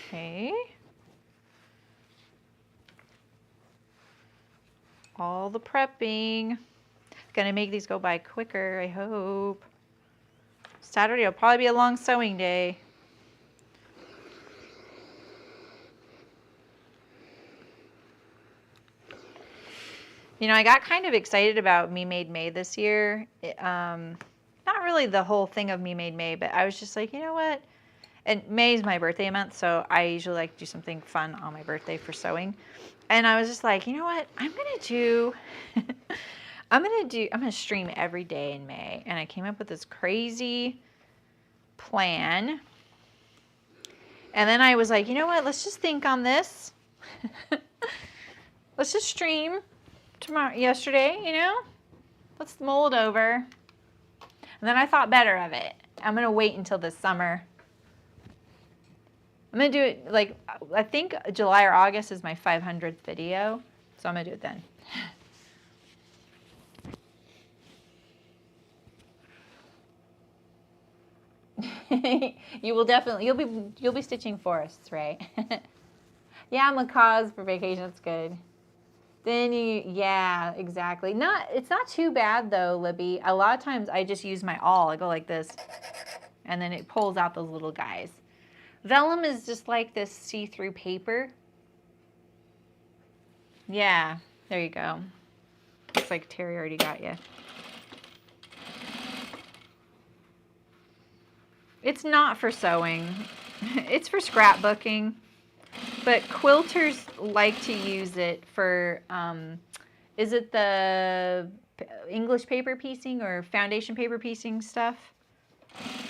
Okay. All the prepping. Gonna make these go by quicker, I hope. Saturday will probably be a long sewing day. You know, I got kind of excited about Me Made May this year. Not really the whole thing of Me Made May, but I was just like, you know what? And May is my birthday month, so I usually like to do something fun on my birthday for sewing. And I was just like, you know what? I'm gonna stream every day in May. And I came up with this crazy plan. And then I was like, you know what? Let's just think on this. Let's just stream yesterday, you know? Let's mold over. And then I thought better of it. I'm gonna wait until this summer. I'm gonna do it like, I think July or August is my 500th video. So I'm gonna do it then. You will definitely, you'll be stitching forests, right? Yeah, macaws for vacation, that's good. Then yeah, exactly. It's not too bad though, Libby. A lot of times I just use my awl. I go like this, and then it pulls out those little guys. Vellum is just like this see-through paper. Yeah, there you go. Looks like Terry already got you. It's not for sewing. It's for scrapbooking. But quilters like to use it for, is it the English paper piecing or foundation paper piecing stuff?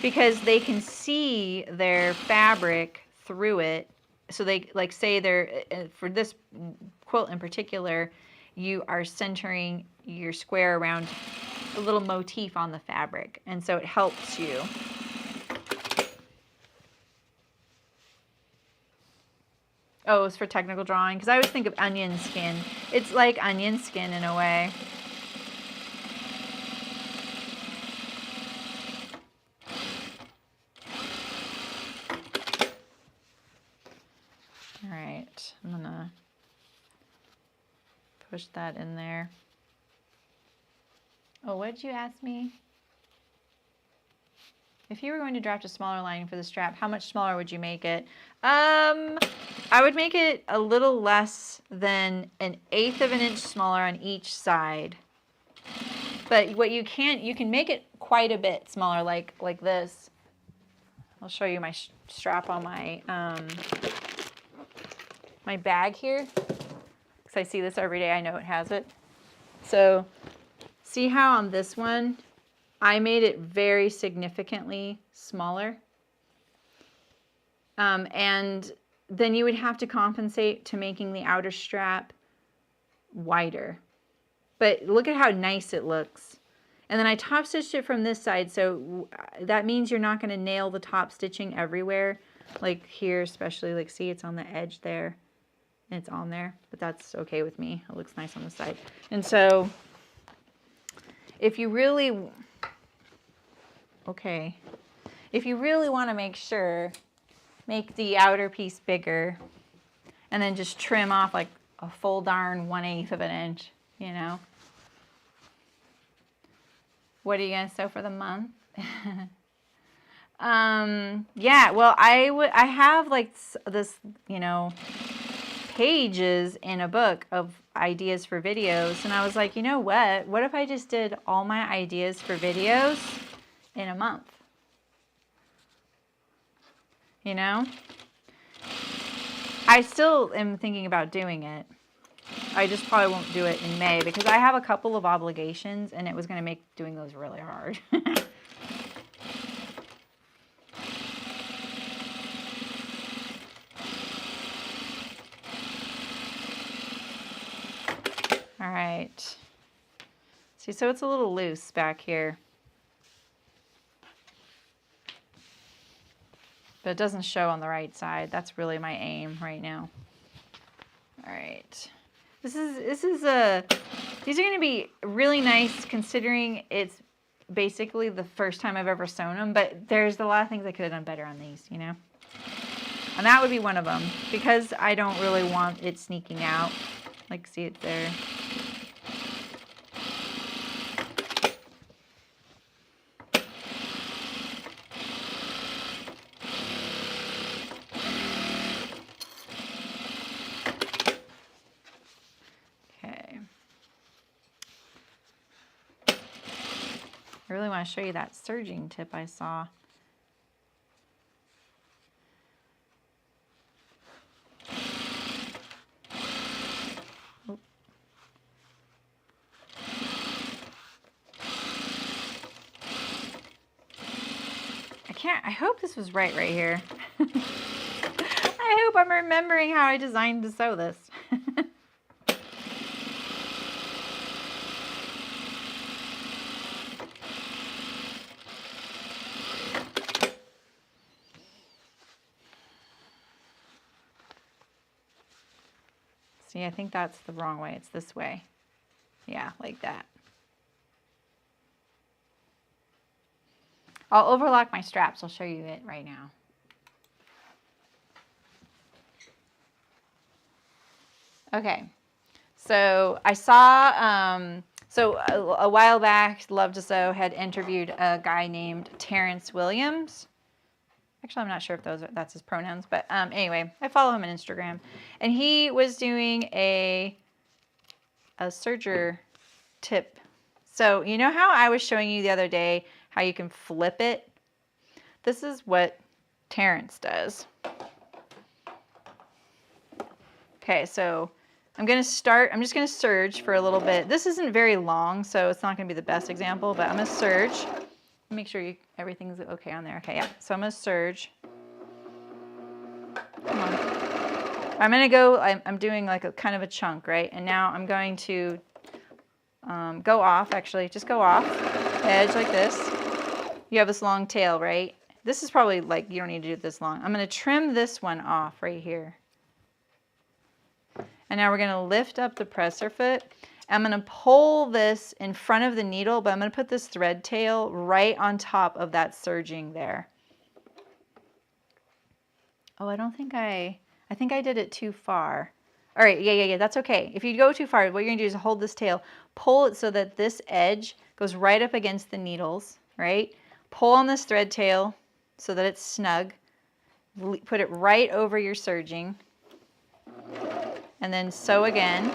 Because they can see their fabric through it. So they, like, say they're, for this quilt in particular, you are centering your square around a little motif on the fabric. And so it helps you. Oh, it's for technical drawing. Because I always think of onion skin. It's like onion skin in a way. All right, I'm gonna push that in there. Oh, what did you ask me? If you were going to draft a smaller lining for the strap, how much smaller would you make it? I would make it a little less than 1/8 of an inch smaller on each side. But what you can make it quite a bit smaller, like this. I'll show you my strap on my my bag here, because I see this every day. I know it has it. So see how on this one, I made it very significantly smaller. And then you would have to compensate to making the outer strap wider. But look at how nice it looks. And then I top stitched it from this side, so that means you're not going to nail the top stitching everywhere. Like here especially, like see it's on the edge there. And it's on there, but that's okay with me. It looks nice on the side. And so if you really want to make sure, make the outer piece bigger and then just trim off like a full darn 1/8 of an inch, you know. What are you gonna sew for the month? Yeah, well, I have like this, you know, pages in a book of ideas for videos, and I was like, you know what if I just did all my ideas for videos in a month? You know, I still am thinking about doing it. I just probably won't do it in May because I have a couple of obligations and it was going to make doing those really hard. All right. See, so it's a little loose back here. But it doesn't show on the right side. That's really my aim right now. All right. These are going to be really nice considering it's basically the first time I've ever sewn them, but there's a lot of things I could have done better on these, you know? And that would be one of them because I don't really want it sneaking out. Like, see it there. I really want to show you that serging tip I saw. I hope this was right here. I hope I'm remembering how I designed to sew this. See, I think that's the wrong way. It's this way. Yeah, like that. I'll overlock my straps. I'll show you it right now. Okay, so I saw, a while back, Love to Sew had interviewed a guy named Terrence Williams. Actually, I'm not sure if that's his pronouns, but anyway, I follow him on Instagram. And he was doing a serger tip. So you know how I was showing you the other day how you can flip it? This is what Terrence does. Okay, so I'm just going to serge for a little bit. This isn't very long, so it's not going to be the best example, but I'm going to serge. Make sure everything's okay on there. Okay, yeah. So I'm going to serge. Come on. I'm going to go, I'm doing like a kind of a chunk, right? And now I'm going to go off, actually. Just go off the edge like this. You have this long tail, right? This is probably like, you don't need to do it this long. I'm going to trim this one off right here. And now we're going to lift up the presser foot. I'm going to pull this in front of the needle, but I'm going to put this thread tail right on top of that serging there. Oh, I think I did it too far. All right, yeah, that's okay. If you go too far, what you're going to do is hold this tail, pull it so that this edge goes right up against the needles, right? Pull on this thread tail so that it's snug. Put it right over your serging. And then sew again.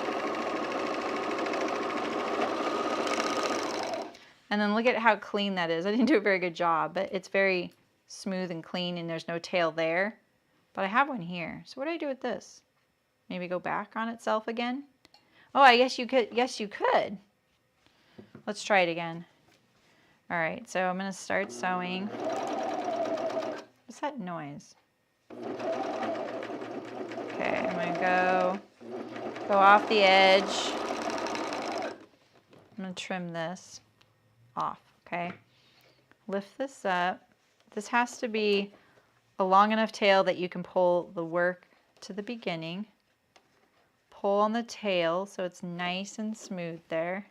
And then look at how clean that is. I didn't do a very good job, but it's very smooth and clean and there's no tail there. But I have one here. So what do I do with this? Maybe go back on itself again? Oh, I guess you could. Yes, you could. Let's try it again. All right, so I'm going to start sewing. What's that noise? Okay, I'm going to go off the edge. I'm going to trim this off, okay? Lift this up. This has to be a long enough tail that you can pull the work to the beginning. Pull on the tail so it's nice and smooth there.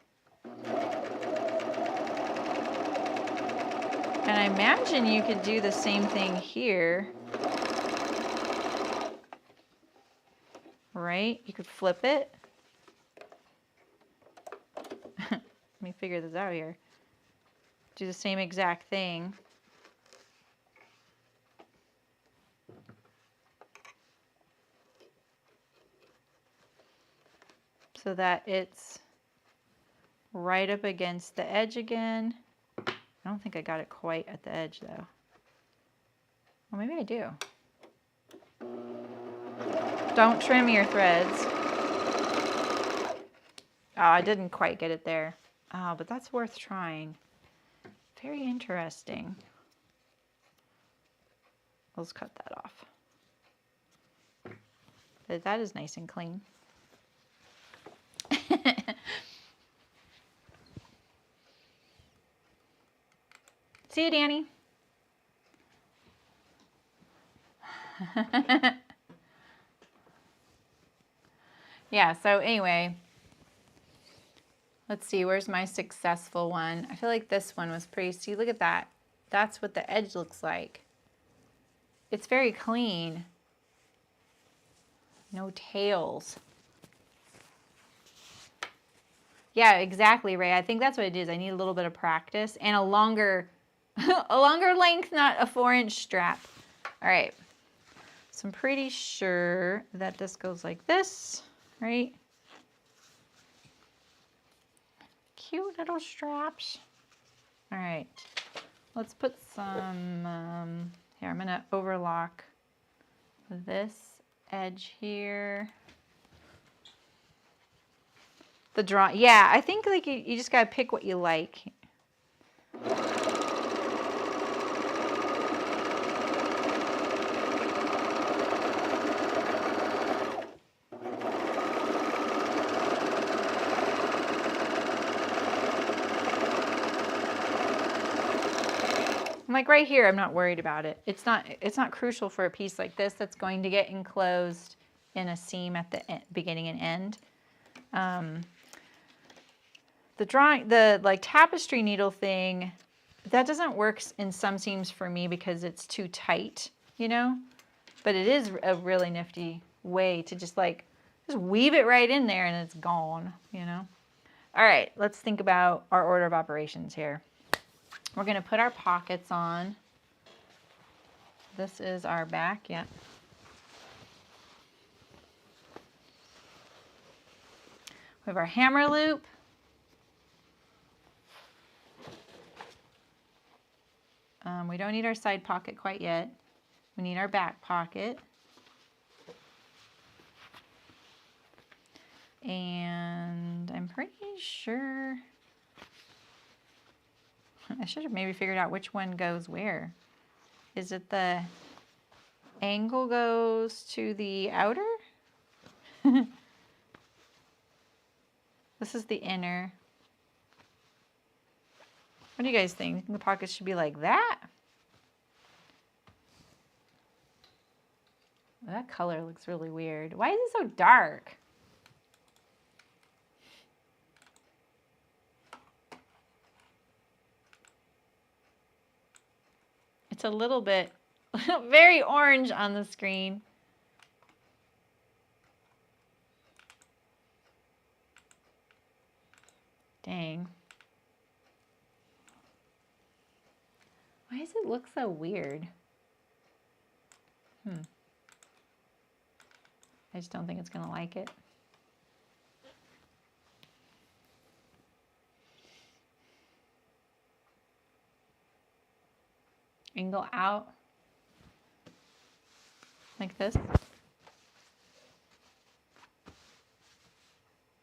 And I imagine you could do the same thing here. Right? You could flip it. Let me figure this out here. Do the same exact thing. So that it's right up against the edge again. I don't think I got it quite at the edge though. Well, maybe I do. Don't trim your threads. Oh, I didn't quite get it there. Oh, but that's worth trying. Very interesting. Let's cut that off. But that is nice and clean. See you, Danny. Yeah, so anyway, let's see, where's my successful one? I feel like this one was pretty, see, look at that. That's what the edge looks like. It's very clean. No tails. Yeah, exactly, Ray. I think that's what it is. I need a little bit of practice and a longer length, not a 4-inch strap. All right. So I'm pretty sure that this goes like this, right? Cute little straps. All right. Let's put some, here, I'm going to overlock this edge here. The draw, yeah, I think like you just gotta pick what you like. Like right here, I'm not worried about it. It's not crucial for a piece like this that's going to get enclosed in a seam at the beginning and end. The like tapestry needle thing, that doesn't work in some seams for me because it's too tight, you know? But it is a really nifty way to just weave it right in there and it's gone, you know? All right, let's think about our order of operations here. We're gonna put our pockets on. This is our back, yeah. We have our hammer loop. We don't need our side pocket quite yet. We need our back pocket. And I'm pretty sure I should have maybe figured out which one goes where. Is it the angle goes to the outer? This is the inner. What do you guys think? The pockets should be like that? That color looks really weird. Why is it so dark? It's a little bit very orange on the screen. Dang. Why does it look so weird? I just don't think it's gonna like it. Angle out like this.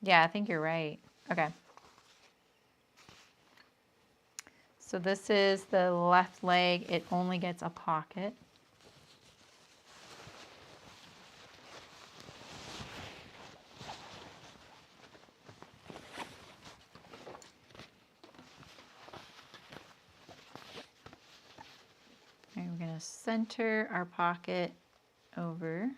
Yeah, I think you're right. Okay. So this is the left leg. It only gets a pocket. And we're going to center our pocket over.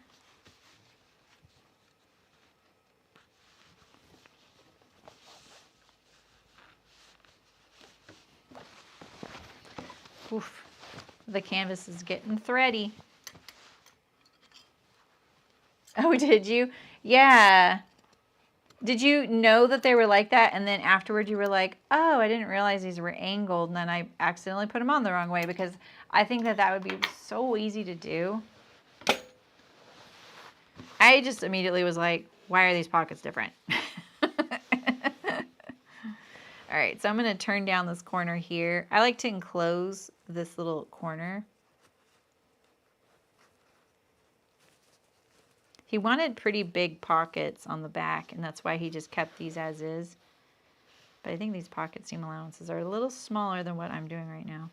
Oof, the canvas is getting thready. Oh, did you? Yeah. Did you know that they were like that? And then afterward you were like, oh, I didn't realize these were angled. And then I accidentally put them on the wrong way because I think that that would be so easy to do. I just immediately was like, why are these pockets different? All right, so I'm going to turn down this corner here. I like to enclose this little corner. He wanted pretty big pockets on the back, and that's why he just kept these as is. But I think these pocket seam allowances are a little smaller than what I'm doing right now.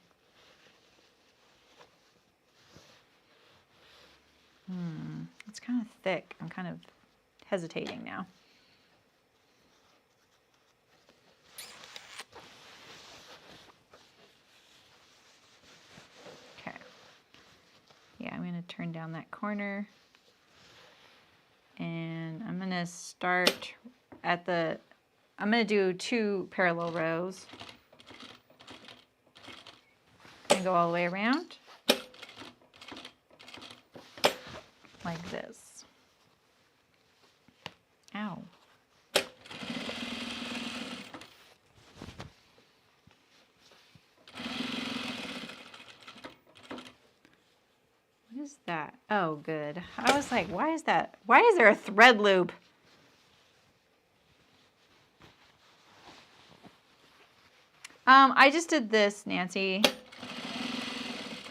It's kind of thick. I'm kind of hesitating now. Okay. Yeah, I'm going to turn down that corner. And I'm going to start at the, I'm going to do 2 parallel rows. And go all the way around. Like this. Ow. What is that? Oh, good. I was like, why is that? Why is there a thread loop? I just did this, Nancy.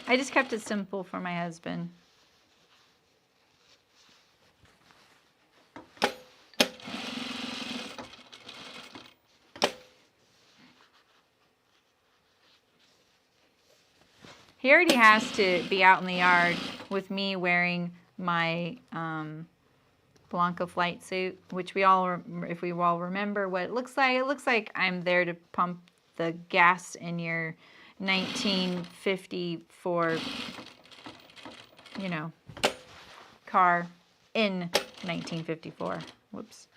I just kept it simple for my husband. He already has to be out in the yard with me wearing my Blanca flight suit, which we all, if we all remember what it looks like I'm there to pump the gas in your 1954, you know, car in 1954. Whoops.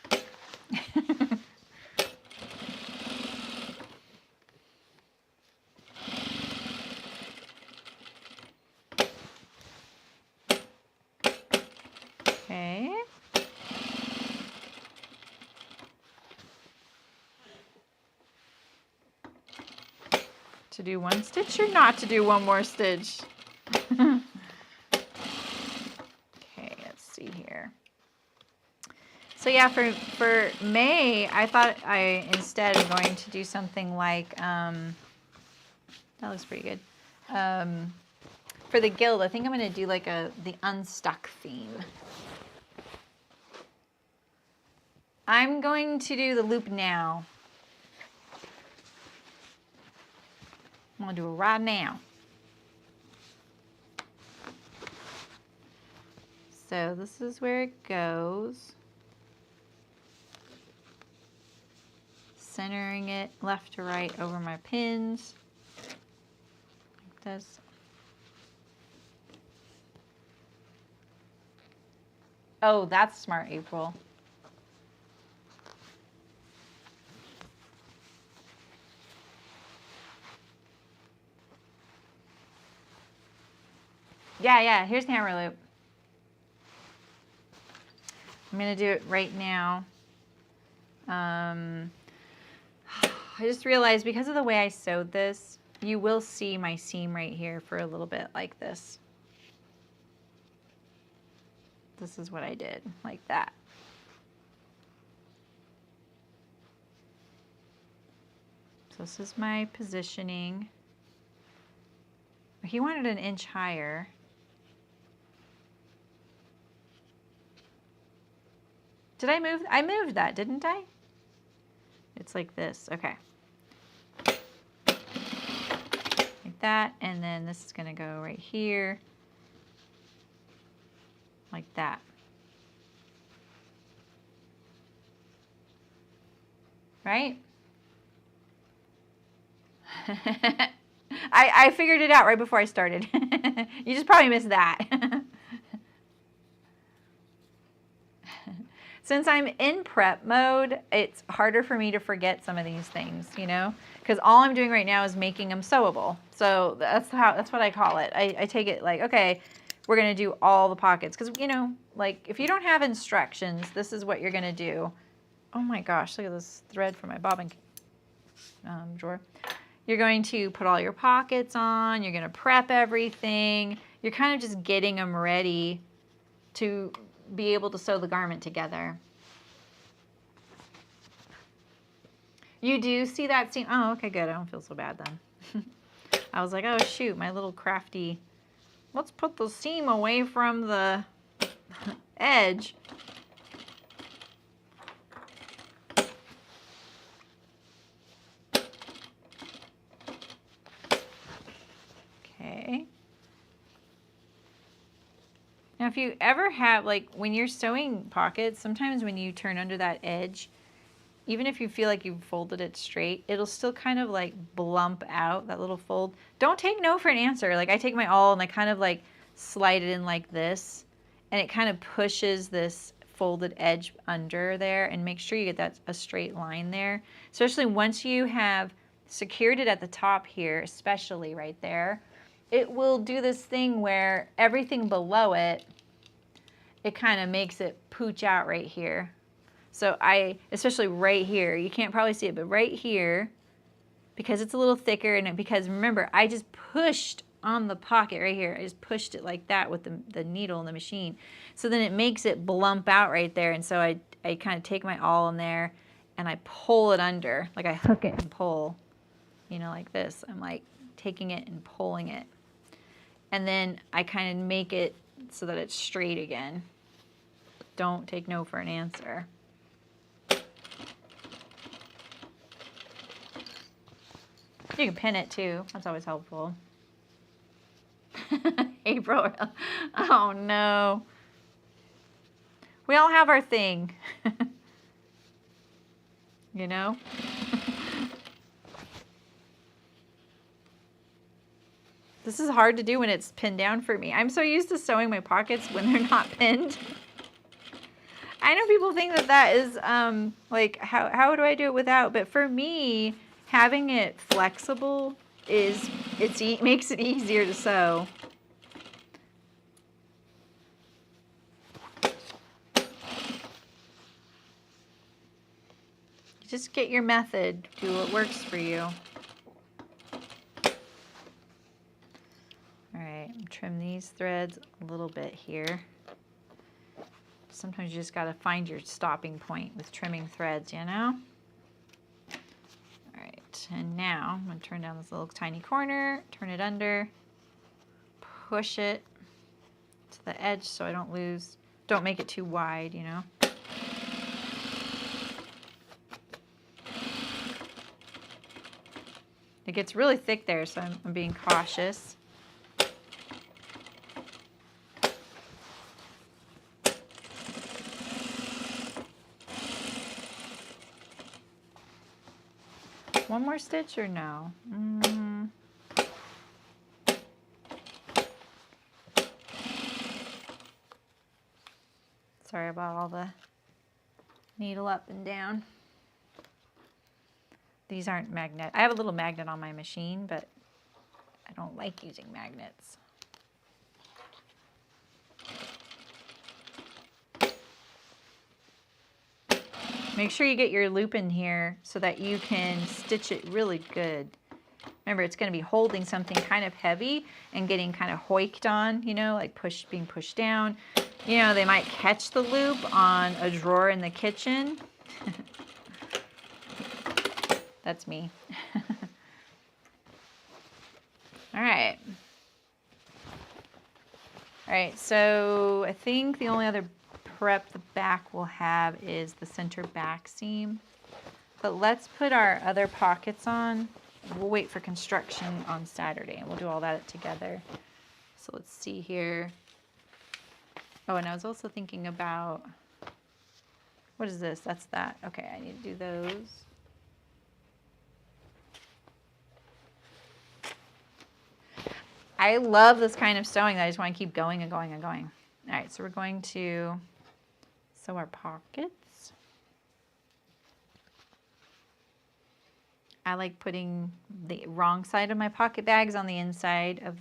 Okay. To do one stitch or not to do one more stitch? Okay, let's see here. So yeah, for May, I thought I instead am going to do something like, that looks pretty good. For the guild, I think I'm going to do like the unstuck theme. I'm going to do the loop now. I'm going to do it right now. So this is where it goes. Centering it left to right over my pins. Like this. Oh, that's smart, April. Yeah, here's the hammer loop. I'm going to do it right now. I just realized because of the way I sewed this, you will see my seam right here for a little bit like this. This is what I did, like that. So this is my positioning. He wanted an inch higher. Did I move? I moved that, didn't I? It's like this, okay. Like that, and then this is gonna go right here. Like that. Right? I figured it out right before I started. You just probably missed that. Since I'm in prep mode, it's harder for me to forget some of these things, you know? Because all I'm doing right now is making them sewable. So that's what I call it. I take it like, okay, we're gonna do all the pockets. Because, you know, like if you don't have instructions, this is what you're gonna do. Oh my gosh, look at this thread from my bobbin drawer. You're going to put all your pockets on, you're gonna prep everything. You're kind of just getting them ready to be able to sew the garment together. You do see that seam? Oh, okay, good. I don't feel so bad then. I was like, oh shoot, my little crafty, let's put the seam away from the edge. Okay. Now, if you ever have, like, when you're sewing pockets, sometimes when you turn under that edge, even if you feel like you've folded it straight, it'll still kind of, like, blump out, that little fold. Don't take no for an answer. Like, I take my awl and I kind of, like, slide it in like this, and it kind of pushes this folded edge under there, and make sure you get that a straight line there. Especially once you have secured it at the top here, especially right there, it will do this thing where everything below it, it kind of makes it pooch out right here. So especially right here, you can't probably see it, but right here, because it's a little thicker, and because remember, I just pushed on the pocket right here. I just pushed it like that with the needle in the machine. So then it makes it blump out right there. And so I kind of take my awl in there and I pull it under, like I hook it and pull, you know, like this. I'm like taking it and pulling it. And then I kind of make it so that it's straight again. Don't take no for an answer. You can pin it too. That's always helpful. April. Oh no. We all have our thing. You know? This is hard to do when it's pinned down for me. I'm so used to sewing my pockets when they're not pinned. I know people think that that is, like, how do I do it without? But for me, having it flexible makes it easier to sew. Just get your method. Do what works for you. All right, trim these threads a little bit here. Sometimes you just got to find your stopping point with trimming threads, you know? All right, and now I'm going to turn down this little tiny corner, turn it under, push it to the edge so I don't make it too wide, you know? It gets really thick there, so I'm being cautious. One more stitch or no? Sorry about all the needle up and down. These aren't magnet. I have a little magnet on my machine, but I don't like using magnets. Make sure you get your loop in here so that you can stitch it really good. Remember, it's going to be holding something kind of heavy and getting kind of hoiked on, you know, like being pushed down. You know, they might catch the loop on a drawer in the kitchen. That's me. All right. All right, so I think the only other prep the back will have is the center back seam. But let's put our other pockets on. We'll wait for construction on Saturday and we'll do all that together. So let's see here. Oh, and I was also thinking about, what is this? That's that. Okay, I need to do those. I love this kind of sewing that I just want to keep going and going and going. All right, so we're going to sew our pockets. I like putting the wrong side of my pocket bags on the inside of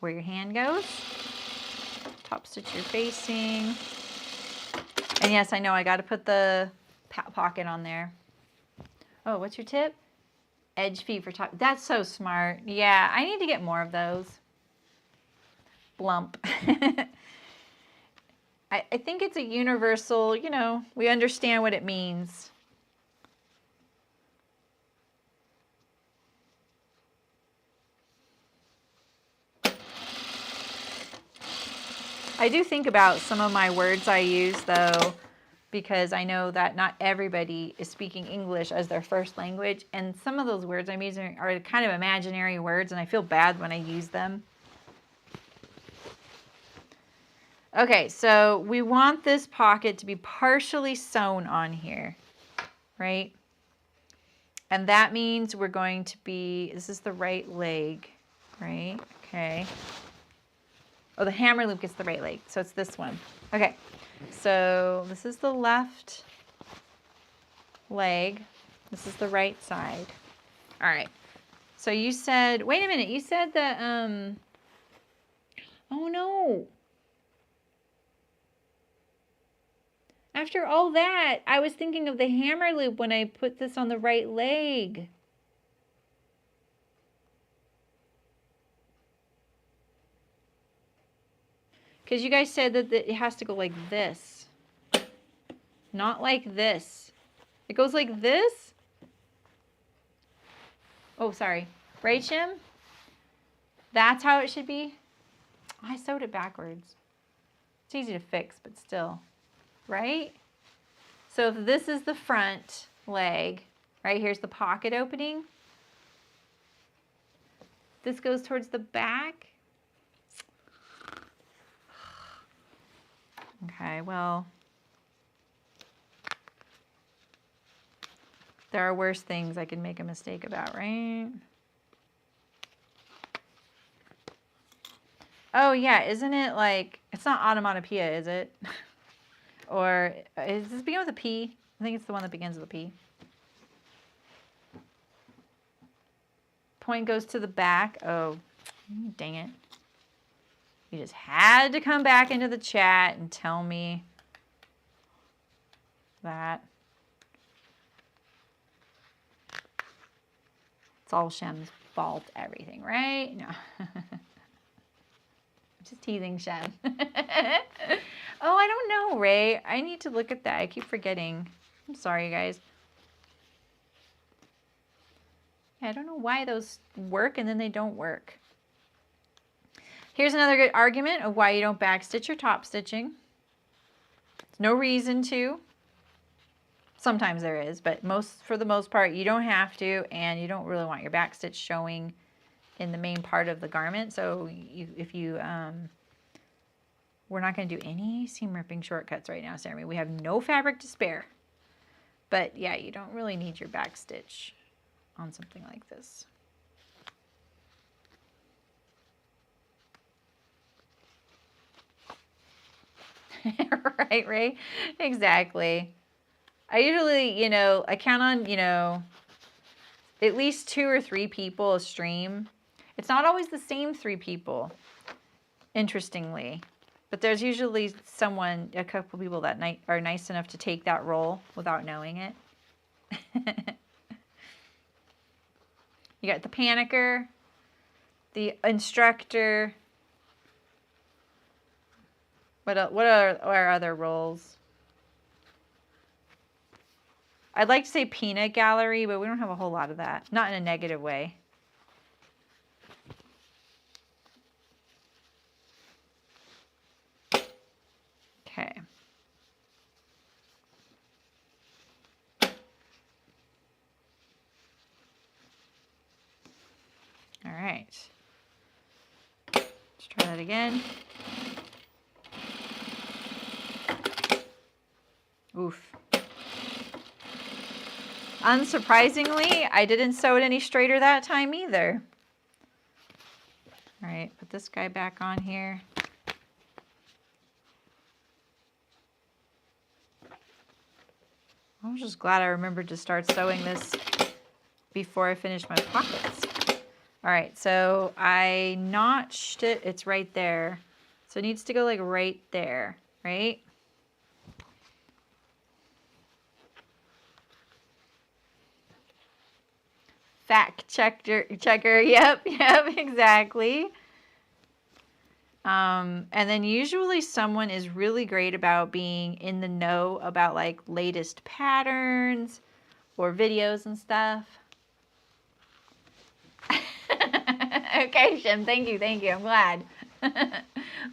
where your hand goes. Top stitch your facing. And yes, I know I got to put the pocket on there. Oh, what's your tip? Edge feet for top. That's so smart. Yeah, I need to get more of those. Blump. I think it's a universal, you know, we understand what it means. I do think about some of my words I use, though, because I know that not everybody is speaking English as their first language, and some of those words I'm using are kind of imaginary words, and I feel bad when I use them. Okay, so we want this pocket to be partially sewn on here, right? And that means we're going to be, this is the right leg, right? Okay. Oh, the hammer loop gets the right leg, so it's this one. Okay, so this is the left leg. This is the right side. All right. So you said, wait a minute, you said that, oh no. After all that, I was thinking of the hammer loop when I put this on the right leg. Because you guys said that it has to go like this. Not like this. It goes like this? Oh, sorry. Right, Jim? That's how it should be? I sewed it backwards. It's easy to fix, but still. Right? So if this is the front leg, right, here's the pocket opening. This goes towards the back. Okay, well, there are worse things I can make a mistake about, right? Oh yeah, isn't it like, it's not onomatopoeia, is it? Or is this begin with a P? I think it's the one that begins with a P. Point goes to the back. Oh, dang it. You just had to come back into the chat and tell me that. It's all Shem's fault, everything, right? No. Just teasing Shem. Oh, I don't know, Ray. I need to look at that. I keep forgetting. I'm sorry, guys. Yeah, I don't know why those work and then they don't work. Here's another good argument of why you don't backstitch or top stitching. There's no reason to. Sometimes there is, but for the most part, you don't have to, and you don't really want your backstitch showing in the main part of the garment. So we're not going to do any seam ripping shortcuts right now, Saremy. We have no fabric to spare. But yeah, you don't really need your backstitch on something like this. Right, Ray? Exactly. I usually, I count on, at least 2 or 3 people a stream. It's not always the same 3 people, interestingly. But there's usually a couple people that are nice enough to take that role without knowing it. You got the panicker, the instructor. What are our other roles? I'd like to say peanut gallery, but we don't have a whole lot of that. Not in a negative way. Okay. All right. Let's try that again. Oof. Unsurprisingly, I didn't sew it any straighter that time either. All right, put this guy back on here. I'm just glad I remembered to start sewing this before I finished my pockets. All right, so I notched it. It's right there. So it needs to go like right there, right? Fact checker. Yep, exactly. And then usually someone is really great about being in the know about like latest patterns or videos and stuff. Okay, Shem, thank you. I'm glad.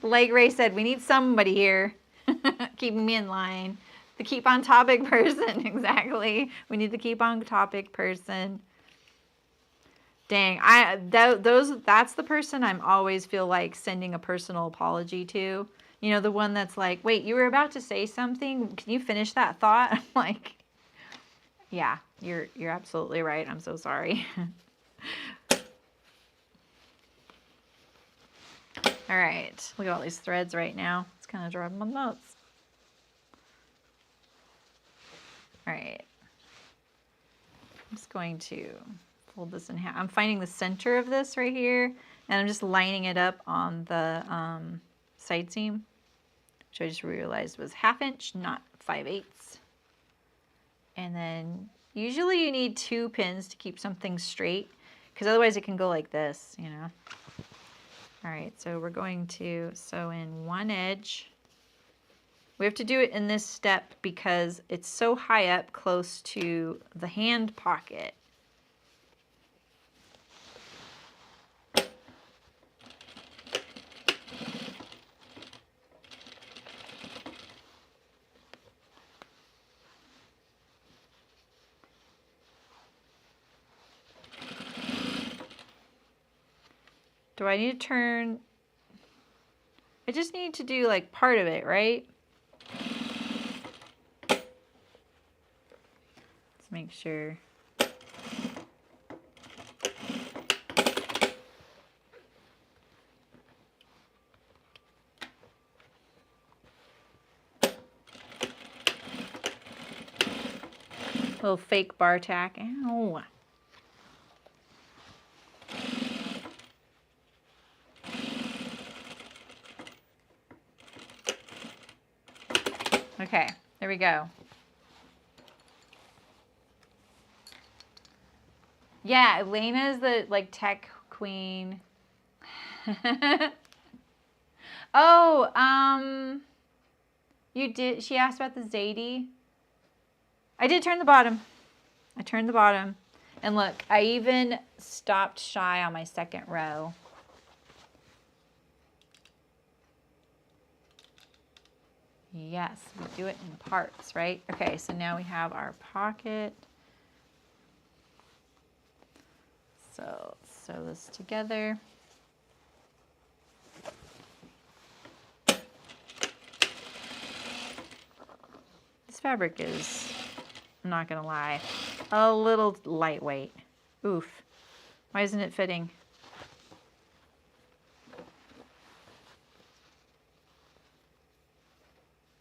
Like Ray said, we need somebody here keeping me in line. The keep on topic person, exactly. We need the keep on topic person. Dang, that's the person I'm always feel like sending a personal apology to. You know, the one that's like, wait, you were about to say something? Can you finish that thought? I'm like, yeah, you're absolutely right. I'm so sorry. All right, look at all these threads right now. It's kind of driving my nuts. All right, I'm just going to fold this in half. I'm finding the center of this right here, and I'm just lining it up on the side seam, which I just realized was 1/2 inch, not 5/8. And then usually you need 2 pins to keep something straight, because otherwise it can go like this, you know. All right, so we're going to sew in one edge. We have to do it in this step because it's so high up close to the hand pocket. Do I need to turn? I just need to do like part of it, right? Let's make sure. Little fake bar tack. Ow. Okay, there we go. Yeah, Elena's the like tech queen. Oh, you did. She asked about the Zadie. I did turn the bottom. I turned the bottom. And look, I even stopped shy on my second row. Yes, we do it in parts, right? Okay, so now we have our pocket. So sew this together. This fabric is, I'm not gonna lie, a little lightweight. Oof. Why isn't it fitting?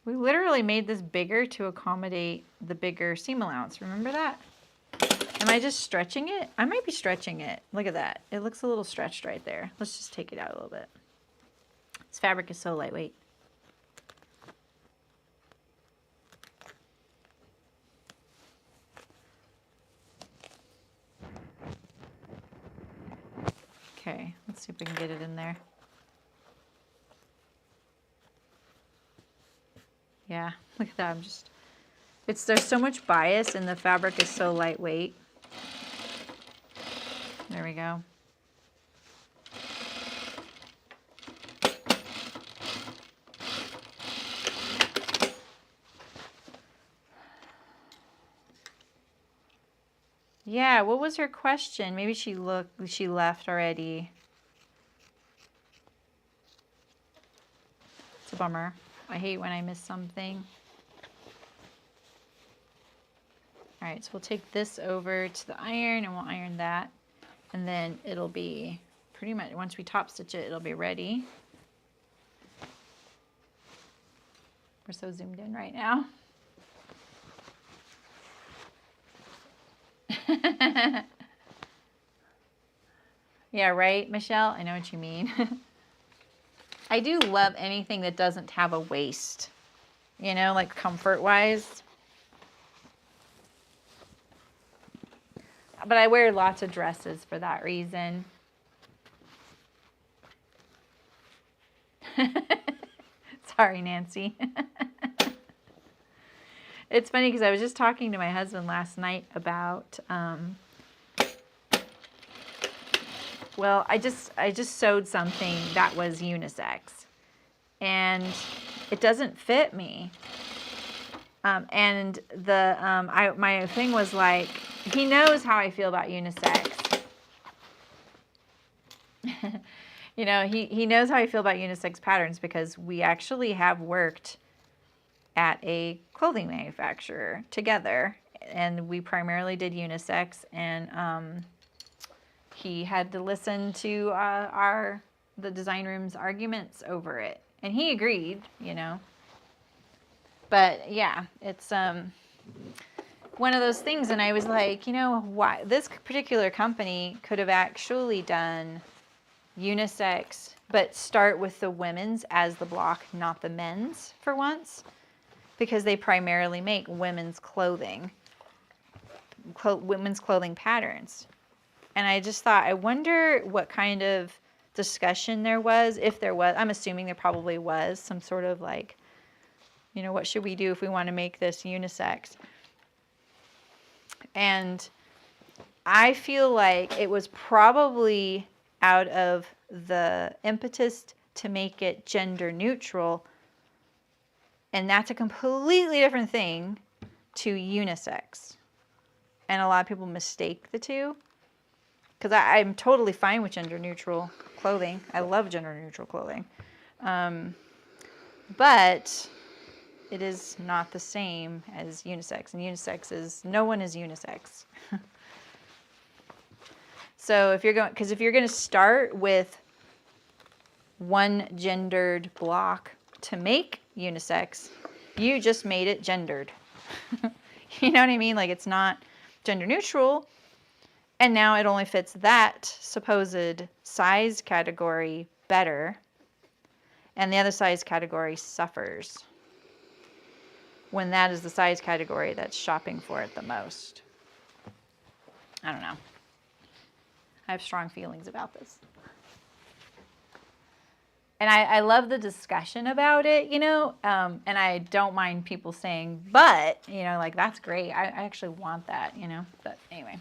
We literally made this bigger to accommodate the bigger seam allowance. Remember that? Am I just stretching it? I might be stretching it. Look at that. It looks a little stretched right there. Let's just take it out a little bit. This fabric is so lightweight. Okay, let's see if we can get it in there. Yeah, look at that. There's so much bias and the fabric is so lightweight. There we go. Yeah, what was her question? Maybe she left already. It's a bummer. I hate when I miss something. All right, so we'll take this over to the iron and we'll iron that. And then it'll be pretty much, once we top stitch it, it'll be ready. We're so zoomed in right now. Yeah, right, Michelle? I know what you mean. I do love anything that doesn't have a waist, you know, like comfort-wise. But I wear lots of dresses for that reason. Sorry, Nancy. It's funny because I was just talking to my husband last night about, well, I just sewed something that was unisex, and it doesn't fit me. And my thing was like, he knows how I feel about unisex. You know, he knows how I feel about unisex patterns because we actually have worked at a clothing manufacturer together, and we primarily did unisex, and he had to listen to the design room's arguments over it, and he agreed, you know. But yeah, it's one of those things, and I was like, you know, why this particular company could have actually done unisex, but start with the women's as the block, not the men's for once, because they primarily make women's clothing patterns. And I just thought, I wonder what kind of discussion there was, if there was. I'm assuming there probably was some sort of like, you know, what should we do if we want to make this unisex? And I feel like it was probably out of the impetus to make it gender neutral, and that's a completely different thing to unisex. And a lot of people mistake the two, because I'm totally fine with gender neutral clothing. I love gender neutral clothing. But it is not the same as unisex, and unisex is, no one is unisex. So if you're going to start with one gendered block to make unisex, you just made it gendered. You know what I mean? Like it's not gender neutral. And now it only fits that supposed size category better. And the other size category suffers when that is the size category that's shopping for it the most. I don't know. I have strong feelings about this. And I love the discussion about it, you know, and I don't mind people saying, but, you know, like, that's great. I actually want that, you know, but anyway.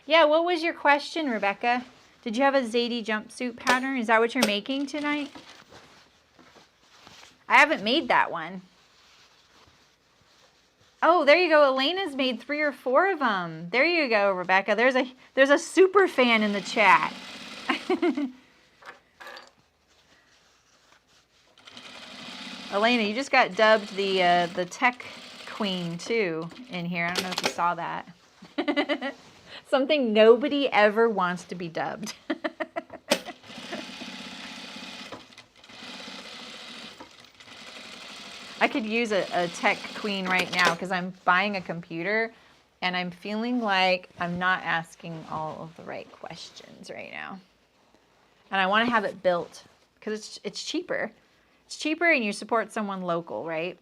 Yeah, what was your question, Rebecca? Did you have a Zadie jumpsuit pattern? Is that what you're making tonight? I haven't made that one. Oh, there you go. Elena's made 3 or 4 of them. There you go, Rebecca. There's a super fan in the chat. Elena, you just got dubbed the tech queen too in here. I don't know if you saw that. Something nobody ever wants to be dubbed. I could use a tech queen right now because I'm buying a computer and I'm feeling like I'm not asking all of the right questions right now. And I want to have it built because it's cheaper. It's cheaper and you support someone local, right?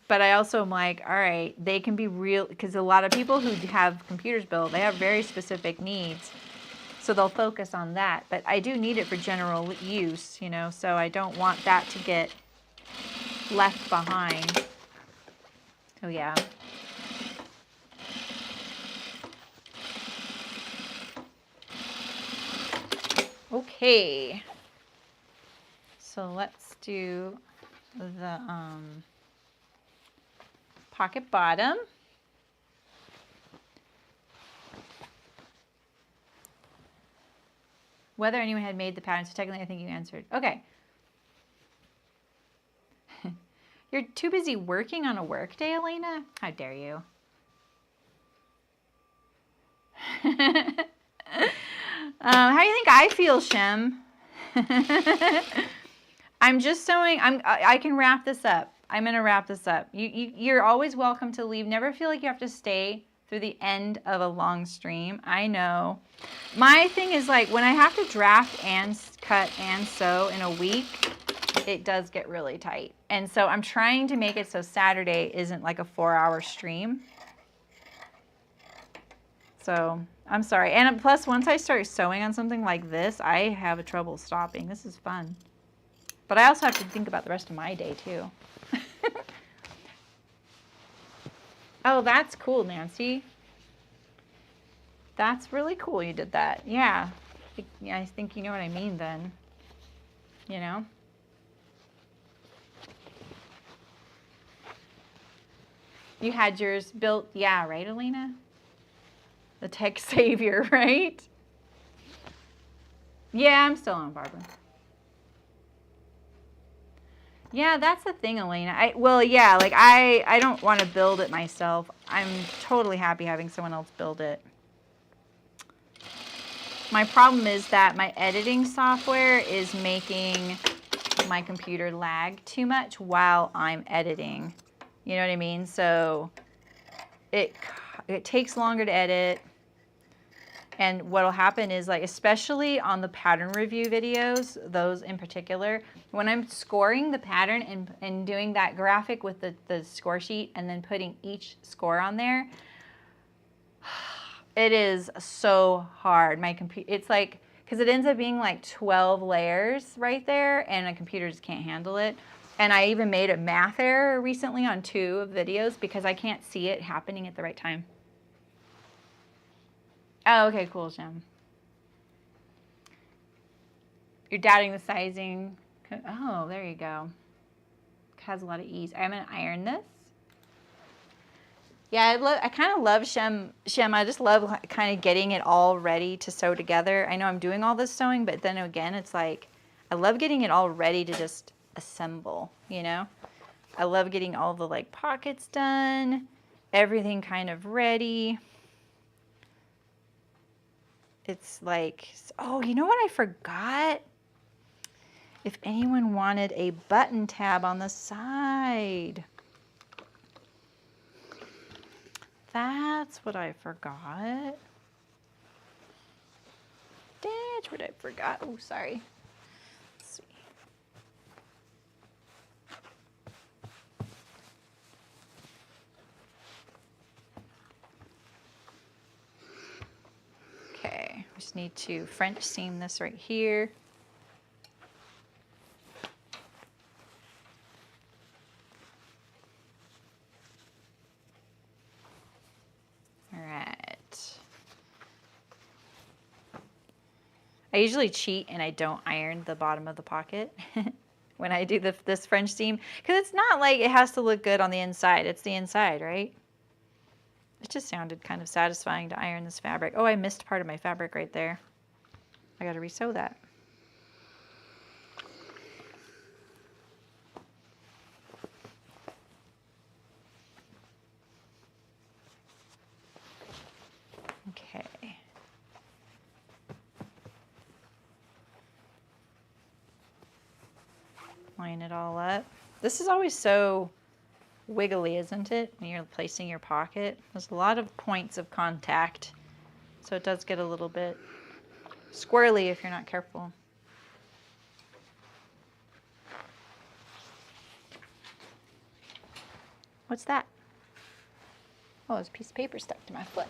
But I also am like, all right, they can be real, because a lot of people who have computers built, they have very specific needs. So they'll focus on that. But I do need it for general use, you know, so I don't want that to get left behind. Oh, yeah. Okay. So let's do the pocket bottom. Whether anyone had made the pattern, so technically I think you answered. Okay. You're too busy working on a work day, Elena? How dare you? How do you think I feel, Shem? I'm just sewing. I can wrap this up. I'm going to wrap this up. You're always welcome to leave. Never feel like you have to stay through the end of a long stream. I know. My thing is, like, when I have to draft and cut and sew in a week, it does get really tight. And so I'm trying to make it so Saturday isn't like a 4-hour stream. So I'm sorry. And plus, once I start sewing on something like this, I have trouble stopping. This is fun. But I also have to think about the rest of my day, too. Oh, that's cool, Nancy. That's really cool you did that. Yeah. I think you know what I mean then. You know? You had yours built, yeah, right, Alina? The tech savior, right? Yeah, I'm still on, Barbara. Yeah, that's the thing, Elena. Well, yeah, like I don't want to build it myself. I'm totally happy having someone else build it. My problem is that my editing software is making my computer lag too much while I'm editing. You know what I mean? So it takes longer to edit. And what'll happen is, like, especially on the pattern review videos, those in particular, when I'm scoring the pattern and doing that graphic with the score sheet and then putting each score on there, it is so hard. My computer, it's like, because it ends up being like 12 layers right there, and a computer just can't handle it. And I even made a math error recently on 2 of videos because I can't see it happening at the right time. Oh, okay, cool, Jim. You're doubting the sizing. Oh, there you go. It has a lot of ease. I'm going to iron this. Yeah, I kind of love Shem. I just love kind of getting it all ready to sew together. I know I'm doing all this sewing, but then again, it's like, I love getting it all ready to just assemble, you know? I love getting all the, like, pockets done, everything kind of ready. It's like, oh, you know what I forgot? if anyone wanted a button tab on the side. That's what I forgot. That's what I forgot. Oh, sorry. Let's see. Okay, we just need to French seam this right here. All right. I usually cheat and I don't iron the bottom of the pocket when I do this French seam, because it's not like it has to look good on the inside. It's the inside, right? It just sounded kind of satisfying to iron this fabric. Oh, I missed part of my fabric right there. I got to resew that. Okay. Line it all up. This is always so wiggly, isn't it, when you're placing your pocket? There's a lot of points of contact, so it does get a little bit squirrely if you're not careful. What's that? Oh, there's a piece of paper stuck to my foot.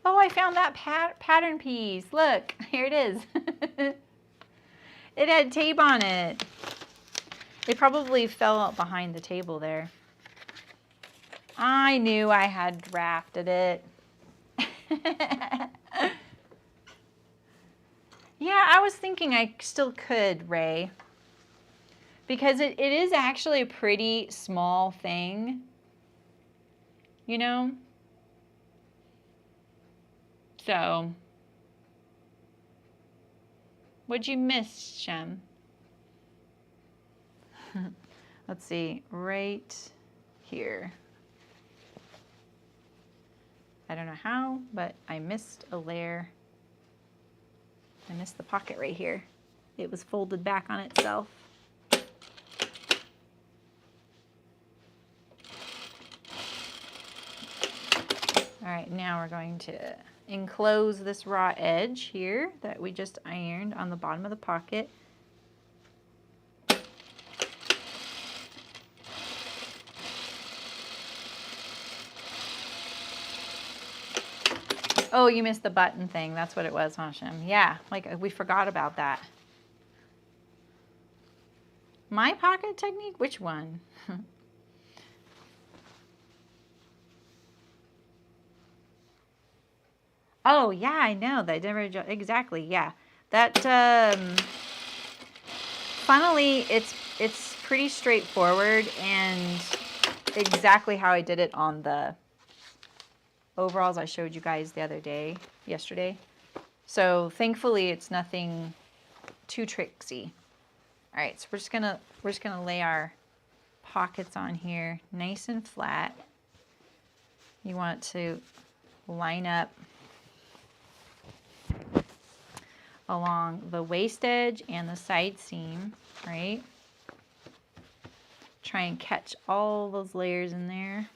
Oh, I found that pattern piece. Look, here it is. It had tape on it. It probably fell out behind the table there. I knew I had drafted it. Yeah, I was thinking I still could, Ray. Because it is actually a pretty small thing. You know? So, what'd you miss, Shem? Let's see, right here. I don't know how, but I missed a layer. I missed the pocket right here. It was folded back on itself. All right, now we're going to enclose this raw edge here that we just ironed on the bottom of the pocket. Oh, you missed the button thing. That's what it was, huh, Shem? Yeah, like we forgot about that. My pocket technique? Which one? Oh, yeah, I know. That never exactly, yeah. That funnily, it's pretty straightforward and exactly how I did it on the overalls I showed you guys the other day, yesterday. So thankfully, it's nothing too tricksy. All right, so we're just gonna lay our pockets on here, nice and flat. You want to line up along the waist edge and the side seam, right? Try and catch all those layers in there.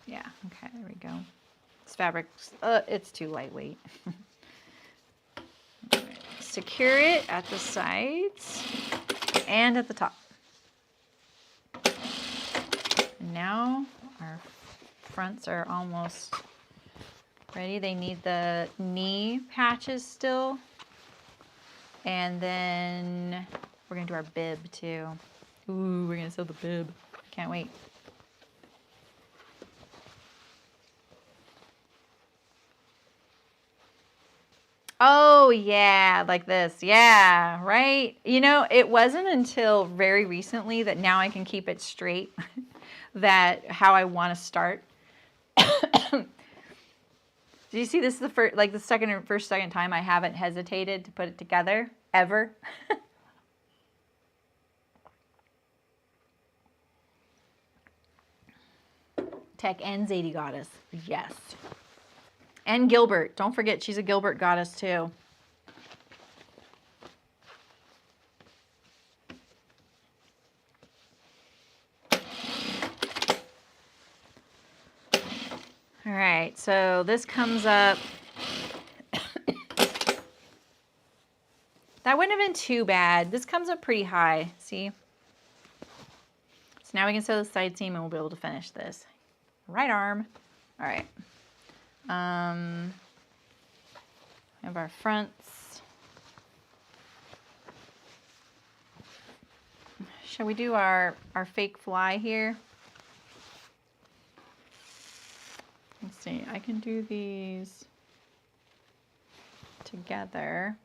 Yeah, okay, there we go. This fabric, it's too lightweight. Right. Secure it at the sides and at the top. And now our fronts are almost ready. They need the knee patches still. And then we're gonna do our bib too. Ooh, we're gonna sew the bib. Can't wait. Oh, yeah, like this. Yeah, right? You know, it wasn't until very recently that now I can keep it straight that how I want to start. Do you see this is the first, like the second time I haven't hesitated to put it together ever. Tech and Zadie goddess. Yes. And Gilbert. Don't forget, she's a Gilbert goddess too. All right, so this comes up. That wouldn't have been too bad. This comes up pretty high, see? So now we can sew the side seam and we'll be able to finish this. Right arm. All right. We have our fronts. Shall we do our fake fly here? Let's see, I can do these together.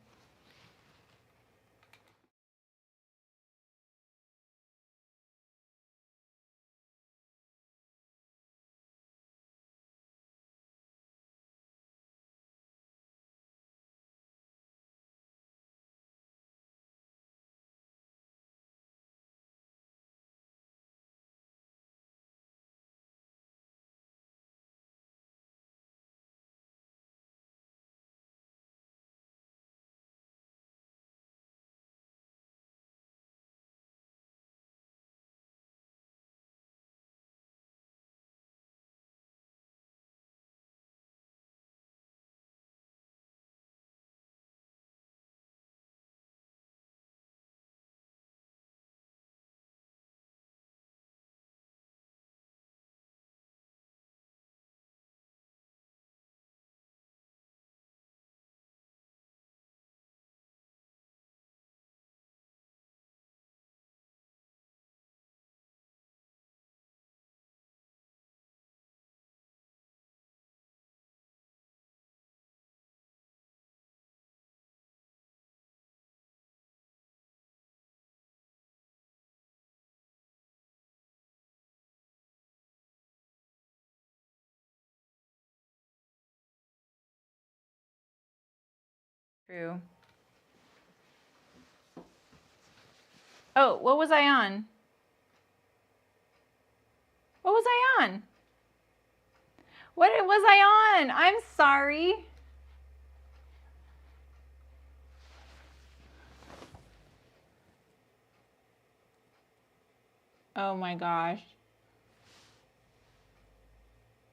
True. Oh, what was I on? What was I on? What was I on? I'm sorry. Oh my gosh.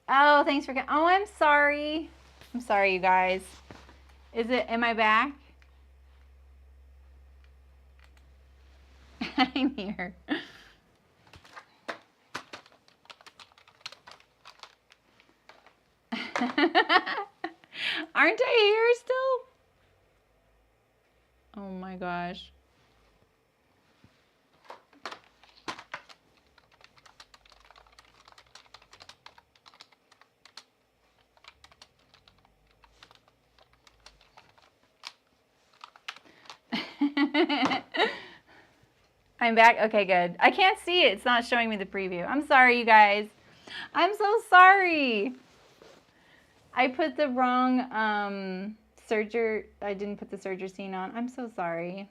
Oh, thanks for oh, I'm sorry. I'm sorry, you guys. Am I back? I'm here. Aren't I here still? Oh my gosh. I'm back? Okay, good. I can't see it. It's not showing me the preview. I'm sorry, you guys. I'm so sorry. I put the wrong I didn't put the serger scene on. I'm so sorry.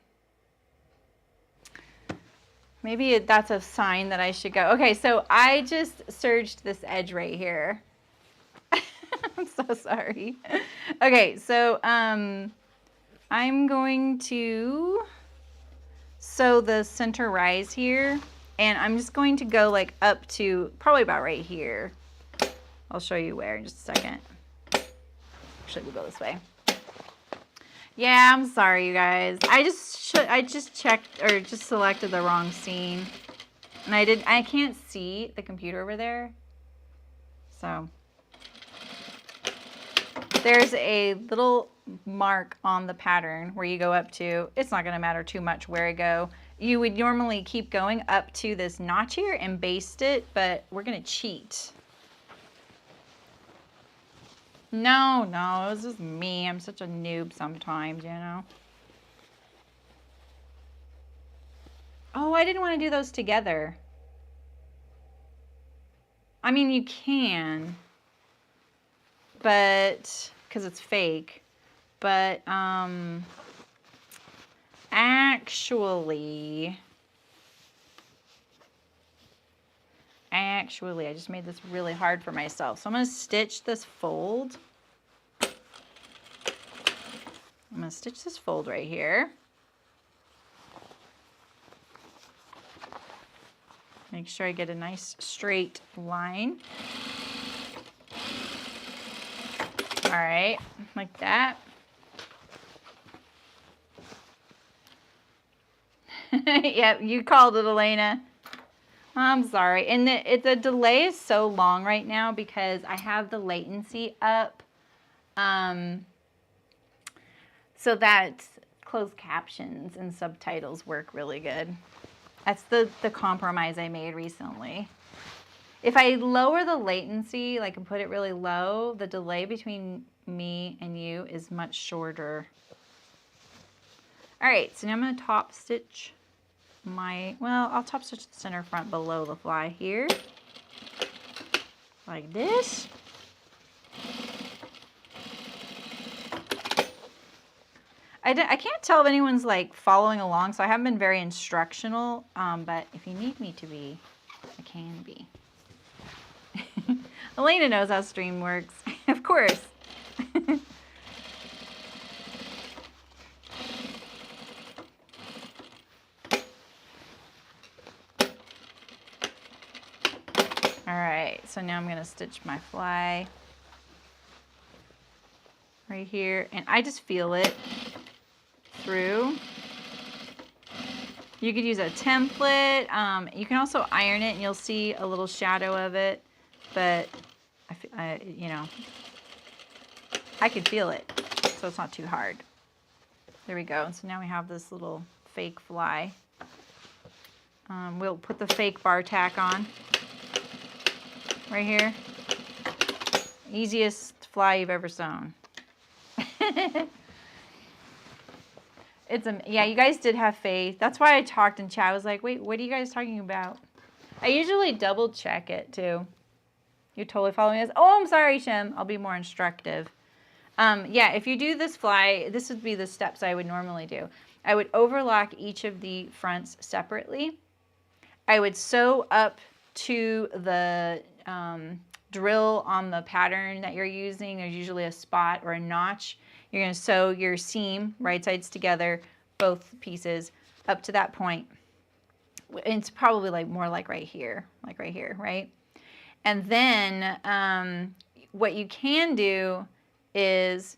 Maybe that's a sign that I should go. Okay, so I just serged this edge right here. I'm so sorry. Okay, so I'm going to sew the center rise here, and I'm just going to go like up to probably about right here. I'll show you where in just a second. Actually, we'll go this way. Yeah, I'm sorry, you guys. I just checked or just selected the wrong scene, and I can't see the computer over there, so there's a little mark on the pattern where you go up to. It's not going to matter too much where I go. You would normally keep going up to this notch here and baste it, but we're going to cheat. No, it was just me. I'm such a noob sometimes, you know. Oh, I didn't want to do those together. I mean, you can, but because it's fake. But actually, Actually, I just made this really hard for myself. So I'm going to stitch this fold. I'm going to stitch this fold right here. Make sure I get a nice straight line. All right, like that. Yep, you called it, Elena. I'm sorry. And the delay is so long right now because I have the latency up so that closed captions and subtitles work really good. That's the compromise I made recently. If I lower the latency, like and put it really low, the delay between me and you is much shorter. All right, so now I'm going to top stitch I'll top stitch the center front below the fly here, like this. I can't tell if anyone's like following along, so I haven't been very instructional, but if you need me to be, I can be. Elena knows how stream works, of course. All right, so now I'm going to stitch my fly right here, and I just feel it through. You could use a template. You can also iron it, and you'll see a little shadow of it, but you know, I can feel it, so it's not too hard. There we go. So now we have this little fake fly. We'll put the fake bar tack on right here. Easiest fly you've ever sewn. Yeah, you guys did have faith. That's why I talked in chat. I was like, wait, what are you guys talking about? I usually double check it too. You're totally following us. Oh, I'm sorry, Shem. I'll be more instructive. Yeah, if you do this fly, this would be the steps I would normally do. I would overlock each of the fronts separately. I would sew up to the drill on the pattern that you're using. There's usually a spot or a notch. You're going to sew your seam right sides together, both pieces, up to that point. It's probably like more like right here, right? And then what you can do is,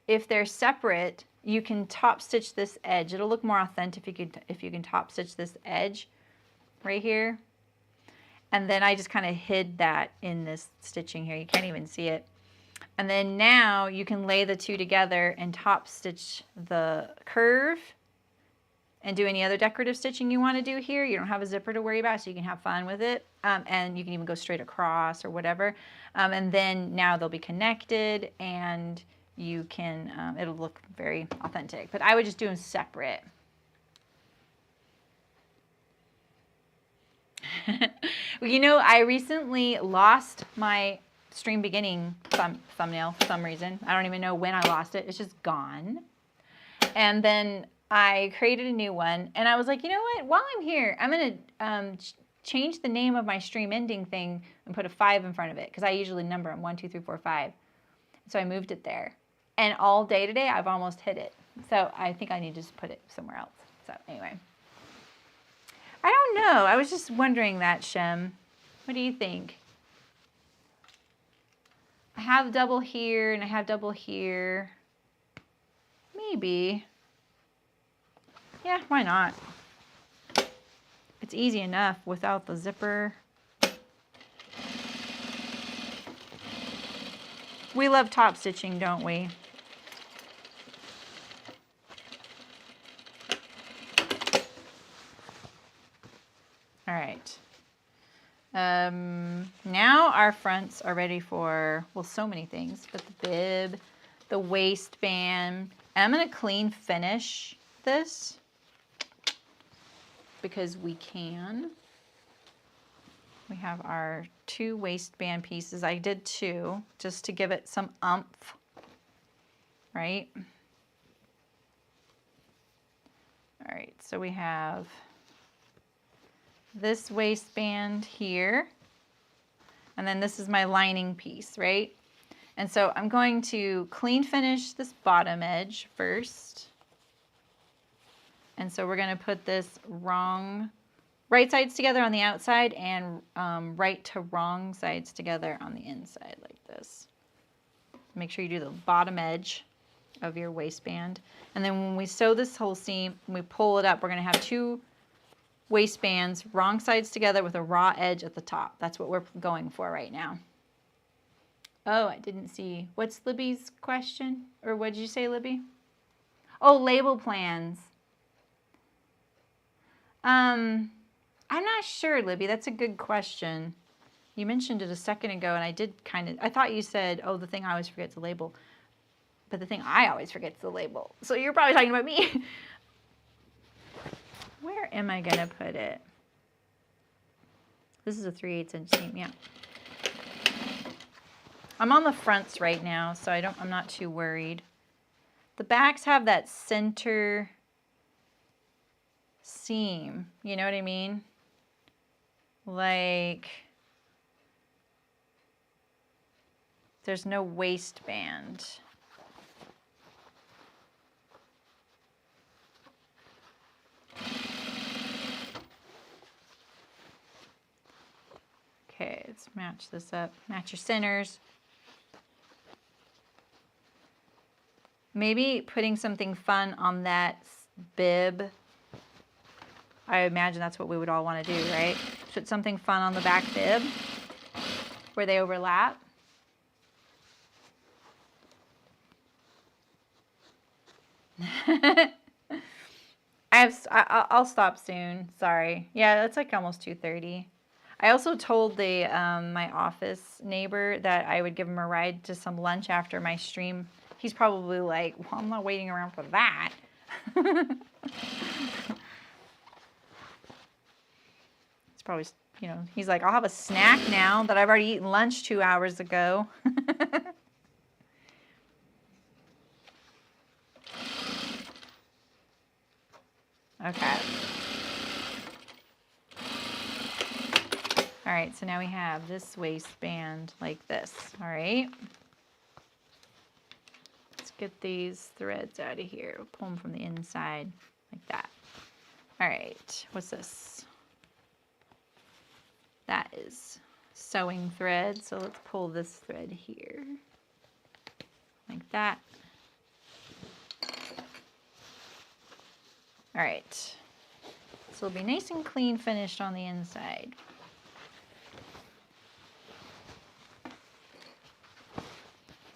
if they're separate, you can top stitch this edge. It'll look more authentic if you can top stitch this edge right here. And then I just kind of hid that in this stitching here. You can't even see it. And then now you can lay the two together and top stitch the curve and do any other decorative stitching you want to do here. You don't have a zipper to worry about, so you can have fun with it. And you can even go straight across or whatever. And then now they'll be connected, and you can, it'll look very authentic. But I would just do them separate. You know, I recently lost my stream beginning thumbnail for some reason. I don't even know when I lost it. It's just gone. And then I created a new one, and I was like, you know what? While I'm here, I'm going to change the name of my stream ending thing and put a 5 in front of it, because I usually number them 1, 2, 3, 4, 5. So I moved it there. And all day today, I've almost hit it. So I think I need to just put it somewhere else. So anyway. I don't know. I was just wondering that, Shem. What do you think? I have double here and I have double here. Maybe. Yeah, why not? It's easy enough without the zipper. We love top stitching, don't we? All right. Now our fronts are ready for, well, so many things, but the bib, the waistband. And I'm going to clean finish this because we can. We have our 2 waistband pieces. I did 2 just to give it some oomph, right? All right, so we have this waistband here. And then this is my lining piece, right? And so I'm going to clean finish this bottom edge first. And so we're going to put this right sides together on the outside and right to wrong sides together on the inside like this. Make sure you do the bottom edge of your waistband. And then when we sew this whole seam, when we pull it up, we're going to have 2 waistbands, wrong sides together with a raw edge at the top. That's what we're going for right now. Oh, I didn't see. What's Libby's question? Or what did you say, Libby? Oh, label plans. I'm not sure, Libby. That's a good question. You mentioned it a second ago, and I thought you said, oh, the thing I always forget to label. But the thing I always forget to label. So you're probably talking about me. Where am I going to put it? This is a 3/8 inch seam, yeah. I'm on the fronts right now, so I'm not too worried. The backs have that center seam, you know what I mean? Like, there's no waistband. Okay, let's match this up. Match your centers. Maybe putting something fun on that bib. I imagine that's what we would all want to do, right? Put something fun on the back bib where they overlap. I'll stop soon. Sorry. Yeah, it's like almost 2:30. I also told my office neighbor that I would give him a ride to some lunch after my stream. He's probably like, well, I'm not waiting around for that. It's probably, he's like, I'll have a snack now that I've already eaten lunch 2 hours ago. Okay. All right, so now we have this waistband like this, all right? Let's get these threads out of here. We'll pull them from the inside like that. All right, what's this? That is sewing thread, so let's pull this thread here like that. All right, so it'll be nice and clean finished on the inside.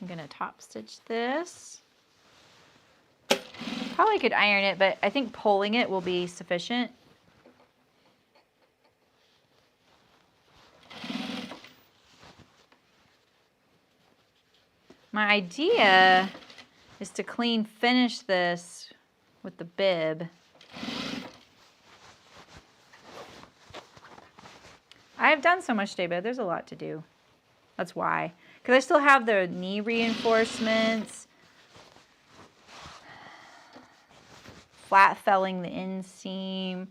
I'm gonna top stitch this. Probably could iron it, but I think pulling it will be sufficient. My idea is to clean finish this with the bib. I've done so much today, but there's a lot to do. That's why. Because I still have the knee reinforcements, flat felling the inseam.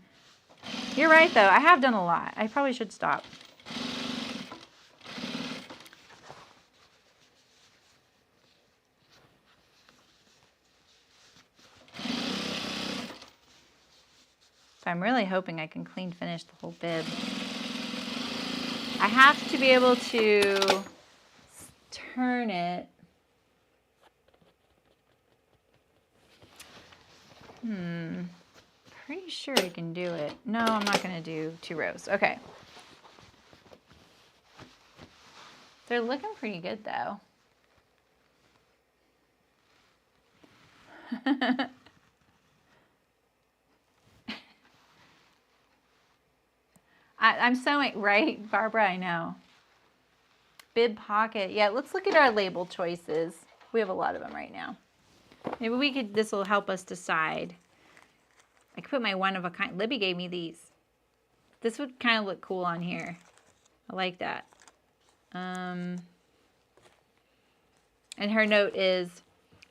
You're right, though. I have done a lot. I probably should stop. So I'm really hoping I can clean finish the whole bib. I have to be able to turn it. Pretty sure I can do it. No, I'm not going to do 2 rows. Okay. They're looking pretty good, though. I'm sewing, right, Barbara? I know. Bib pocket. Yeah, let's look at our label choices. We have a lot of them right now. Maybe this will help us decide. I could put my one of a kind. Libby gave me these. This would kind of look cool on here. I like that. And her note is,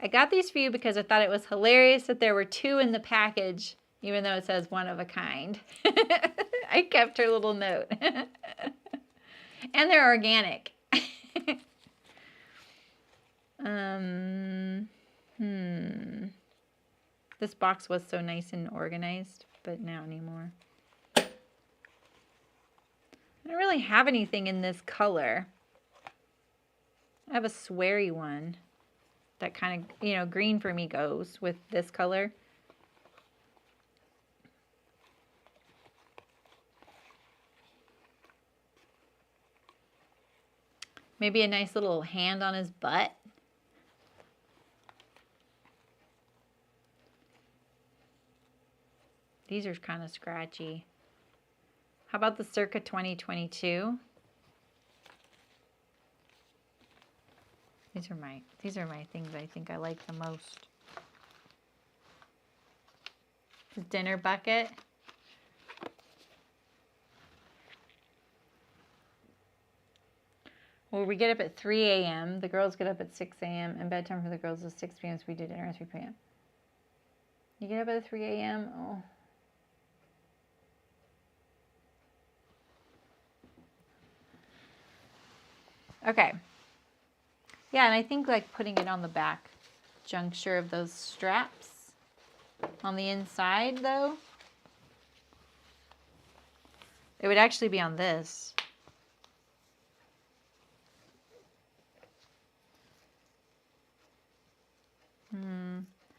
I got these for you because I thought it was hilarious that there were 2 in the package, even though it says one of a kind. I kept her little note. And they're organic. This box was so nice and organized, but now anymore. I don't really have anything in this color. I have a sweary one that kind of, you know, green for me goes with this color. Maybe a nice little hand on his butt. These are kind of scratchy. How about the circa 2022? These are my things I think I like the most. His dinner bucket. Well, we get up at 3 a.m. The girls get up at 6 a.m. and bedtime for the girls is 6 p.m. So we do dinner at 3 p.m. You get up at 3 a.m. Oh. Okay. Yeah, and I think like putting it on the back juncture of those straps on the inside though. It would actually be on this.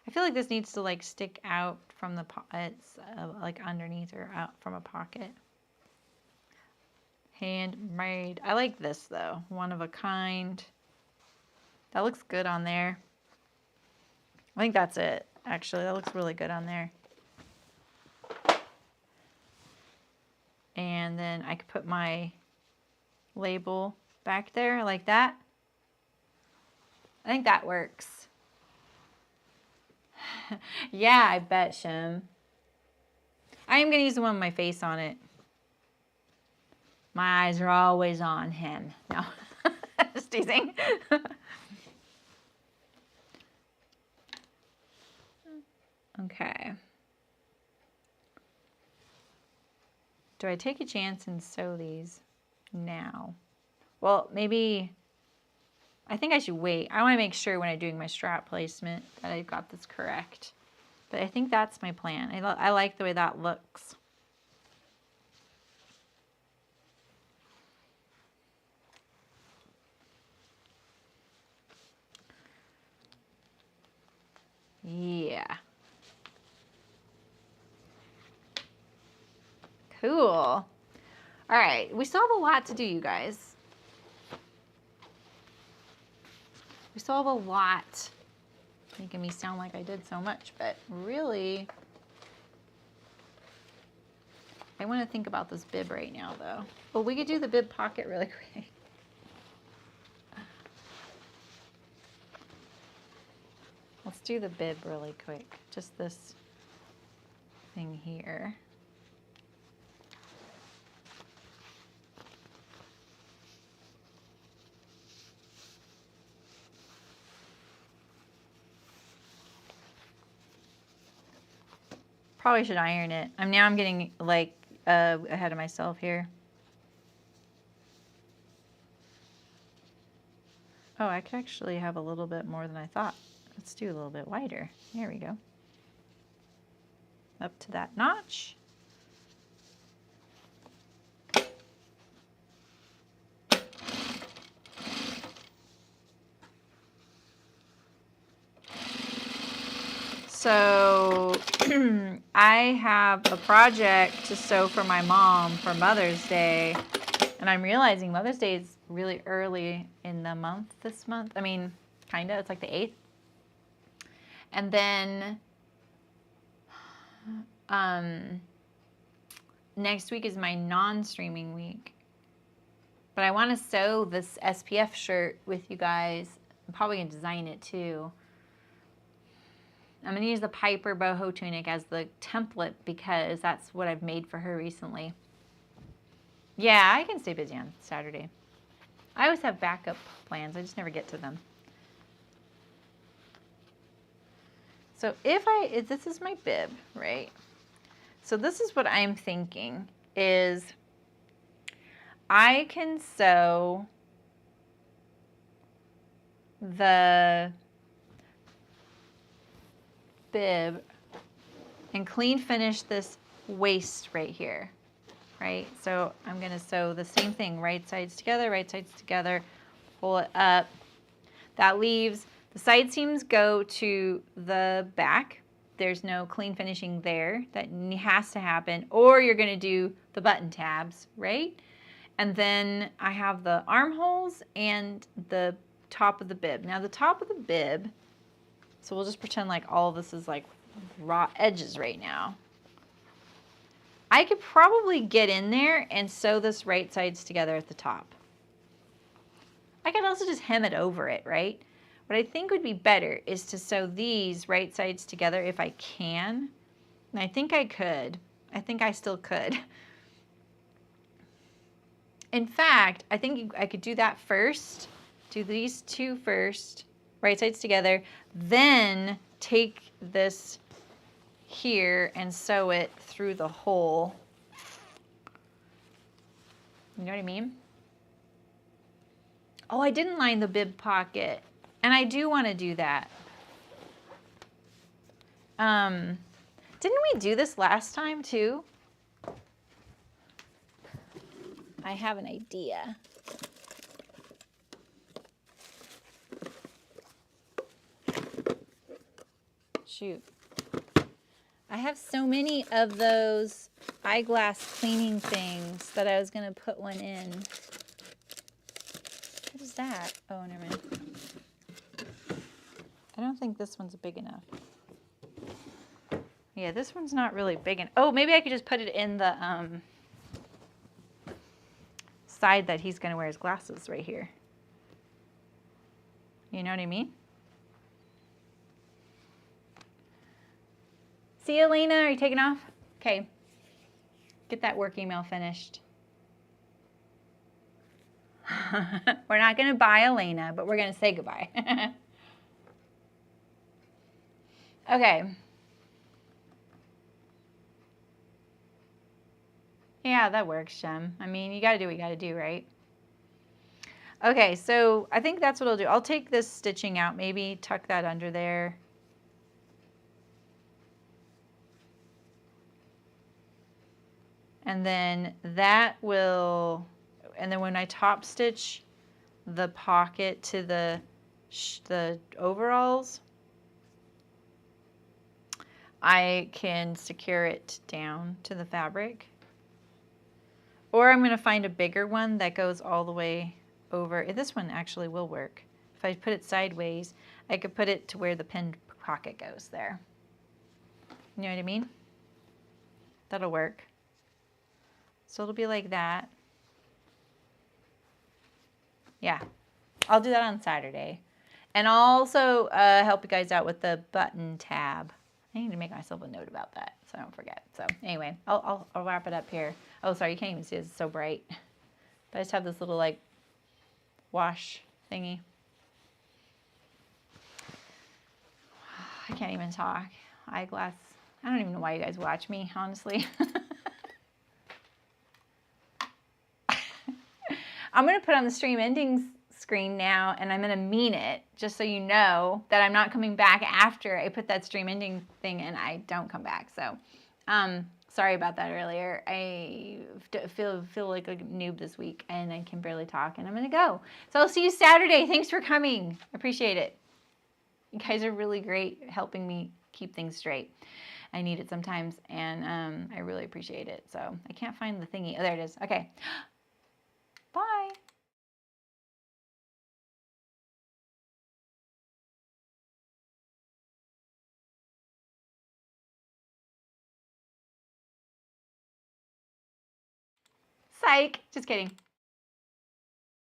I feel like this needs to like stick out from the it's like underneath or out from a pocket. Handmade. I like this though. One of a kind. That looks good on there. I think that's it. Actually, that looks really good on there. And then I could put my label back there like that. I think that works. Yeah, I bet, Shem. I am going to use the one with my face on it. My eyes are always on him. No, just teasing. Okay. Do I take a chance and sew these now? Well, maybe... I think I should wait. I want to make sure when I'm doing my strap placement that I've got this correct. But I think that's my plan. I like the way that looks. Yeah. Cool. All right. We still have a lot to do, you guys. We still have a lot, making me sound like I did so much, but really, I want to think about this bib right now, though. Well, we could do the bib pocket really quick. Let's do the bib really quick. Just this thing here. Probably should iron it. I'm getting like ahead of myself here. Oh, I could actually have a little bit more than I thought. Let's do a little bit wider. There we go. Up to that notch. So I have a project to sew for my mom for Mother's Day, and I'm realizing Mother's Day is really early in the month this month. I mean, kind of. It's like the 8th. And then next week is my non-streaming week. But I want to sew this SPF shirt with you guys. I'm probably going to design it too. I'm going to use the Piper boho tunic as the template because that's what I've made for her recently. Yeah, I can stay busy on Saturday. I always have backup plans. I just never get to them. So if this is my bib, right? So this is what I'm thinking. is I can sew the bib and clean finish this waist right here, right? So I'm gonna sew the same thing, right sides together, pull it up. That leaves, the side seams go to the back. There's no clean finishing there. That has to happen, or you're gonna do the button tabs, right? And then I have the armholes and the top of the bib. Now the top of the bib, so we'll just pretend like all of this is like raw edges right now. I could probably get in there and sew this right sides together at the top. I could also just hem it over it, right? What I think would be better is to sew these right sides together if I can. And I think I could. I think I still could. In fact, I think I could do that first. Do these two first, right sides together, then take this here and sew it through the hole. You know what I mean? Oh, I didn't line the bib pocket, and I do want to do that. Didn't we do this last time too? I have an idea. Shoot. I have so many of those eyeglass cleaning things that I was going to put one in. What is that? Oh, never mind. I don't think this one's big enough. Yeah, this one's not really big enough. Oh, maybe I could just put it in the side that he's going to wear his glasses right here. You know what I mean? See you, Elena. Are you taking off? Okay. Get that work email finished. We're not going to buy Elena, but we're going to say goodbye. Okay. Yeah, that works, Shem. I mean, you got to do what you got to do, right? Okay, so I think that's what I'll do. I'll take this stitching out, maybe tuck that under there. And then that will, and then when I top stitch the pocket to the overalls, I can secure it down to the fabric. Or I'm going to find a bigger one that goes all the way over. This one actually will work. If I put it sideways, I could put it to where the pinned pocket goes there. You know what I mean? That'll work. So it'll be like that. Yeah, I'll do that on Saturday. And I'll also help you guys out with the button tab. I need to make myself a note about that so I don't forget. So anyway, I'll wrap it up here. Oh, sorry, you can't even see it. It's so bright. But I just have this little like wash thingy. I can't even talk. Eyeglass. I don't even know why you guys watch me, honestly. I'm going to put on the stream endings screen now, and I'm going to mean it, just so you know that I'm not coming back after I put that stream ending thing and I don't come back. So, sorry about that earlier. I feel like a noob this week, and I can barely talk, and I'm going to go. So I'll see you Saturday. Thanks for coming. I appreciate it. You guys are really great helping me keep things straight. I need it sometimes, and I really appreciate it. So I can't find the thingy. Oh, there it is. Okay. Bye. Psych. Just kidding.